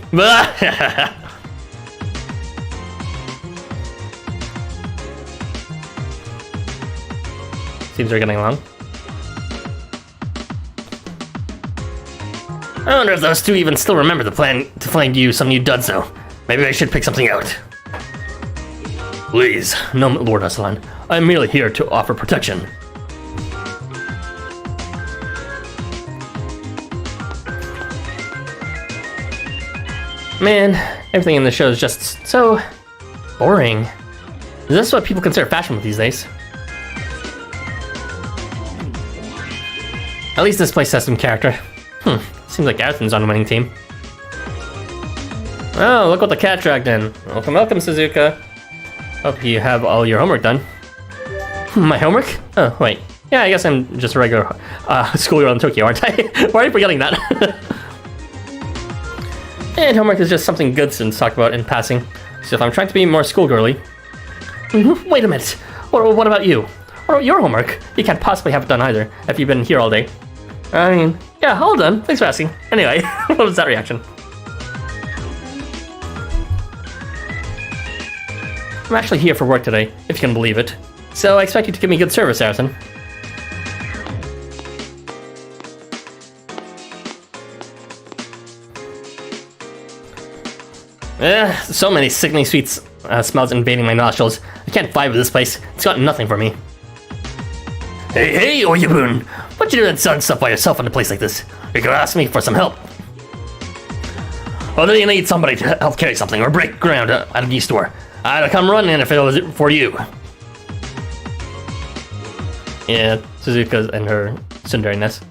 Seems we're getting along. I wonder if those 2 even still remember the plan to find you some new duds though. Maybe I should pick something out. Please, no, Lord Arslan. I'm merely here to offer protection. Man, everything in the show is just so boring. Is this what people consider fashionable these days? At least this place has some character. Seems like Arathan's on the winning team. Oh, look what the cat dragged in. Welcome, welcome, Suzuka. Hope you have all your homework done. My homework? Oh, wait. Yeah, I guess I'm just a regular schoolgirl in Tokyo, aren't I? Why are you forgetting that? And homework is just something good to talk about in passing. So if I'm trying to be more schoolgirly... Wait a minute. What about you? What about your homework? You can't possibly have it done either, if you've been here all day. I mean, yeah, all done. Thanks for asking. Anyway, what was that reaction? I'm actually here for work today, if you can believe it. So I expect you to give me good service, Harrison. So many sickening sweet smells invading my nostrils. I can't vibe with this place. It's got nothing for me. Hey, Oyabun! What you doing selling stuff by yourself in a place like this? You could ask me for some help. Or do you need somebody to help carry something or break ground at a new store? I'd come running in if it was for you. Yeah, Suzuka's and her tsundere-ness.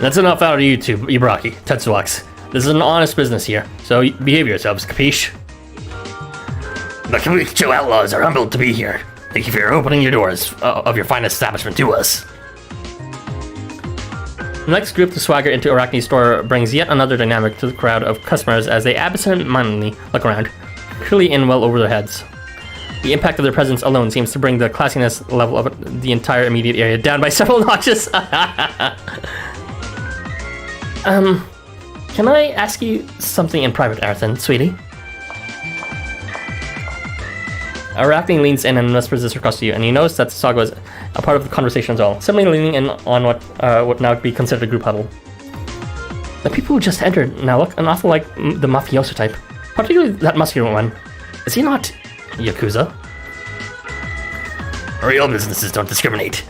That's enough out of you two, Ibaraki, Tetsuwax. This is an honest business here, so behave yourselves, capiche? The Kabukicho outlaws are humbled to be here. Thank you for opening your doors of your fine establishment to us. The next group to swagger into Arachne's store brings yet another dynamic to the crowd of customers as they absent-mindedly look around, clearly in well over their heads. The impact of their presence alone seems to bring the classiness level of the entire immediate area down by several notches. Can I ask you something in private, Arthur, sweetie? Arachne leans in and whispers this across to you, and you notice that Saga is a part of the conversation as well, similarly leaning in on what would now be considered a group huddle. The people who just entered now look an awful like the mafioso type, particularly that muscular one. Is he not Yakuza? Real businesses don't discriminate,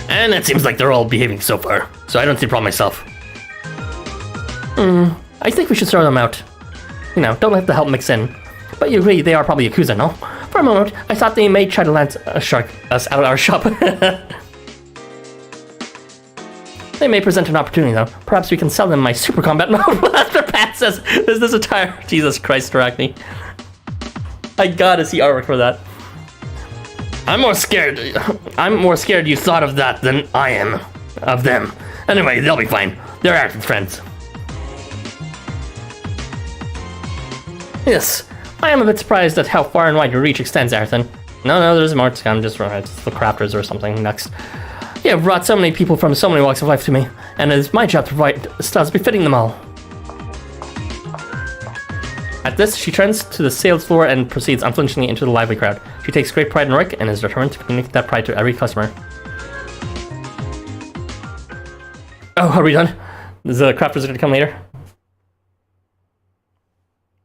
and it seems like they're all behaving so far, so I don't see a problem myself. I think we should throw them out. You know, don't let the help mix in. But you agree they are probably Yakuza, no? For a moment, I thought they may try to land us out of our shop. They may present an opportunity, though. Perhaps we can sell them my super combat mode. Blaster Pat says, is this entire... Jesus Christ, Arachne. I gotta see artwork for that. I'm more scared you thought of that than I am of them. Anyway, they'll be fine. They're acting friends. Yes, I am a bit surprised at how far and wide your reach extends, Arthur. No, there's more to come, just right, it's the crafters or something next. You have brought so many people from so many walks of life to me, and it is my job to provide styles befitting them all. At this, she turns to the sales floor and proceeds unflinchingly into the lively crowd. She takes great pride in her work and is determined to communicate that pride to every customer. Oh, are we done? The crafters are going to come later?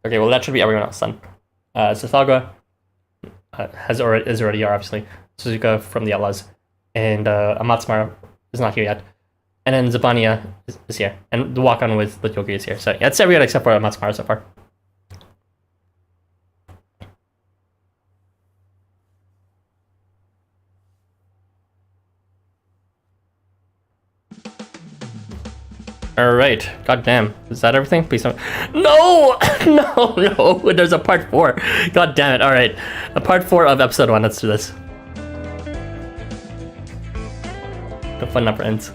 Okay, well that should be everyone else then. Sathaga is already here, obviously. Suzuka from the Outlaws. And Amatsumara is not here yet. And then Zabania is here. And the walk-on with Yogi is here. So yeah, it's everyone except for Amatsumara so far. Alright, goddamn. Is that everything? Please don't. No! No! There's a part 4. God damn it. Alright. A part 4 of episode 1. Let's do this. The fun never ends.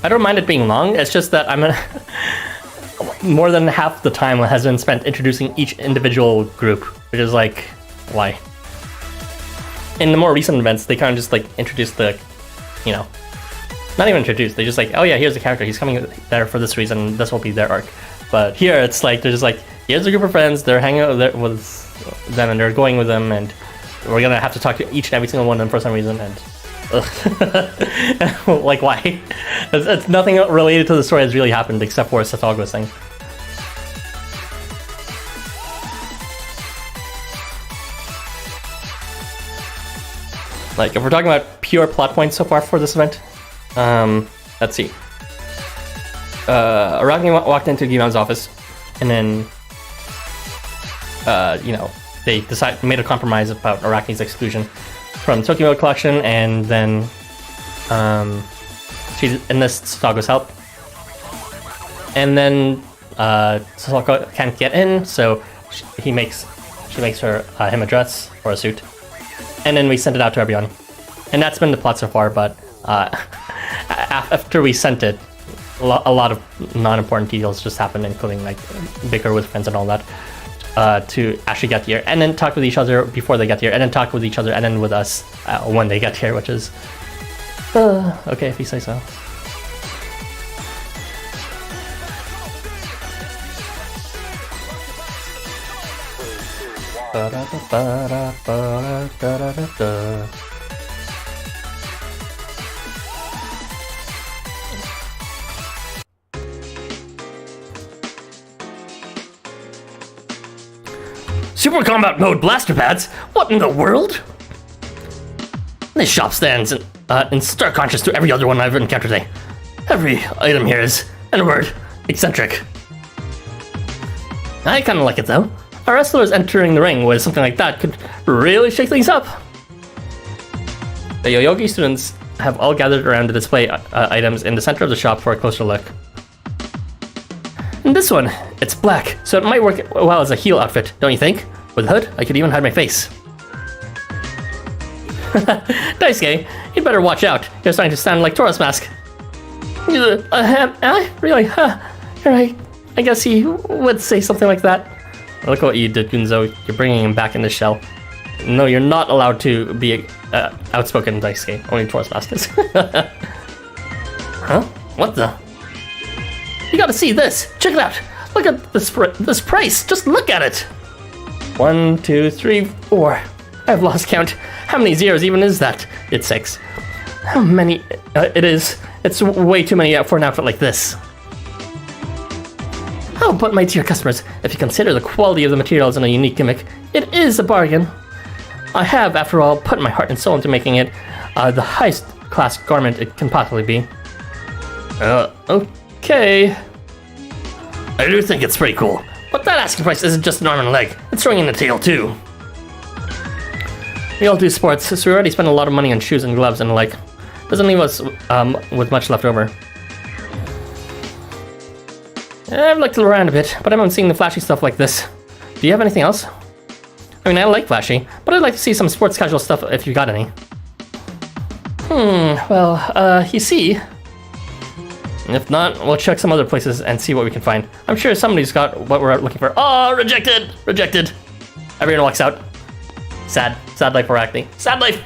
I don't mind it being long, it's just that more than half the time has been spent introducing each individual group, which is like, why? In the more recent events, they kind of just like introduce the, you know, not even introduce, they just like, oh yeah, here's a character, he's coming there for this reason, this will be their arc. But here it's like, they're just like, here's a group of friends, they're hanging out with them and they're going with them, and we're gonna have to talk to each and every single one of them for some reason, and like, why? It's nothing related to the story has really happened except for Sataga's thing. Like, if we're talking about pure plot points so far for this event, let's see. Arachne walked into Giman's office, and then they made a compromise about Arachne's exclusion from the Tokyo Milk collection, and then she enlists Sadago's help. And then Sadago can't get in, so she makes him a dress or a suit, and then we send it out to everyone. And that's been the plot so far. But after we sent it, a lot of non-important details just happened, including like bicker with friends and all that, to actually get here, and then talk with each other before they get here, and then talk with each other, and then with us when they get here, which is okay if you say so. Super combat mode blaster pads? What in the world? This shop stands in stark contrast to every other one I've encountered today. Every item here is, in a word, eccentric. I kinda like it though. Our wrestlers entering the ring with something like that could really shake things up. The Yoyogi students have all gathered around to display items in the center of the shop for a closer look. And this one, it's black, so it might work well as a heel outfit, don't you think? With a hood, I could even hide my face. Daisuke, you'd better watch out. You're starting to sound like Taurus Mask. Really? You're right. I guess he would say something like that. Look what you did, Gunzo. You're bringing him back in the shell. No, you're not allowed to be outspoken, Daisuke. Only Taurus Mask is. Huh? What the? You gotta see this. Check it out. Look at this price. Just look at it. 1, 2, 3, 4. I've lost count. How many zeros even is that? It's 6. How many? It is. It's way too many for an outfit like this. Oh, but my dear customers, if you consider the quality of the materials and a unique gimmick, it is a bargain. I have, after all, put my heart and soul into making it the highest class garment it can possibly be. Okay. I do think it's pretty cool, but that asking price isn't just an arm and a leg, it's throwing in the tail too. We all do sports, so we already spend a lot of money on shoes and gloves and the like. Doesn't leave us with much left over. I've looked around a bit, but I haven't seen the flashy stuff like this. Do you have anything else? I mean, I like flashy, but I'd like to see some sports casual stuff if you got any. You see... If not, we'll check some other places and see what we can find. I'm sure somebody's got what we're looking for. Oh, rejected! Rejected! Everyone walks out. Sad. Sad life for Arachne. Sad life!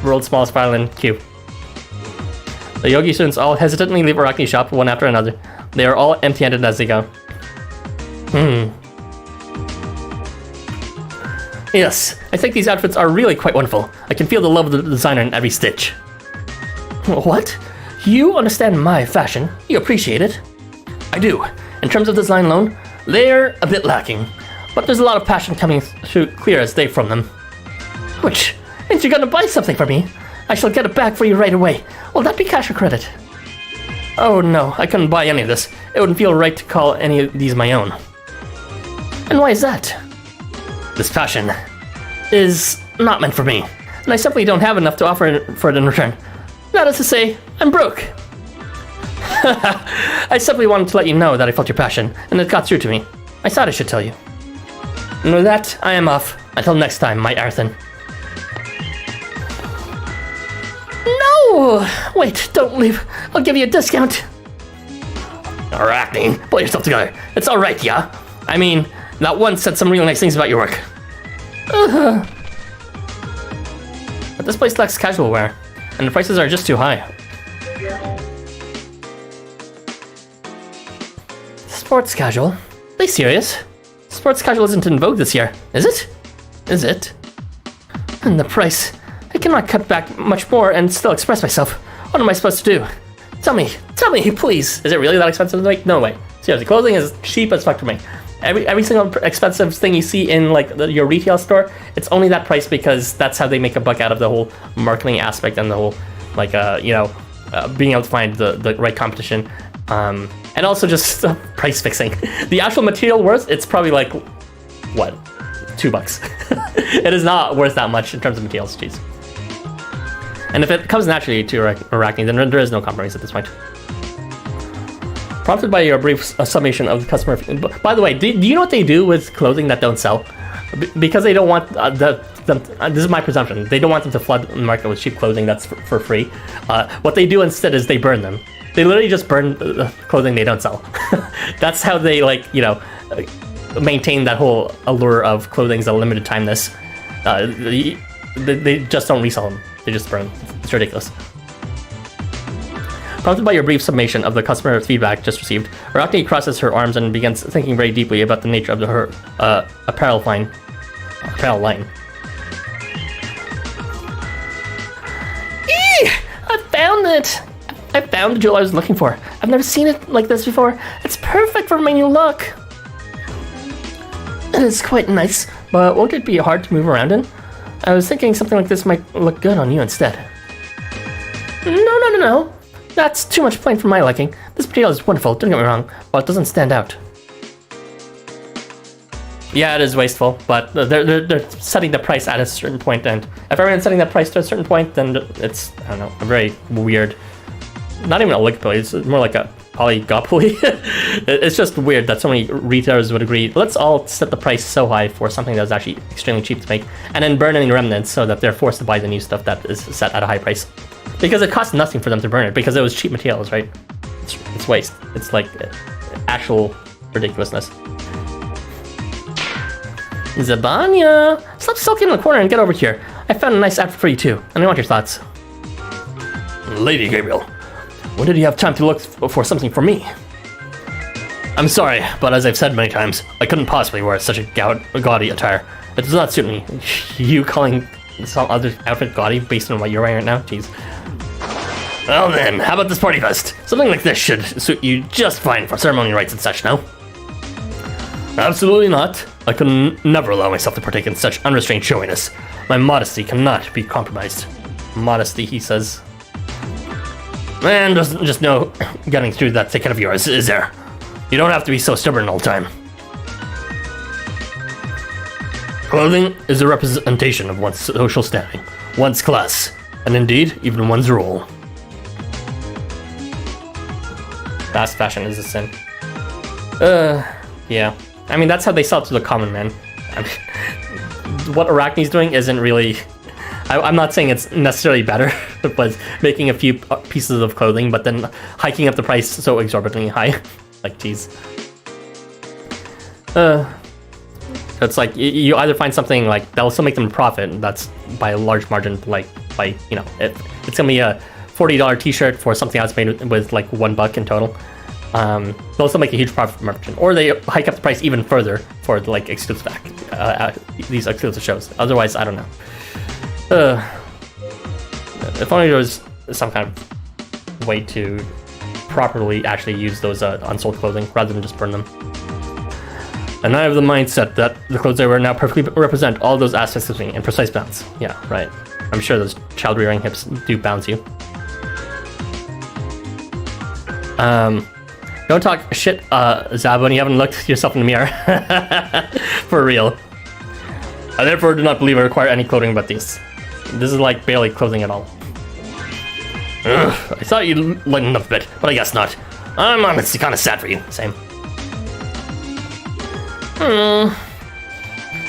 World's smallest violin, Q. The Yogi students all hesitantly leave Arachne's shop one after another. They are all empty-handed as they go. Yes, I think these outfits are really quite wonderful. I can feel the love of the designer in every stitch. What? You understand my fashion. You appreciate it. I do. In terms of design alone, they're a bit lacking. But there's a lot of passion coming through clear as day from them. Which means you're gonna buy something for me. I shall get it back for you right away. Will that be cash or credit? Oh no, I couldn't buy any of this. It wouldn't feel right to call any of these my own. And why is that? This fashion is not meant for me, and I simply don't have enough to offer for it in return. That is to say, I'm broke. I simply wanted to let you know that I felt your passion, and it got through to me. I thought I should tell you. And with that, I am off. Until next time, my Arthur. No! Wait, don't leave. I'll give you a discount. Arachne, pull yourself together. It's alright, yeah? I mean, that one said some really nice things about your work. But this place lacks casual wear, and the prices are just too high. Sports casual? Are they serious? Sports casual isn't in vogue this year, is it? Is it? And the price. I cannot cut back much more and still express myself. What am I supposed to do? Tell me, please. Is it really that expensive to make? No way. Seriously, clothing is cheap as fuck to make. Every single expensive thing you see in like your retail store, it's only that price because that's how they make a buck out of the whole marketing aspect and the whole like being able to find the right competition, and also just price fixing. The actual material worth, it's probably like what, $2. It is not worth that much in terms of materials, jeez. And if it comes naturally to Arachne, then there is no compromise at this point. Prompted by your brief summation of the customer... By the way, do you know what they do with clothing that don't sell? Because they don't want this is my presumption. They don't want them to flood the market with cheap clothing that's for free. What they do instead is they burn them. They literally just burn the clothing they don't sell. That's how they, like, you know, maintain that whole allure of clothing's a limited timeness. They just don't resell them. They just burn. It's ridiculous. Prompted by your brief summation of the customer feedback just received, Arachne crosses her arms and begins thinking very deeply about the nature of her apparel line. I found it! I found the jewel I was looking for. I've never seen it like this before. It's perfect for my new look. It is quite nice, but won't it be hard to move around in? I was thinking something like this might look good on you instead. No. That's too much plain for my liking. This material is wonderful, don't get me wrong, but it doesn't stand out. Yeah, it is wasteful, but they're setting the price at a certain point, and if everyone's setting that price to a certain point, then it's, I don't know, a very weird, not even a oligopoly, it's more like a oligopoly. It's just weird that so many retailers would agree, let's all set the price so high for something that's actually extremely cheap to make, and then burn any remnants so that they're forced to buy the new stuff that is set at a high price. Because it costs nothing for them to burn it, because it was cheap materials, right? It's waste. It's like actual ridiculousness. Zabanya! Stop sulking in the corner and get over here. I found a nice outfit for you too, and I want your thoughts. Lady Gabriel, when did you have time to look for something for me? I'm sorry, but as I've said many times, I couldn't possibly wear such a gaudy attire. It does not suit me. You calling some other outfit gaudy based on what you're wearing right now? Jeez. Well then, how about this party vest? Something like this should suit you just fine for ceremony rites and such, no? Absolutely not. I could never allow myself to partake in such unrestrained showiness. My modesty cannot be compromised. Modesty, he says. Man, there's just no getting through that thicket of yours, is there? You don't have to be so stubborn all the time. Clothing is a representation of one's social standing, one's class, and indeed, even one's role. Fast fashion is a sin. Yeah. I mean, that's how they sell it to the common man. I mean, what Arachne's doing isn't really... I'm not saying it's necessarily better, but making a few pieces of clothing, but then hiking up the price so exorbitantly high. Like, geez. It's like, you either find something like, that'll still make them profit, and that's by a large margin, like, by, you know, it's gonna be a $40 t-shirt for something else made with like $1 in total. They'll still make a huge profit margin, or they hike up the price even further for like exclusive these exclusive shows. Otherwise, I don't know. If only there was some kind of way to properly actually use those unsold clothing rather than just burn them. And I have the mindset that the clothes I wear now perfectly represent all those aspects of me in precise balance. Yeah, right. I'm sure those child-rearing hips do balance you. Don't talk shit, Zab, when you haven't looked yourself in the mirror. For real. I therefore do not believe I require any clothing but these. This is like barely clothing at all. Ugh, I thought you'd lighten up a bit, but I guess not. I'm honestly kind of sad for you. Same.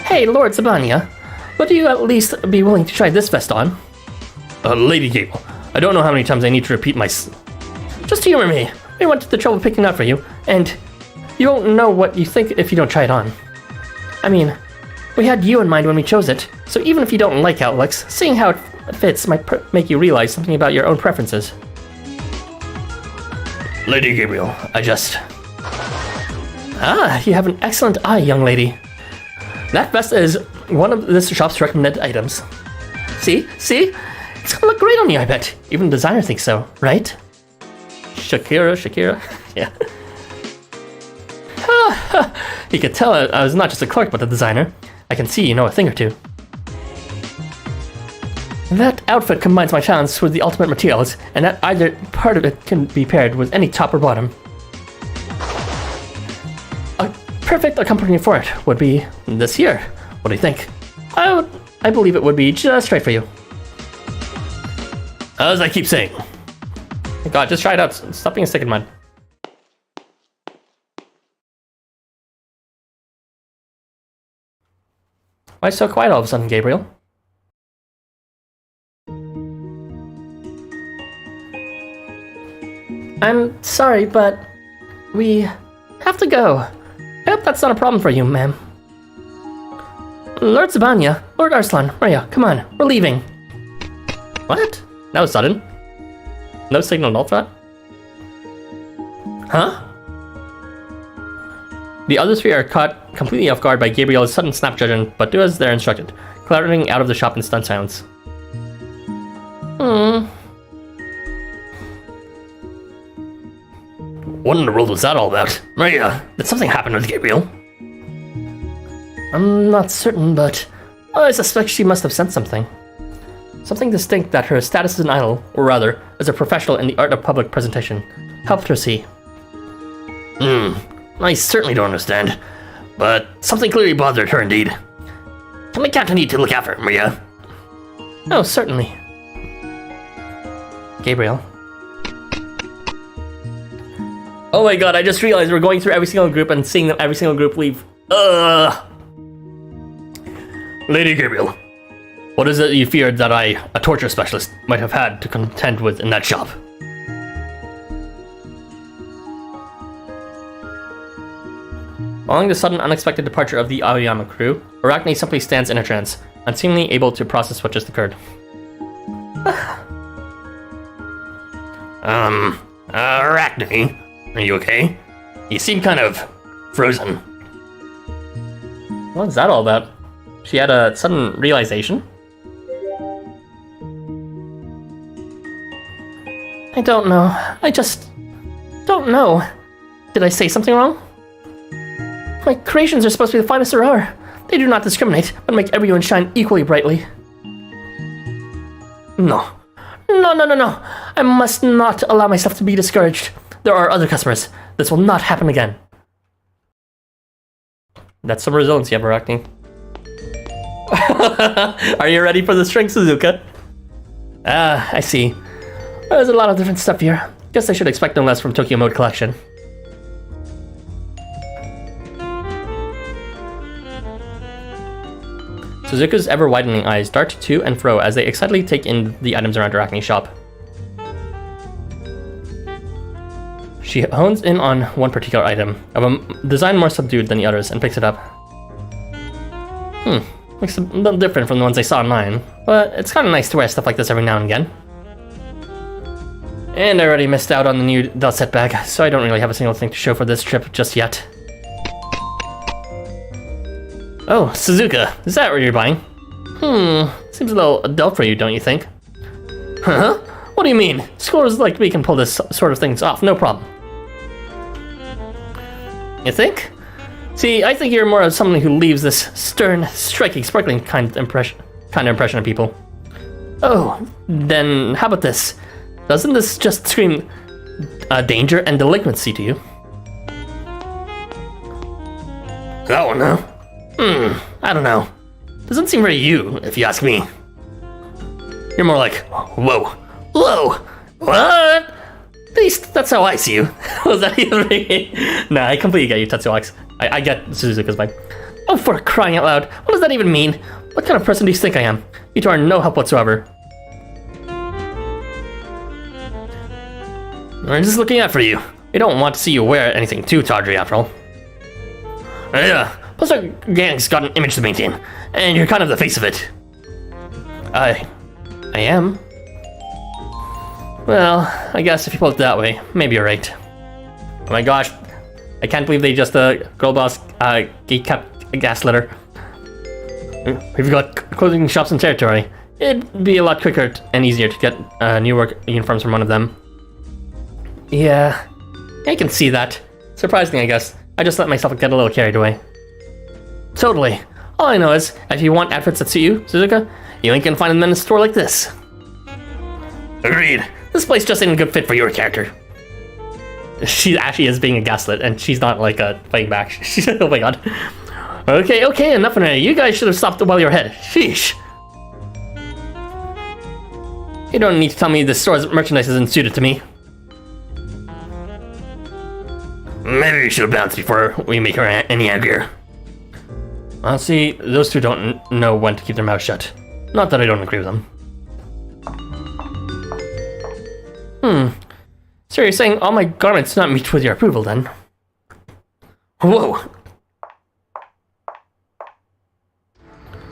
Hey, Lord Zabanya, would you at least be willing to try this vest on? Lady Gable, I don't know how many times I need to repeat my... Just humor me. We went to the trouble of picking it up for you, and you won't know what you think if you don't try it on. I mean, we had you in mind when we chose it, so even if you don't like how it looks, seeing how it fits might make you realize something about your own preferences. Lady Gabriel, I just... Ah, you have an excellent eye, young lady. That vest is one of this shop's recommended items. See? It's gonna look great on you, I bet. Even the designer thinks so, right? Shakira. Yeah. You could tell I was not just a clerk, but a designer. I can see you know a thing or two. That outfit combines my talents with the ultimate materials, and that either part of it can be paired with any top or bottom. A perfect accompaniment for it would be this here. What do you think? I believe it would be just right for you. As I keep saying. God, just try it out. Stop being a stick in mud. Why so quiet all of a sudden, Gabriel? I'm sorry, but we have to go. I hope that's not a problem for you, ma'am. Lord Zabanya, Lord Arslan, Maria, come on, we're leaving. What? That was sudden. No signal at all for that? Huh? The other three are caught completely off guard by Gabriel's sudden snap judgment, but do as they're instructed, clattering out of the shop in stunned silence. What in the world was that all about? Maria, did something happen with Gabriel? I'm not certain, but I suspect she must have sent something. Something distinct that her status as an idol, or rather, as a professional in the art of public presentation, helped her see. I certainly don't understand. But something clearly bothered her indeed. Can the captain need to look after her, Maria? Oh, certainly. Gabriel. Oh my god, I just realized we're going through every single group and seeing them every single group leave. Lady Gabriel, what is it you feared that I, a torture specialist, might have had to contend with in that shop? Following the sudden unexpected departure of the Aoyama crew, Arachne simply stands in a trance, unseemingly able to process what just occurred. Arachne, are you okay? You seem kind of frozen. What's that all about? She had a sudden realization? I don't know. I just don't know. Did I say something wrong? My creations are supposed to be the finest there are. They do not discriminate, but make everyone shine equally brightly. No. I must not allow myself to be discouraged. There are other customers. This will not happen again. That's some resilience, Arachne. Are you ready for the string, Suzuka? I see. There's a lot of different stuff here. Guess I should expect no less from Tokyo Mode Collection. Suzuka's ever-widening eyes dart to and fro as they excitedly take in the items around Arachne's shop. She hones in on one particular item, of a design more subdued than the others, and picks it up. Looks a little different from the ones I saw online, but it's kind of nice to wear stuff like this every now and again. And I already missed out on the new Delset bag, so I don't really have a single thing to show for this trip just yet. Oh, Suzuka, is that what you're buying? Seems a little adult for you, don't you think? Huh? What do you mean? Scholars like me can pull this sort of things off, no problem. You think? See, I think you're more of someone who leaves this stern, striking, sparkling kind of impression of people. Oh, then how about this? Doesn't this just scream danger and delinquency to you? That one, huh? I don't know. Doesn't seem very you, if you ask me. You're more like, whoa, what? At least that's how I see you. Was that even me? Nah, I completely get you, Tetsuo. I get Suzuka's vibe. Oh, for crying out loud. What does that even mean? What kind of person do you think I am? You two are no help whatsoever. We're just looking out for you. We don't want to see you wear anything too tawdry after all. Yeah, plus our gang's got an image to maintain, and you're kind of the face of it. I am. Well, I guess if you put it that way, maybe you're right. Oh my gosh, I can't believe they just Girlboss Gatekept Gaslitter. We've got clothing shops in territory. It'd be a lot quicker and easier to get new work uniforms from one of them. Yeah, I can see that. Surprising, I guess. I just let myself get a little carried away. Totally. All I know is, if you want outfits that suit you, Suzuka, you ain't gonna find them in a store like this. Agreed. This place just ain't a good fit for your character. she actually is being a gaslit, and she's not like fighting back. She's oh my god. Okay, enough of it. You guys should have stopped while you were ahead. Sheesh. You don't need to tell me the store's merchandise isn't suited to me. Maybe we should have bounced before we make her any angrier. Well, see, those two don't know when to keep their mouths shut. Not that I don't agree with them. So you're saying all my garments do not meet with your approval, then? Whoa!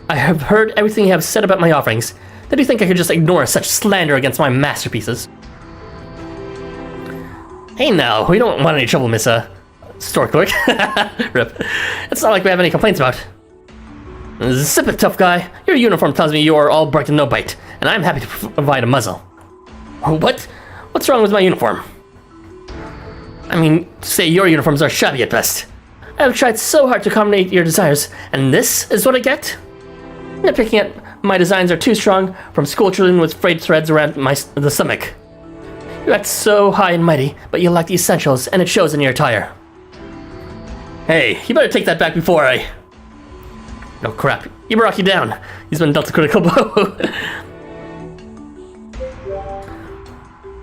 I have heard everything you have said about my offerings. Did you think I could just ignore such slander against my masterpieces? Hey now, we don't want any trouble, Miss, store clerk. Rip. It's not like we have any complaints about. Zip it, tough guy. Your uniform tells me you are all bright and no bite, and I'm happy to provide a muzzle. What? What's wrong with my uniform? I mean, say your uniforms are shabby at best. I've tried so hard to accommodate your desires, and this is what I get? Nitpicking at my designs are too strong, from school children with frayed threads around the stomach. You act so high and mighty, but you lack the essentials, and it shows in your attire. Hey, you better take that back before I... No crap, Ibaraki down. He's been dealt a critical blow.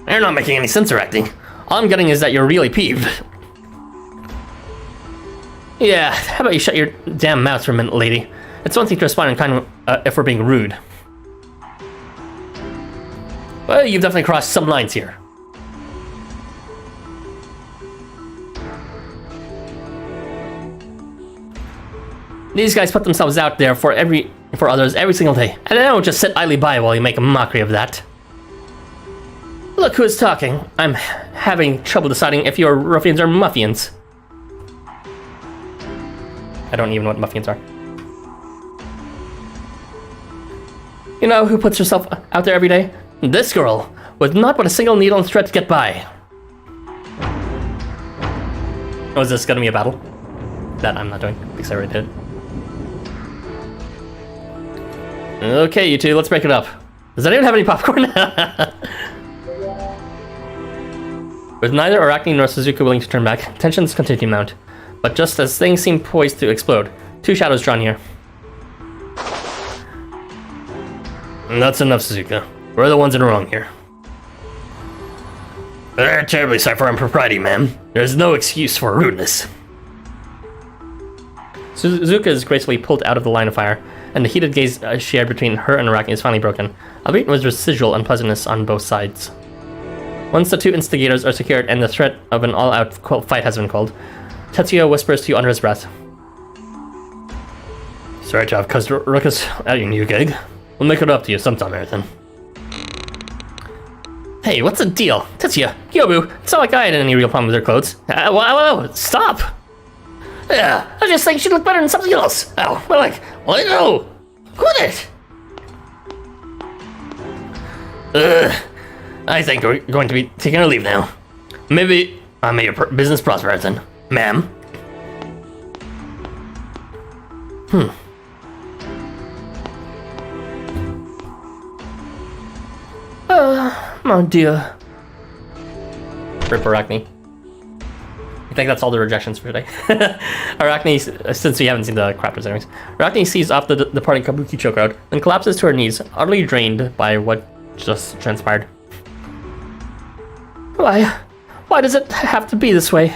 You're not making any sense or acting. All I'm getting is that you're really peeved. Yeah, how about you shut your damn mouth for a minute, lady? It's one thing to respond in kind if we're being rude. Well, you've definitely crossed some lines here. These guys put themselves out there for others every single day, and they don't just sit idly by while you make a mockery of that. Look who's talking. I'm having trouble deciding if you're ruffians or muffians. I don't even know what muffians are. You know who puts herself out there every day? This girl, with not but a single needle and thread to get by. Oh, is this gonna be a battle? That I'm not doing, because I already did. Okay, you two, let's break it up. Does anyone have any popcorn? With neither Arachne nor Suzuka willing to turn back, tensions continue to mount. But just as things seem poised to explode, two shadows draw near. That's enough, Suzuka. We're the ones in the wrong here. We're terribly sorry for impropriety, ma'am. There's no excuse for rudeness. Suzuka is gracefully pulled out of the line of fire, and the heated gaze shared between her and Arachne is finally broken, albeit with residual unpleasantness on both sides. Once the two instigators are secured and the threat of an all-out fight has been called, Tetsuya whispers to you under his breath. Sorry to have caused ruckus at your new gig. We'll make it up to you sometime, Marathon. Hey, what's the deal? Tetsuya, Kyobu, it's not like I had any real problem with her clothes. Whoa, stop! Yeah, I just think she'd look better than something else. Oh, well, like, well, no! Quit it! I think we're going to be taking our leave now. Maybe may your business prosper, Marathon. Ma'am? Oh dear. Rip Arachne. I think that's all the rejections for today. Arachne, since we haven't seen the crafters anyways. Arachne sees off the departing Kabuki choke crowd, then collapses to her knees, utterly drained by what just transpired. Why does it have to be this way?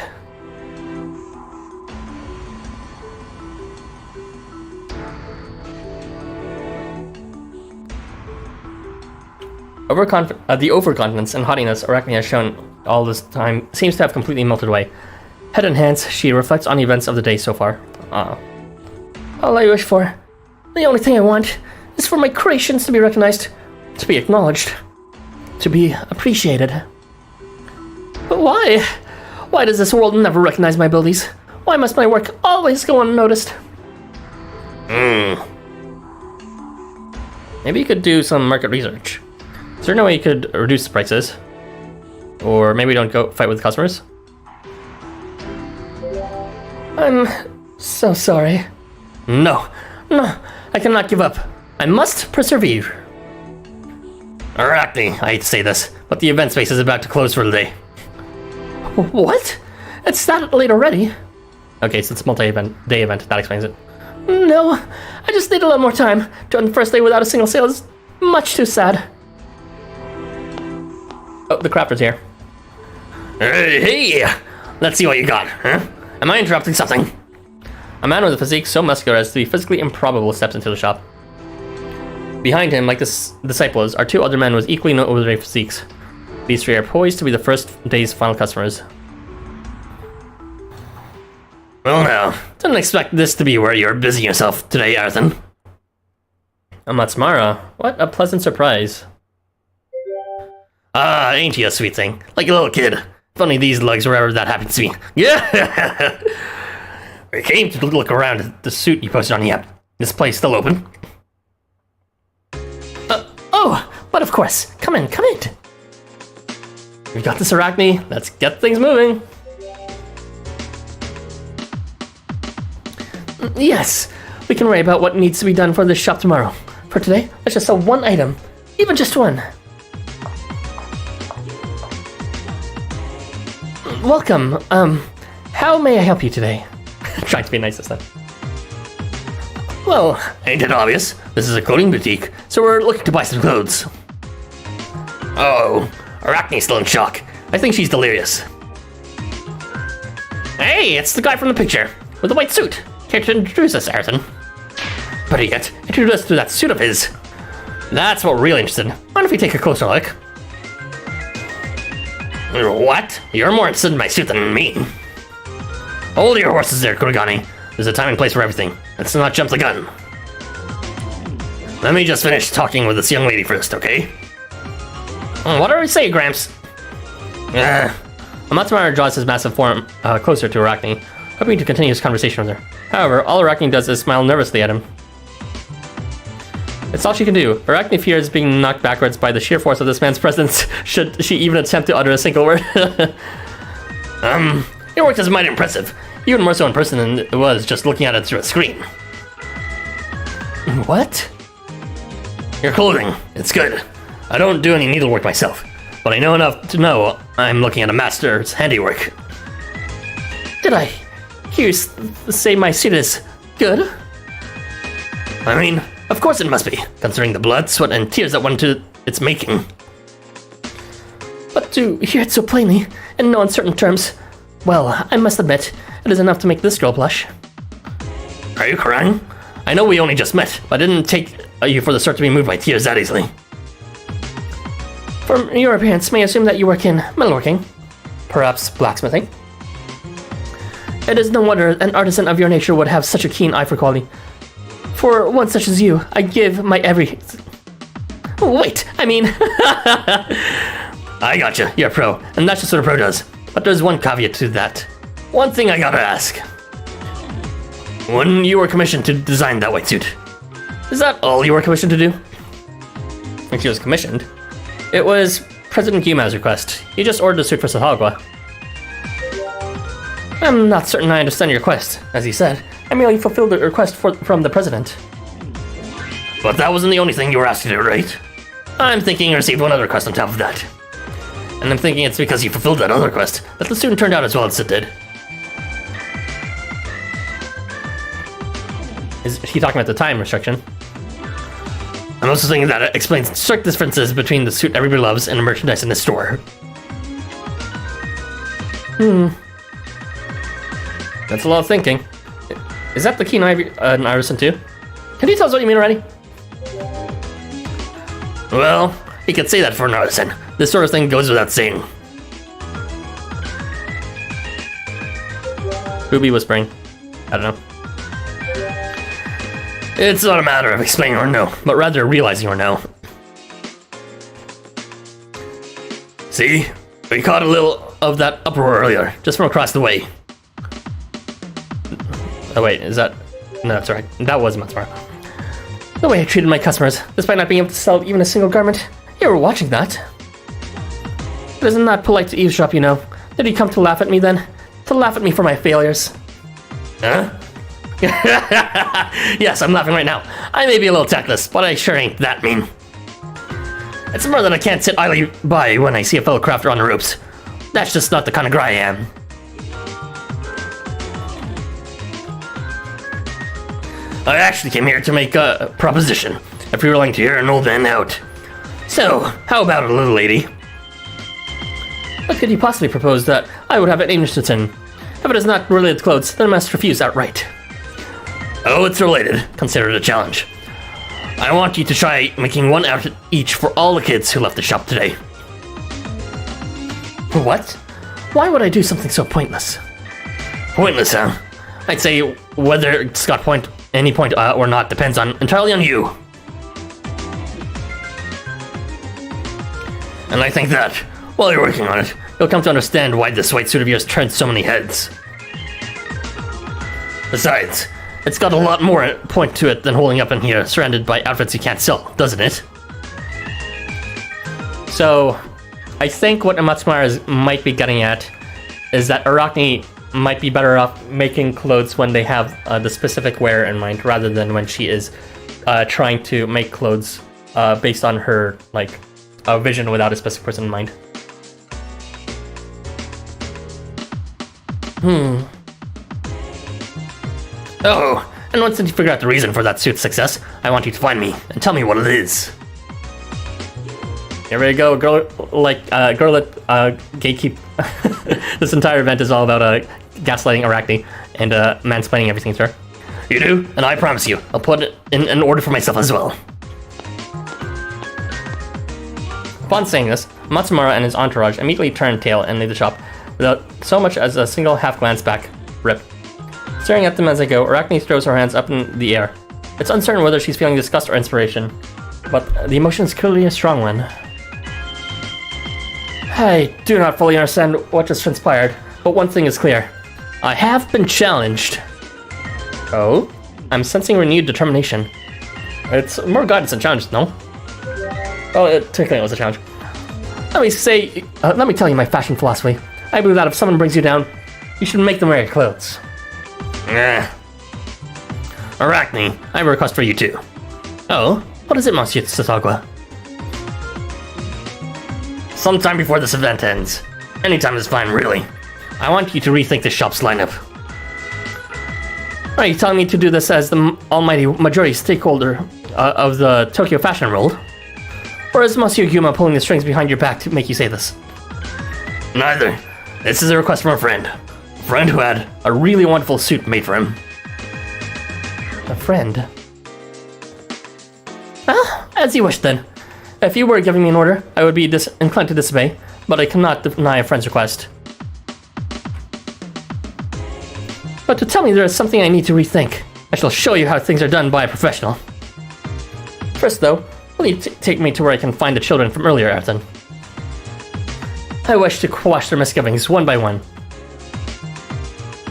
The overconfidence and haughtiness Arachne has shown all this time seems to have completely melted away. Head in hands, she reflects on the events of the day so far. All I wish for, the only thing I want, is for my creations to be recognized, to be acknowledged, to be appreciated. But why? Why does this world never recognize my abilities? Why must my work always go unnoticed? Maybe you could do some market research. Is there no way you could reduce the prices? Or maybe don't go fight with customers? I'm so sorry. No, I cannot give up. I must persevere. Arachne, I hate to say this, but the event space is about to close for the day. What? It's that late already? Okay, so it's a multi-day event. That explains it. No, I just need a little more time. To end the first day without a single sale is much too sad. Oh, the crafter's here. Hey! Let's see what you got, huh? Am I interrupting something? A man with a physique so muscular as to be physically improbable steps into the shop. Behind him, like the disciples, are two other men with equally noteworthy physiques. These three are poised to be the first day's final customers. Well now, didn't expect this to be where you're busying yourself today, Arthur. Matsumara, what a pleasant surprise. Ah, ain't you a sweet thing? Like a little kid. Funny these lugs wherever that happens to be. Yeah! I came to look around at the suit you posted on the app. This place still open? Oh, but of course. Come in. We got this, Arachne. Let's get things moving. Yes, we can worry about what needs to be done for this shop tomorrow. For today, let's just sell one item. Even just one. Welcome. How may I help you today? Trying to be nice this time. Well, ain't it obvious? This is a clothing boutique, so we're looking to buy some clothes. Oh, Arachne's still in shock. I think she's delirious. Hey, it's the guy from the picture, with the white suit. Care to introduce us, Arthur? Better yet, introduce us to that suit of his. That's what we're really interested in. Mind if we take a closer look? What? You're more interested in my suit than me. Hold your horses there, Kurigani. There's a time and place for everything. Let's not jump the gun. Let me just finish talking with this young lady first, okay? What do we say, Gramps? Matsumara draws his massive form closer to Arachne, hoping to continue his conversation with her. However, all Arachne does is smile nervously at him. It's all she can do. Arachne fears being knocked backwards by the sheer force of this man's presence, should she even attempt to utter a single word. Your work is mighty impressive. Even more so in person than it was just looking at it through a screen. What? Your clothing, it's good. I don't do any needlework myself, but I know enough to know I'm looking at a master's handiwork. Did I hear you say my suit is good? I mean, of course it must be, considering the blood, sweat, and tears that went into its making. But to hear it so plainly, in no uncertain terms, well, I must admit, it is enough to make this girl blush. Are you crying? I know we only just met, but I didn't take you for the sort to be moved by tears that easily. From your appearance, may I assume that you work in metalworking? Perhaps blacksmithing? It is no wonder an artisan of your nature would have such a keen eye for quality. For one such as you, I give my every... Wait, I mean... I gotcha, you're a pro, and that's just what a pro does. But there's one caveat to that. One thing I gotta ask. When you were commissioned to design that white suit, is that all you were commissioned to do? When she was commissioned, it was President Guma's request. He just ordered the suit for Sahagwa. I'm not certain I understand your request. As he said, I merely fulfilled the request from the president. But that wasn't the only thing you were asked to do, right? I'm thinking you received one other request on top of that. And I'm thinking it's because you fulfilled that other request that the student turned out as well as it did. Is he talking about the time restriction? I'm also thinking that it explains strict differences between the suit everybody loves and the merchandise in the store. That's a lot of thinking. Is that the keen eye an artisan too? Can you tell us what you mean already? Well, he could say that for an artisan. This sort of thing goes without saying. Ruby whispering. I don't know. It's not a matter of explaining or no, but rather realizing or no. See? We caught a little of that uproar earlier, just from across the way. Oh wait, is that... No, that's right. That was Matsumara. The way I treated my customers, despite not being able to sell even a single garment. You were watching that. It is not polite to eavesdrop, you know. Did he come to laugh at me then? To laugh at me for my failures? Huh? Yes, I'm laughing right now. I may be a little tactless, but I sure ain't that mean. It's more that I can't sit idly by when I see a fellow crafter on the ropes. That's just not the kind of guy I am. I actually came here to make a proposition, if you're willing to hear an old man out. So, how about it, little lady? What could you possibly propose that I would have an interest in? If it is not related to clothes, then I must refuse outright. Oh, it's related. Consider it a challenge. I want you to try making one outfit each for all the kids who left the shop today. What? Why would I do something so pointless? Pointless, huh? I'd say whether it's got any point or not depends entirely on you. And I think that, while you're working on it, you'll come to understand why this white suit of yours turned so many heads. Besides, it's got a lot more point to it than holding up in here, surrounded by outfits you can't sell, doesn't it? So, I think what Matsumara might be getting at is that Arachne might be better off making clothes when they have the specific wearer in mind, rather than when she is trying to make clothes based on her, like, a vision without a specific person in mind. Oh, and once you figure out the reason for that suit's success, I want you to find me and tell me what it is. Here we go, Gatekept. This entire event is all about gaslighting Arachne and mansplaining everything to her. You do? And I promise you, I'll put it in an order for myself as well. Upon saying this, Matsumara and his entourage immediately turn tail and leave the shop, without so much as a single half-glance back. Rip. Staring at them as they go, Arachne throws her hands up in the air. It's uncertain whether she's feeling disgust or inspiration, but the emotion is clearly a strong one. I do not fully understand what just transpired, but one thing is clear. I have been challenged. Oh? I'm sensing renewed determination. It's more guidance than challenge, no? Oh, technically it was a challenge. Let me tell you my fashion philosophy. I believe that if someone brings you down, you should make them wear your clothes. Arachne, I have a request for you too. Oh? What is it, Monsieur Sasagua? Sometime before this event ends. Anytime is fine, really. I want you to rethink the shop's lineup. Are you telling me to do this as the almighty majority stakeholder of the Tokyo fashion world? Or is Monsieur Yuma pulling the strings behind your back to make you say this? Neither. This is a request from a friend. A friend who had a really wonderful suit made for him. A friend? Well, as you wish then. If you were giving me an order, I would be inclined to disobey, but I cannot deny a friend's request. But to tell me there is something I need to rethink, I shall show you how things are done by a professional. First though, will you take me to where I can find the children from earlier, Arthur? I wish to quash their misgivings one by one.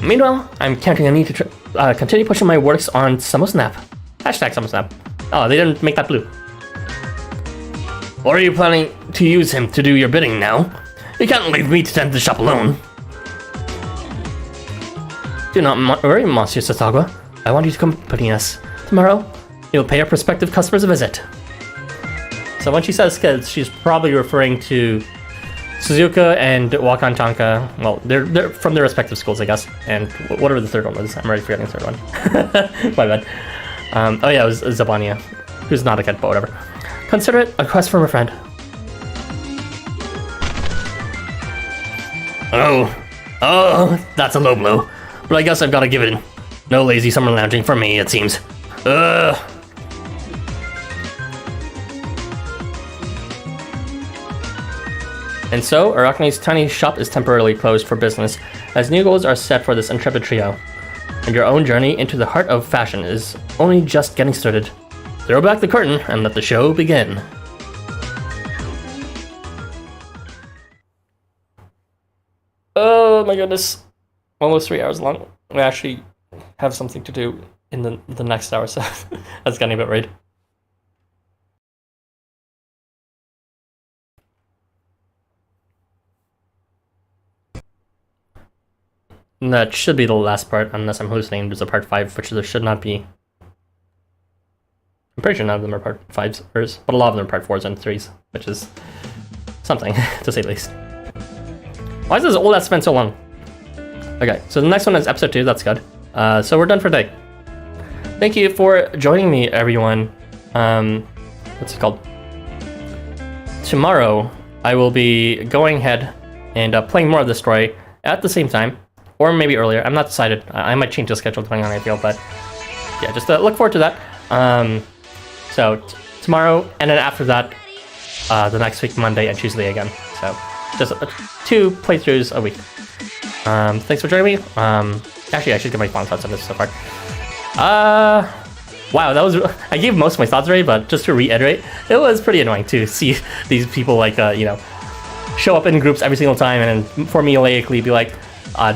Meanwhile, I'm counting on you to continue pushing my works on SamoSnap. Hashtag SamoSnap. Oh, they didn't make that blue. Or are you planning to use him to do your bidding now? You can't leave me to tend the shop alone. Do not worry, Monsieur Sasagua. I want you to accompany us. Tomorrow, you'll pay our prospective customers a visit. So when she says kids, she's probably referring to Suzuka and Wakan Tanka. Well, they're from their respective schools, I guess. And whatever the third one was. I'm already forgetting the third one. My bad. Oh yeah, it was Zabania, who's not a kid, but whatever. Consider it a request from a friend. Oh, that's a low blow. But I guess I've got to give it in. No lazy summer lounging for me, it seems. And so, Arachne's tiny shop is temporarily closed for business, as new goals are set for this intrepid trio. And your own journey into the heart of fashion is only just getting started. Throw back the curtain and let the show begin. Oh my goodness. Almost 3 hours long. We actually have something to do in the next hour, so that's getting a bit weird. And that should be the last part, unless I'm hallucinating. There's a part 5, which there should not be. I'm pretty sure none of them are part 5s, but a lot of them are part 4s and 3s, which is something, to say the least. Why is this old ass spent so long? Okay, so the next one is episode 2. That's good. So we're done for today. Thank you for joining me, everyone. What's it called? Tomorrow, I will be going ahead and playing more of the story at the same time, or maybe earlier. I'm not decided. I might change the schedule depending on how I feel, but yeah, just look forward to that. So tomorrow, and then after that, the next week, Monday and Tuesday again. So just 2 playthroughs a week. Thanks for joining me. Actually, I should get my final thoughts on this so far. Wow, that was... I gave most of my thoughts already, but just to reiterate, it was pretty annoying to see these people, like, you know, show up in groups every single time and then formulaically be like,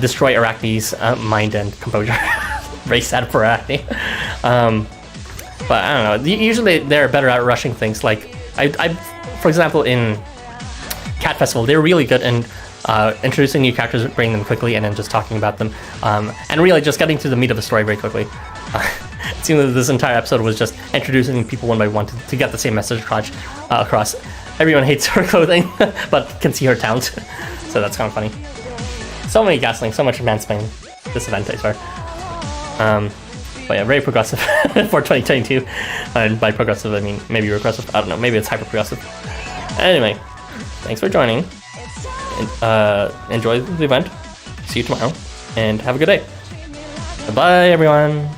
destroy Arachne's mind and composure. Very sad for Arachne. But I don't know, usually they're better at rushing things. Like, I for example, in Cat Festival, they're really good in introducing new characters, bringing them quickly, and then just talking about them. And really just getting to the meat of the story very quickly. It seems that this entire episode was just introducing people one by one to get the same message across. Everyone hates her clothing, but can see her talent. So that's kind of funny. So many gaslighting, so much mansplaining this event, I swear. But yeah, very progressive for 2022. And by progressive, I mean maybe regressive. I don't know, maybe it's hyper progressive. Anyway, thanks for joining. Enjoy the event. See you tomorrow, and have a good day. Bye, everyone.